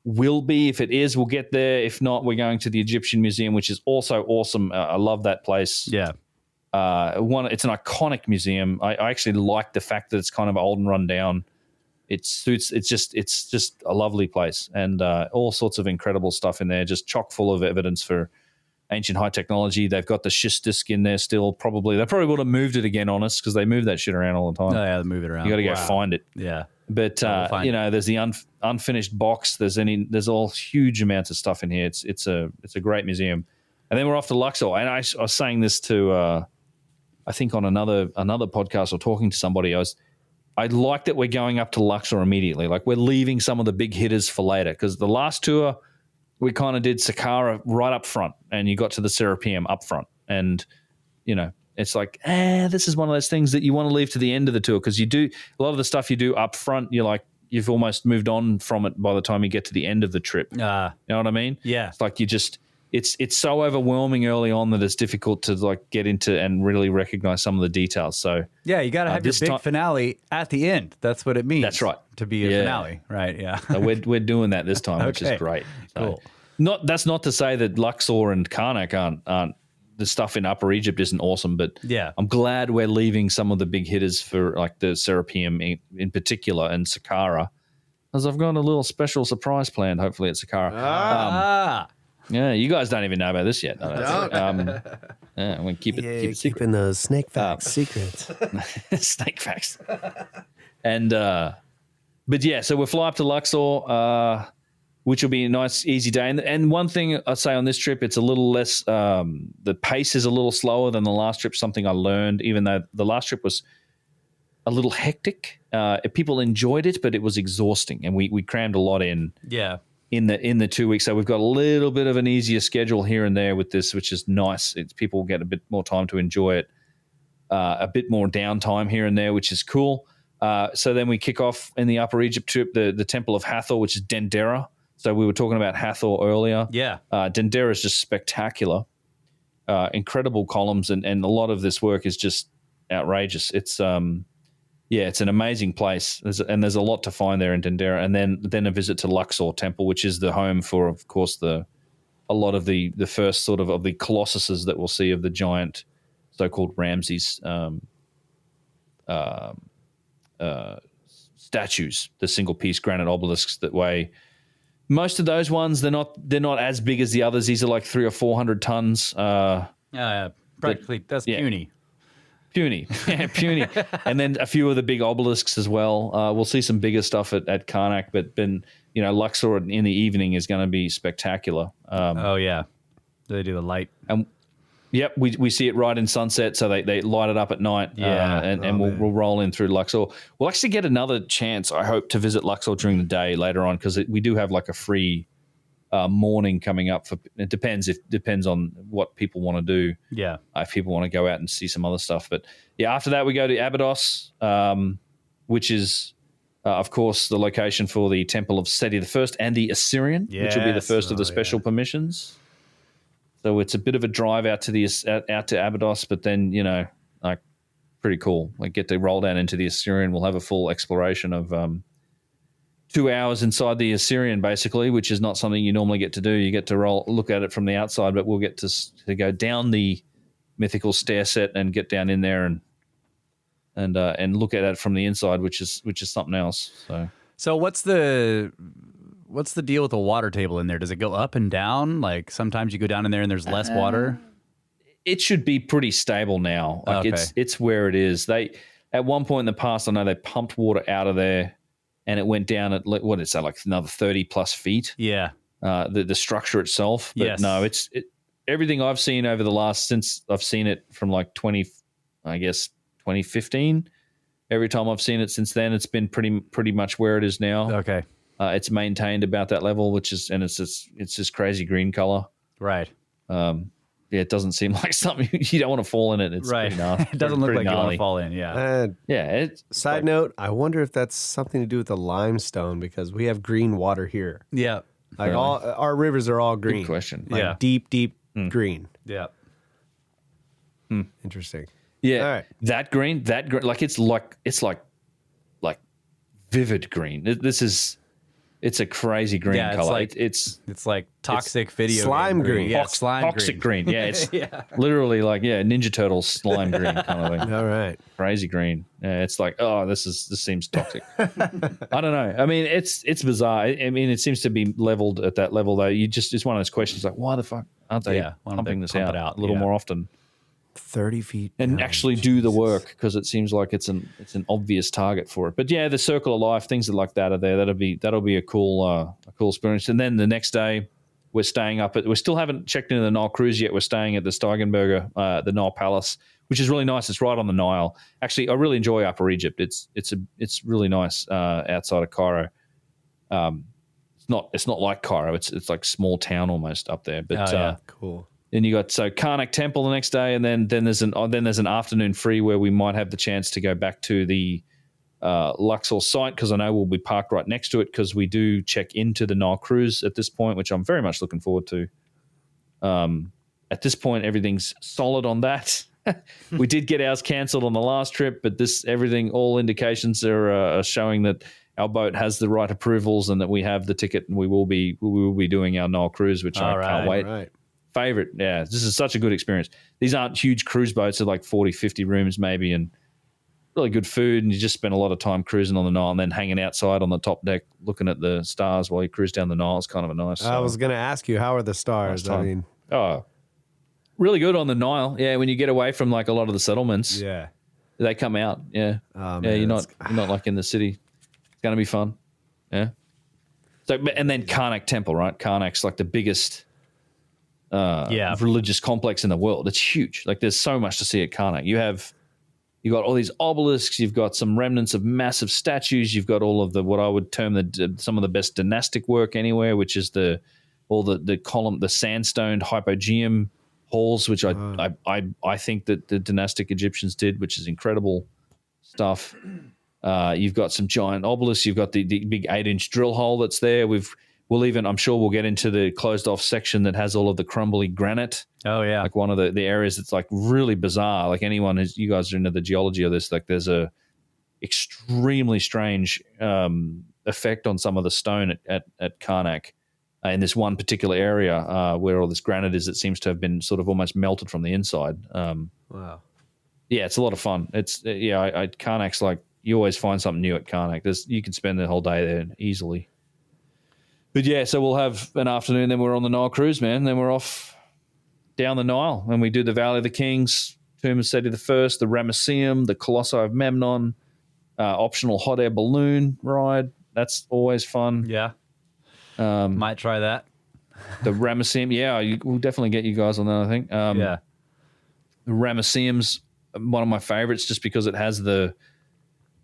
will be. If it is, we'll get there. If not, we're going to the Egyptian Museum, which is also awesome. I love that place. Yeah. It's an iconic museum. I actually like the fact that it's kind of old and run down. It's just a lovely place, and all sorts of incredible stuff in there. Just chock full of evidence for ancient high technology. They've got the schist disc in there still. They probably would have moved it again on us because they move that shit around all the time. Oh yeah, they move it around. You got to go find it. Yeah. But there's the unfinished box. There's all huge amounts of stuff in here. It's a great museum. And then we're off to Luxor. And I was saying this to I think on another podcast or talking to somebody. I like that we're going up to Luxor immediately. Like we're leaving some of the big hitters for later, because the last tour we kind of did Saqqara right up front, and you got to the Serapeum up front. And, you know, it's like, this is one of those things that you want to leave to the end of the tour, because you do a lot of the stuff you do up front, you've almost moved on from it by the time you get to the end of the trip. You know what I mean? Yeah. It's like it's so overwhelming early on that it's difficult to like get into and really recognize some of the details. So yeah, you got to have your big finale at the end. That's what it means. That's right. To be a finale, right? Yeah. So we're doing that this time, which is great. So, Cool. That's not to say that Luxor and Karnak aren't the stuff in Upper Egypt isn't awesome, but I'm glad we're leaving some of the big hitters for like the Serapeum in particular and Saqqara, because I've got a little special surprise planned. Hopefully at Saqqara. Yeah, you guys don't even know about this yet. I'm going to keep it secret. Keeping those snake facts secret. Snake facts. And but yeah, so we'll fly up to Luxor, which will be a nice, easy day. And one thing I'd say on this trip, it's a little less, the pace is a little slower than the last trip, something I learned, even though the last trip was a little hectic. People enjoyed it, but it was exhausting, and we crammed a lot in. Yeah. In the 2 weeks. So we've got a little bit of an easier schedule here and there with this, which is nice. People get a bit more time to enjoy it, a bit more downtime here and there, which is cool. So then we kick off in the Upper Egypt trip, the Temple of Hathor, which is Dendera. So we were talking about Hathor earlier. Yeah. Dendera is just spectacular. Incredible columns, and a lot of this work is just outrageous. It's it's an amazing place. There's a lot to find there in Dendera, and then a visit to Luxor Temple, which is the home for, of course, a lot of the first sort of the colossuses that we'll see of the giant so-called Ramses statues, the single-piece granite obelisks that weigh Most of those ones, they're not as big as the others. These are like 300 or 400 tons. Practically, that's puny. Puny. And then a few of the big obelisks as well. We'll see some bigger stuff at Karnak, but Luxor in the evening is going to be spectacular. Oh yeah, they do the light. And yep, we see it right in sunset, so they light it up at night. Yeah, and we'll roll in through Luxor. We'll actually get another chance, I hope, to visit Luxor during the day later on, because we do have like a free morning coming up. It depends on what people want to do. Yeah, if people want to go out and see some other stuff. But yeah, after that we go to Abydos, which is of course the location for the Temple of Seti I and the Assyrian, which will be the first of the special permissions. So it's a bit of a drive out to Abydos, but then like pretty cool. Like get to roll down into the Assyrian. We'll have a full exploration of 2 hours inside the Assyrian, basically, which is not something you normally get to do. You get to look at it from the outside, but we'll get to go down the mythical stair set and get down in there and look at it from the inside, which is something else. So what's the deal with the water table in there? Does it go up and down? Like sometimes you go down in there and there's less water. It should be pretty stable now. Like it's where it is. They at one point in the past, I know they pumped water out of there. And it went down at what is that, like another 30 plus feet? Yeah. The structure itself. But yes. No, it's everything I've seen over since I've seen it from like 2015. Every time I've seen it since then, it's been pretty much where it is now. Okay. It's maintained about that level, it's this crazy green color. Right. Yeah, it doesn't seem like something you don't want to fall in it. It's right. It doesn't look like you want to fall in. Yeah. Side note, I wonder if that's something to do with the limestone, because we have green water here. Yeah. Like all our rivers are all green. Good question. Like deep green. Yeah. Interesting. Yeah. All right. That green, like it's like vivid green. It's a crazy green color. It's like toxic video slime green. Yeah, slime toxic green. Yeah, it's literally like Ninja Turtles slime green kind of thing. All right, crazy green. Yeah, it's like this seems toxic. I don't know. I mean, it's bizarre. I mean, it seems to be leveled at that level though. It's one of those questions like, why the fuck aren't they pumping this out a little more often? 30 feet and down. Actually do the work, because it seems like it's an obvious target for it. But yeah, the Circle of Life, things like that are there. That'll be a cool experience. And then the next day we're staying up we still haven't checked into the Nile cruise yet. We're staying at the Steigenberger, the Nile Palace, which is really nice. It's right on the Nile. Actually, I really enjoy Upper Egypt. It's really nice outside of Cairo. It's not like Cairo. It's like small town almost up there. But cool. Then you got Karnak Temple the next day, and then there's an afternoon free where we might have the chance to go back to the Luxor site, because I know we'll be parked right next to it, because we do check into the Nile cruise at this point, which I'm very much looking forward to. At this point, everything's solid on that. We did get ours cancelled on the last trip, but all indications are showing that our boat has the right approvals and that we have the ticket, and we will be doing our Nile cruise, which I can't wait. Right. Favorite. Yeah, this is such a good experience. These aren't huge cruise boats. They're like 40, 50 rooms maybe, and really good food, and you just spend a lot of time cruising on the Nile and then hanging outside on the top deck looking at the stars while you cruise down the Nile. It's kind of a nice... I was going to ask you, how are the stars? Nice I mean... really good on the Nile. Yeah, when you get away from like a lot of the settlements, they come out. Yeah. Oh, man, yeah, you're not like in the city. It's going to be fun. Yeah. So, and then Karnak Temple, right? Karnak's like the biggest... religious complex in the world. It's huge. Like there's so much to see at Karnak. You've got all these obelisks. You've got some remnants of massive statues. You've got all of what I would term some of the best dynastic work anywhere, which is the sandstone hypogeum halls, which I think that the dynastic Egyptians did, which is incredible stuff. You've got some giant obelisks. You've got the big 8-inch drill hole that's there. I'm sure we'll get into the closed off section that has all of the crumbly granite. Oh yeah. Like one of the areas that's like really bizarre. Like you guys are into the geology of this, like there's a extremely strange effect on some of the stone at Karnak in this one particular area where all this granite is. It seems to have been sort of almost melted from the inside. Wow. Yeah, it's a lot of fun. Karnak's like, you always find something new at Karnak. You can spend the whole day there easily. But yeah, so we'll have an afternoon, then we're on the Nile cruise, man. Then we're off down the Nile, and we do the Valley of the Kings, Tomb of Seti I, the Ramesseum, the Colossi of Memnon, optional hot air balloon ride. That's always fun. Yeah. Might try that. The Ramesseum, we'll definitely get you guys on that, I think. Yeah. The Ramesseum's one of my favorites just because it has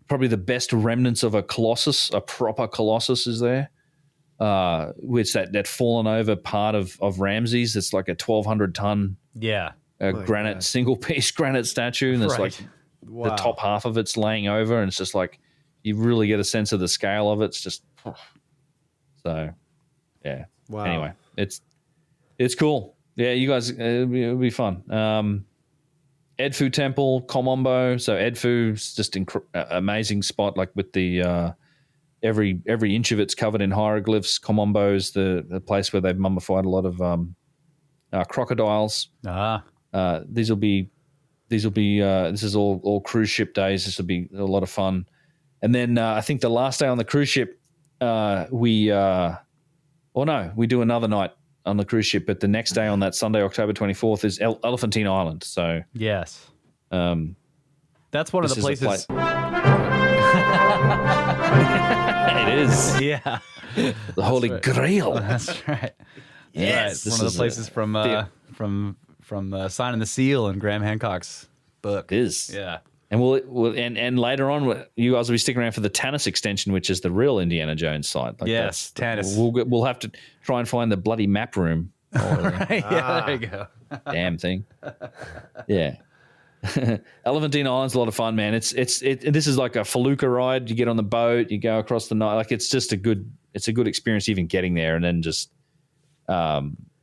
probably the best remnants of a colossus, a proper colossus is there. Which that fallen over part of Ramses. It's like a 1,200 ton granite, single piece granite statue. And it's like the top half of it's laying over. And it's just like, you really get a sense of the scale of it. It's just, so yeah. Wow. Anyway, it's cool. Yeah, you guys, it'll be fun. Edfu Temple, Komombo. So Edfu's just amazing spot, like with the every inch of it's covered in hieroglyphs. Komombo's the place where they've mummified a lot of crocodiles. This is all cruise ship days. This will be a lot of fun. And then I think the last day on the cruise ship, we do another night on the cruise ship, but the next day on that Sunday, October 24th, is Elephantine Island. So yes, that's one of the places. It is. Yeah, the Holy Grail. That's right. Yes, right. One of the places from Sign and the Seal and Graham Hancock's book. It is. Yeah. And and later on, you guys will be sticking around for the Tanis extension, which is the real Indiana Jones site. Like yes, Tanis. We'll have to try and find the bloody map room. Right. Yeah, there you go. Damn thing. Yeah. Elephantine Island's a lot of fun, man. This is like a felucca ride. You get on the boat, you go across the Nile. Like it's just a good experience even getting there, and then just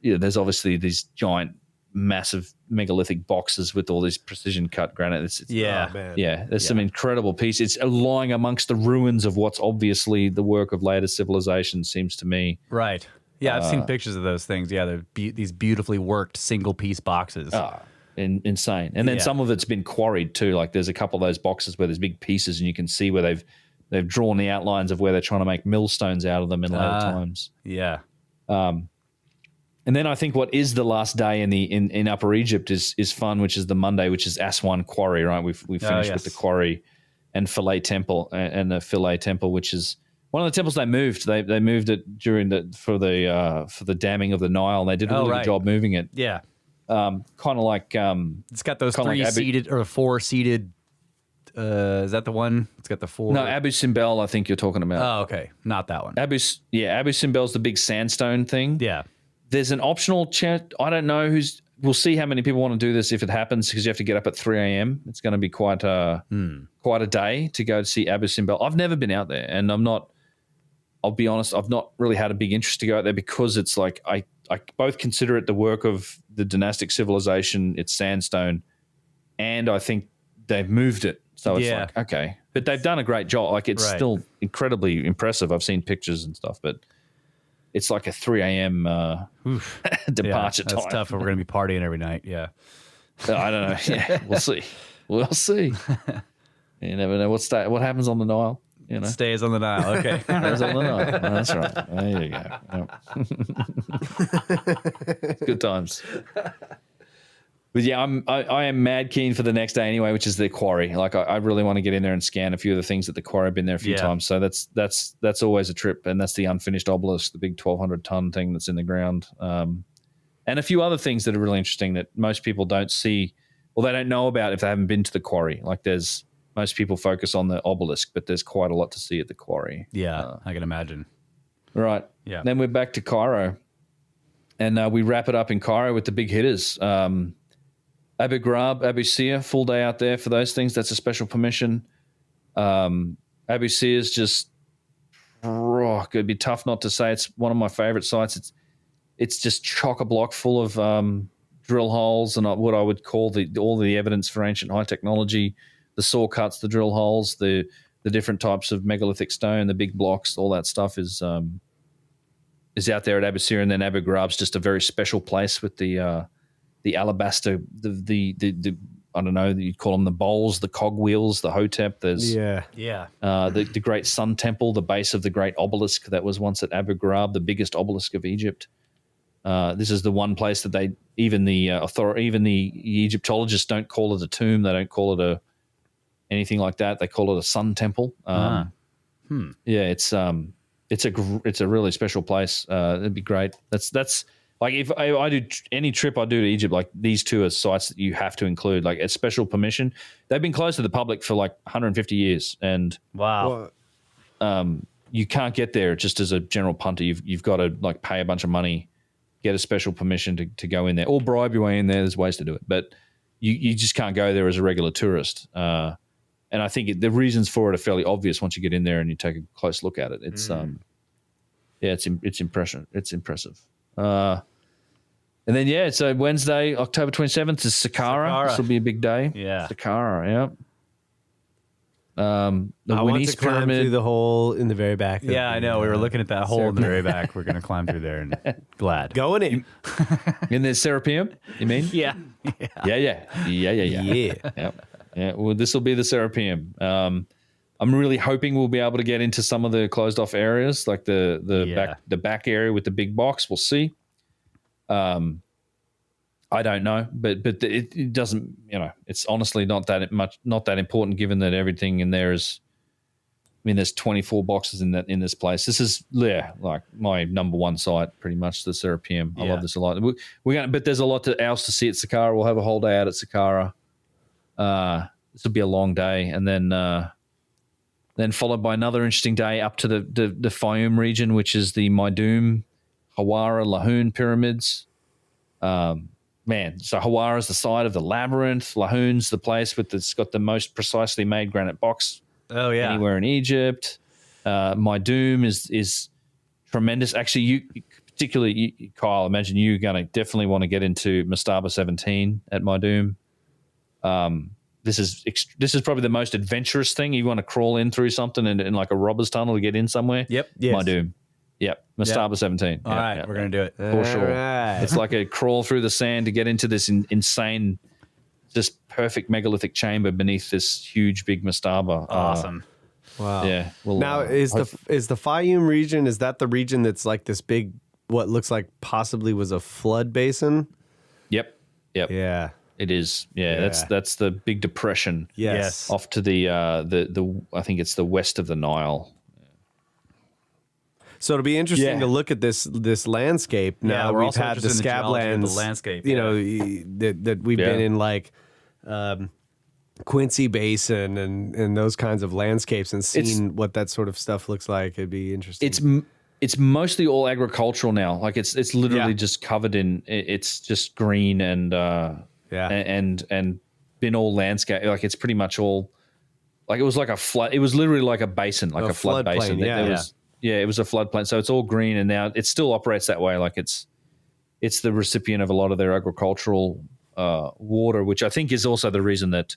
there's obviously these giant, massive megalithic boxes with all these precision cut granite. There's some incredible pieces. It's lying amongst the ruins of what's obviously the work of later civilization, seems to me. Right. Yeah, I've seen pictures of those things. Yeah, they're these beautifully worked single piece boxes. Insane. And then some of it's been quarried too. Like there's a couple of those boxes where there's big pieces and you can see where they've drawn the outlines of where they're trying to make millstones out of them in later times. Yeah. And then I think what is the last day in Upper Egypt is fun, which is the Monday, which is Aswan Quarry, right? We finished with the quarry and Philae Temple and the Philae Temple, which is one of the temples they moved. They moved it for the damming of the Nile. And they did a really good job moving it. Yeah. Kind of like it's got those three-seated or four-seated. Is that the one? It's got the four. No, Abu Simbel. I think you're talking about. Oh, okay, not that one. Abu Simbel's the big sandstone thing. Yeah. There's an optional chat. I don't know we'll see how many people want to do this if it happens, because you have to get up at 3 a.m. It's going to be quite a day to go to see Abu Simbel. I've never been out there, and I'll be honest, I've not really had a big interest to go out there because it's like I both consider it the work of the dynastic civilization, it's sandstone, and I think they've moved it. So it's like, okay. But they've done a great job. Like it's still incredibly impressive. I've seen pictures and stuff, but it's like a 3 a.m. Departure time. That's tough. We're going to be partying every night. Yeah. I don't know. Yeah, we'll see. We'll see. You never know what happens on the Nile. You know? Stays on the Nile. Okay. Stays on the Nile. That's right. There you go. Good times. But yeah, I am mad keen for the next day anyway, which is the quarry. Like I really want to get in there and scan a few of the things at the quarry. I've been there a few times, so that's always a trip. And that's the unfinished obelisk, the big 1,200 ton thing that's in the ground, and a few other things that are really interesting that most people don't see or they don't know about if they haven't been to the quarry. Like most people focus on the obelisk, but there's quite a lot to see at the quarry. Yeah, I can imagine. Right. Yeah. Then we're back to Cairo, and we wrap it up in Cairo with the big hitters. Abu Ghraib, Abu Sir, full day out there for those things. That's a special permission. Abu Sir is just, it'd be tough not to say it's one of my favorite sites. It's just chock-a-block full of drill holes and what I would call all the evidence for ancient high technology, the saw cuts, the drill holes, the different types of megalithic stone, the big blocks, all that stuff is out there at Abu Sir. And then Abu Ghraib's just a very special place with the alabaster, the I don't know, you'd call them the bowls, the cogwheels, the hotep. There's Yeah. the great Sun Temple, the base of the great obelisk that was once at Abu Ghraib, the biggest obelisk of Egypt. This is the one place that even the Egyptologists don't call it a tomb. They don't call it anything like that. They call it a Sun Temple. Yeah, it's a really special place. It'd be great. That's like if I do any trip I do to Egypt, like these two are sites that you have to include, like a special permission. They've been closed to the public for like 150 years, and Wow. you can't get there just as a general punter. You've got to like pay a bunch of money, get a special permission to go in there, or bribe your way in there. There's ways to do it, but you just can't go there as a regular tourist. And I think the reasons for it are fairly obvious once you get in there and you take a close look at it. It's it's impressive. And then so Wednesday, October 27th is Saqqara. This will be a big day. Yeah. Saqqara, yeah. I want to climb through the hole in the very back. Yeah, I know. We were looking at that hole in the very back. We're going to climb through there, and glad. Going in. In the Serapeum, you mean? Yeah. Yeah. Well, this will be the Serapeum. I'm really hoping we'll be able to get into some of the closed off areas, like the back area with the big box. We'll see. I don't know, but it doesn't. It's honestly not that important, given that everything in there is. I mean, there's 24 boxes in this place. This is like my number one site, pretty much, the Serapeum. I love this a lot. But there's a lot else to see at Saqqara. We'll have a whole day out at Saqqara. This will be a long day, and then followed by another interesting day up to the Fayum region, which is the Maidum, Hawara, Lahoun pyramids. So Hawara is the site of the labyrinth. Lahoun's the place that's got the most precisely made granite box anywhere in Egypt. Maidum is tremendous. Actually, particularly Kyle, I imagine you're going to definitely want to get into Mastaba 17 at Maidum. This is probably the most adventurous thing. You want to crawl in through something in like a robber's tunnel to get in somewhere. Yep. Yes. Maidum. Yep. Mastaba 17. All right. We're going to do it. For sure. Right. It's like a crawl through the sand to get into this insane, just perfect megalithic chamber beneath this huge, big mastaba. Awesome. Wow. Yeah. Now, is the Fayum region, is that the region that's like this big, what looks like possibly was a flood basin? Yep. Yeah. It is. Yeah. That's the big depression. Yes. Off to the I think it's the west of the Nile. So it'll be interesting to look at this landscape. Now we're we've also had the interested in the geology of Scablands, the landscape, that we've been in, like Quincy Basin and those kinds of landscapes, and seen what that sort of stuff looks like. It'd be interesting. It's mostly all agricultural now. Like it's literally just covered in. It's just green and and been all landscape. Like it's pretty much all. Like it was like a flood. It was literally like a basin, like a flood basin. It was a floodplain. So it's all green, and now it still operates that way. Like it's the recipient of a lot of their agricultural water, which I think is also the reason that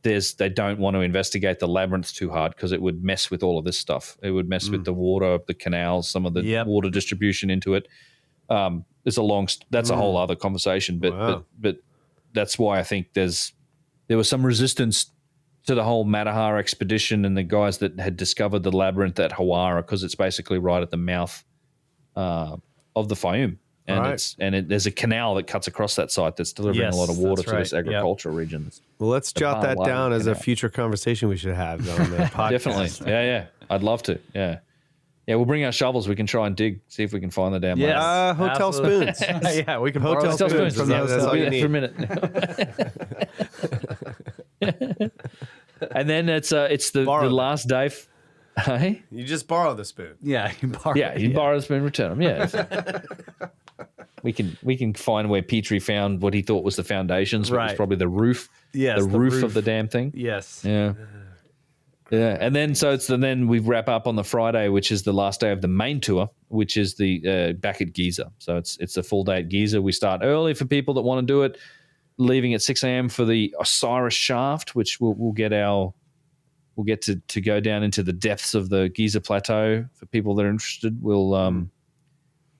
they don't want to investigate the labyrinth too hard, because it would mess with all of this stuff. It would mess with the water, the canals, some of the water distribution into it. That's a whole other conversation. But that's why I think there was some resistance to the whole Matahar expedition and the guys that had discovered the labyrinth at Hawara, because it's basically right at the mouth of the Fayum. And there's a canal that cuts across that site that's delivering a lot of water to this agricultural region. Well, let's jot that down as a future conversation we should have on the podcast. Definitely. Yeah. I'd love to. Yeah. Yeah, we'll bring our shovels. We can try and dig, see if we can find the damn ladder. Hotel spoons. Yeah, we can hotel spoons from the hotel. That's all you need for a minute. And then it's the last day. Hey? You just borrow the spoon. Yeah, you borrow. Yeah, you borrow the spoon, return them. Yeah. We can find where Petrie found what he thought was the foundations, which was probably the roof. Yes, the roof of the damn thing. Yes. Yeah. Yeah, and then then we wrap up on the Friday, which is the last day of the main tour, which is the back at Giza. So it's a full day at Giza. We start early for people that want to do it, leaving at 6 a.m. for the Osiris Shaft, which we'll get to go down into the depths of the Giza Plateau. For people that are interested, we'll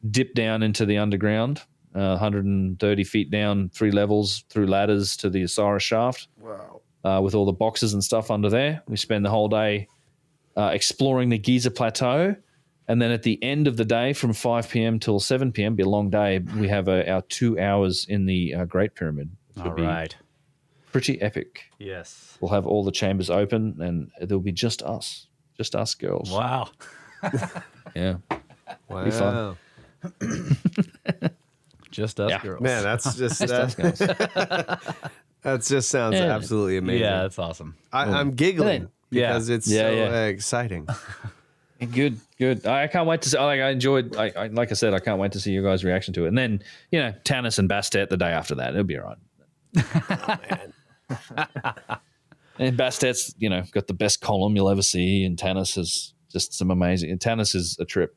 dip down into the underground 130 feet down, 3 levels through ladders to the Osiris shaft. Wow. With all the boxes and stuff under there. We spend the whole day exploring the Giza Plateau. And then at the end of the day, from 5 p.m. till 7 p.m., be a long day, we have our 2 hours in the Great Pyramid. All right. Pretty epic. Yes. We'll have all the chambers open, and there'll be just us girls. Wow. Yeah. Wow. Be fun. Just us girls. Man, that's just that just sounds absolutely amazing. Yeah, that's awesome. I'm giggling because it's so exciting. Good. I can't wait to see. Like I enjoyed. I like I said, I can't wait to see your guys' reaction to it. And then Tanis and Bastet the day after that. It'll be all right. Oh, man. And Bastet's got the best column you'll ever see, and Tanis is just some amazing. And Tanis is a trip.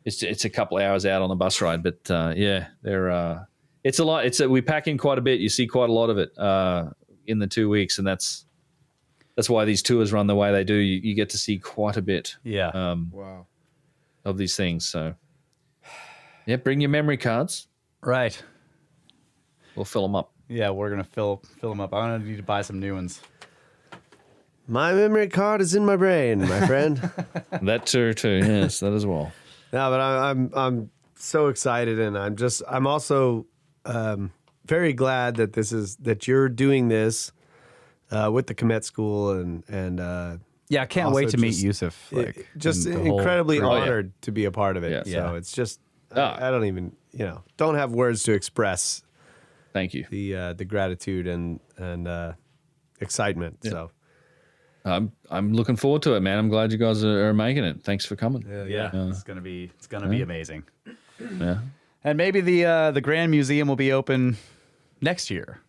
It's a couple of hours out on the bus ride, but they're it's a lot. We pack in quite a bit. You see quite a lot of it in the 2 weeks, and that's why these tours run the way they do. You get to see quite a bit. Yeah. Wow. Of these things. So bring your memory cards. Right. We'll fill them up. Yeah, we're gonna fill them up. I'm gonna need to buy some new ones. My memory card is in my brain, my friend. That too. Yes, that as well. No, but I'm so excited, and I'm also very glad that you're doing this with the Komet School, and I can't wait to meet Yusuf. Just and the whole incredibly crew. honored to be a part of it. Yeah. So it's just I don't even don't have words to express. Thank you. The gratitude and excitement. Yeah. So I'm looking forward to it, man. I'm glad you guys are making it. Thanks for coming. Yeah. It's gonna be amazing. Yeah. And maybe the Grand Museum will be open next year.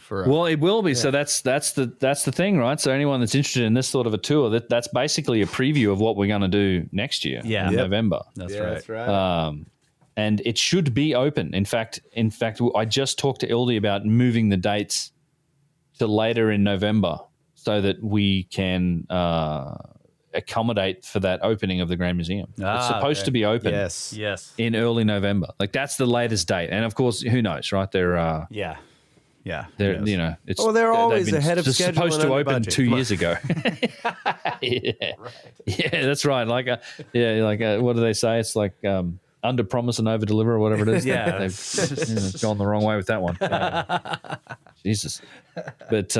Well, it will be. Yeah. So that's the thing, right? So anyone that's interested in this sort of a tour, that's basically a preview of what we're going to do next year in November. That's right. That's right. And it should be open. In fact, I just talked to Ildi about moving the dates to later in November so that we can accommodate for that opening of the Grand Museum. It's supposed to be open yes. in early November. Like that's the latest date. And of course, who knows, right? They're they're it's they're always ahead of schedule. Supposed to open budget. 2 years ago. Yeah, that's right. Like what do they say? It's like under promise and over deliver or whatever it is. Yeah, they've gone the wrong way with that one. Jesus, but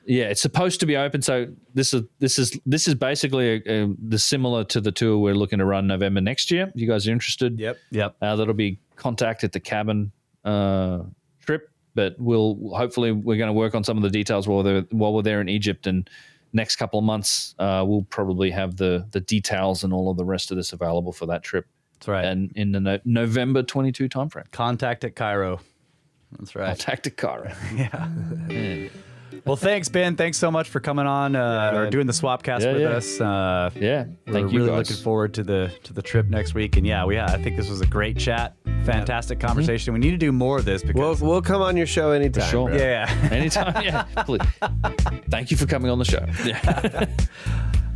it's supposed to be open. So this is basically the similar to the tour we're looking to run November next year. If you guys are interested, Yep. That'll be contact at the cabin trip. But hopefully we're going to work on some of the details while we're there in Egypt, and next couple of months we'll probably have the details and all of the rest of this available for that trip. That's right. And in the November 22 timeframe. Contact at Cairo. That's right. Contact at Cairo. Yeah. Well, thanks, Ben. Thanks so much for coming on or doing the swapcast with us. Thank you. We're really guys. looking forward to the trip next week. And I think this was a great chat. Fantastic conversation. We need to do more of this because we'll come on your show anytime. For sure. Bro. Yeah. Anytime. Yeah. Please. Thank you for coming on the show. Yeah.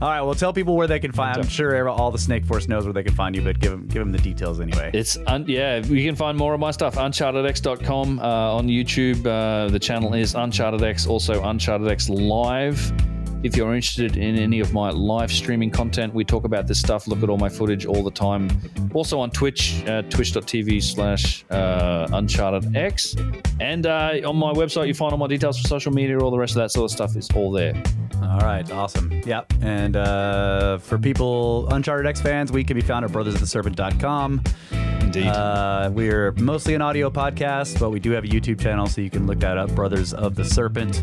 All right. Well, tell people where they can find. I'm sure all the Snake Force knows where they can find you, but give them the details anyway. It's you can find more of my stuff UnchartedX.com on YouTube. The channel is UnchartedX, also UnchartedX Live. If you're interested in any of my live streaming content, we talk about this stuff. Look at all my footage all the time. Also on Twitch, twitch.tv/UnchartedX. And on my website, you find all my details for social media. All the rest of that sort of stuff is all there. All right. Awesome. Yep. And for people, UnchartedX fans, we can be found at brothersoftheserpent.com. Indeed. We're mostly an audio podcast, but we do have a YouTube channel, so you can look that up, Brothers of the Serpent.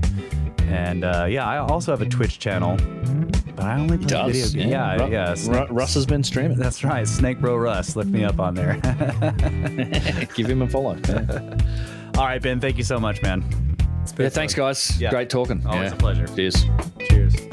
And I also have a Twitch channel, but I only play video games. Yeah. Russ has been streaming. That's right. Snake Bro Russ. Look me up on there. Give him a follow. All right, Ben. Thank you so much, man. Thanks, guys. Yeah. Great talking. Always a pleasure. Cheers. Cheers.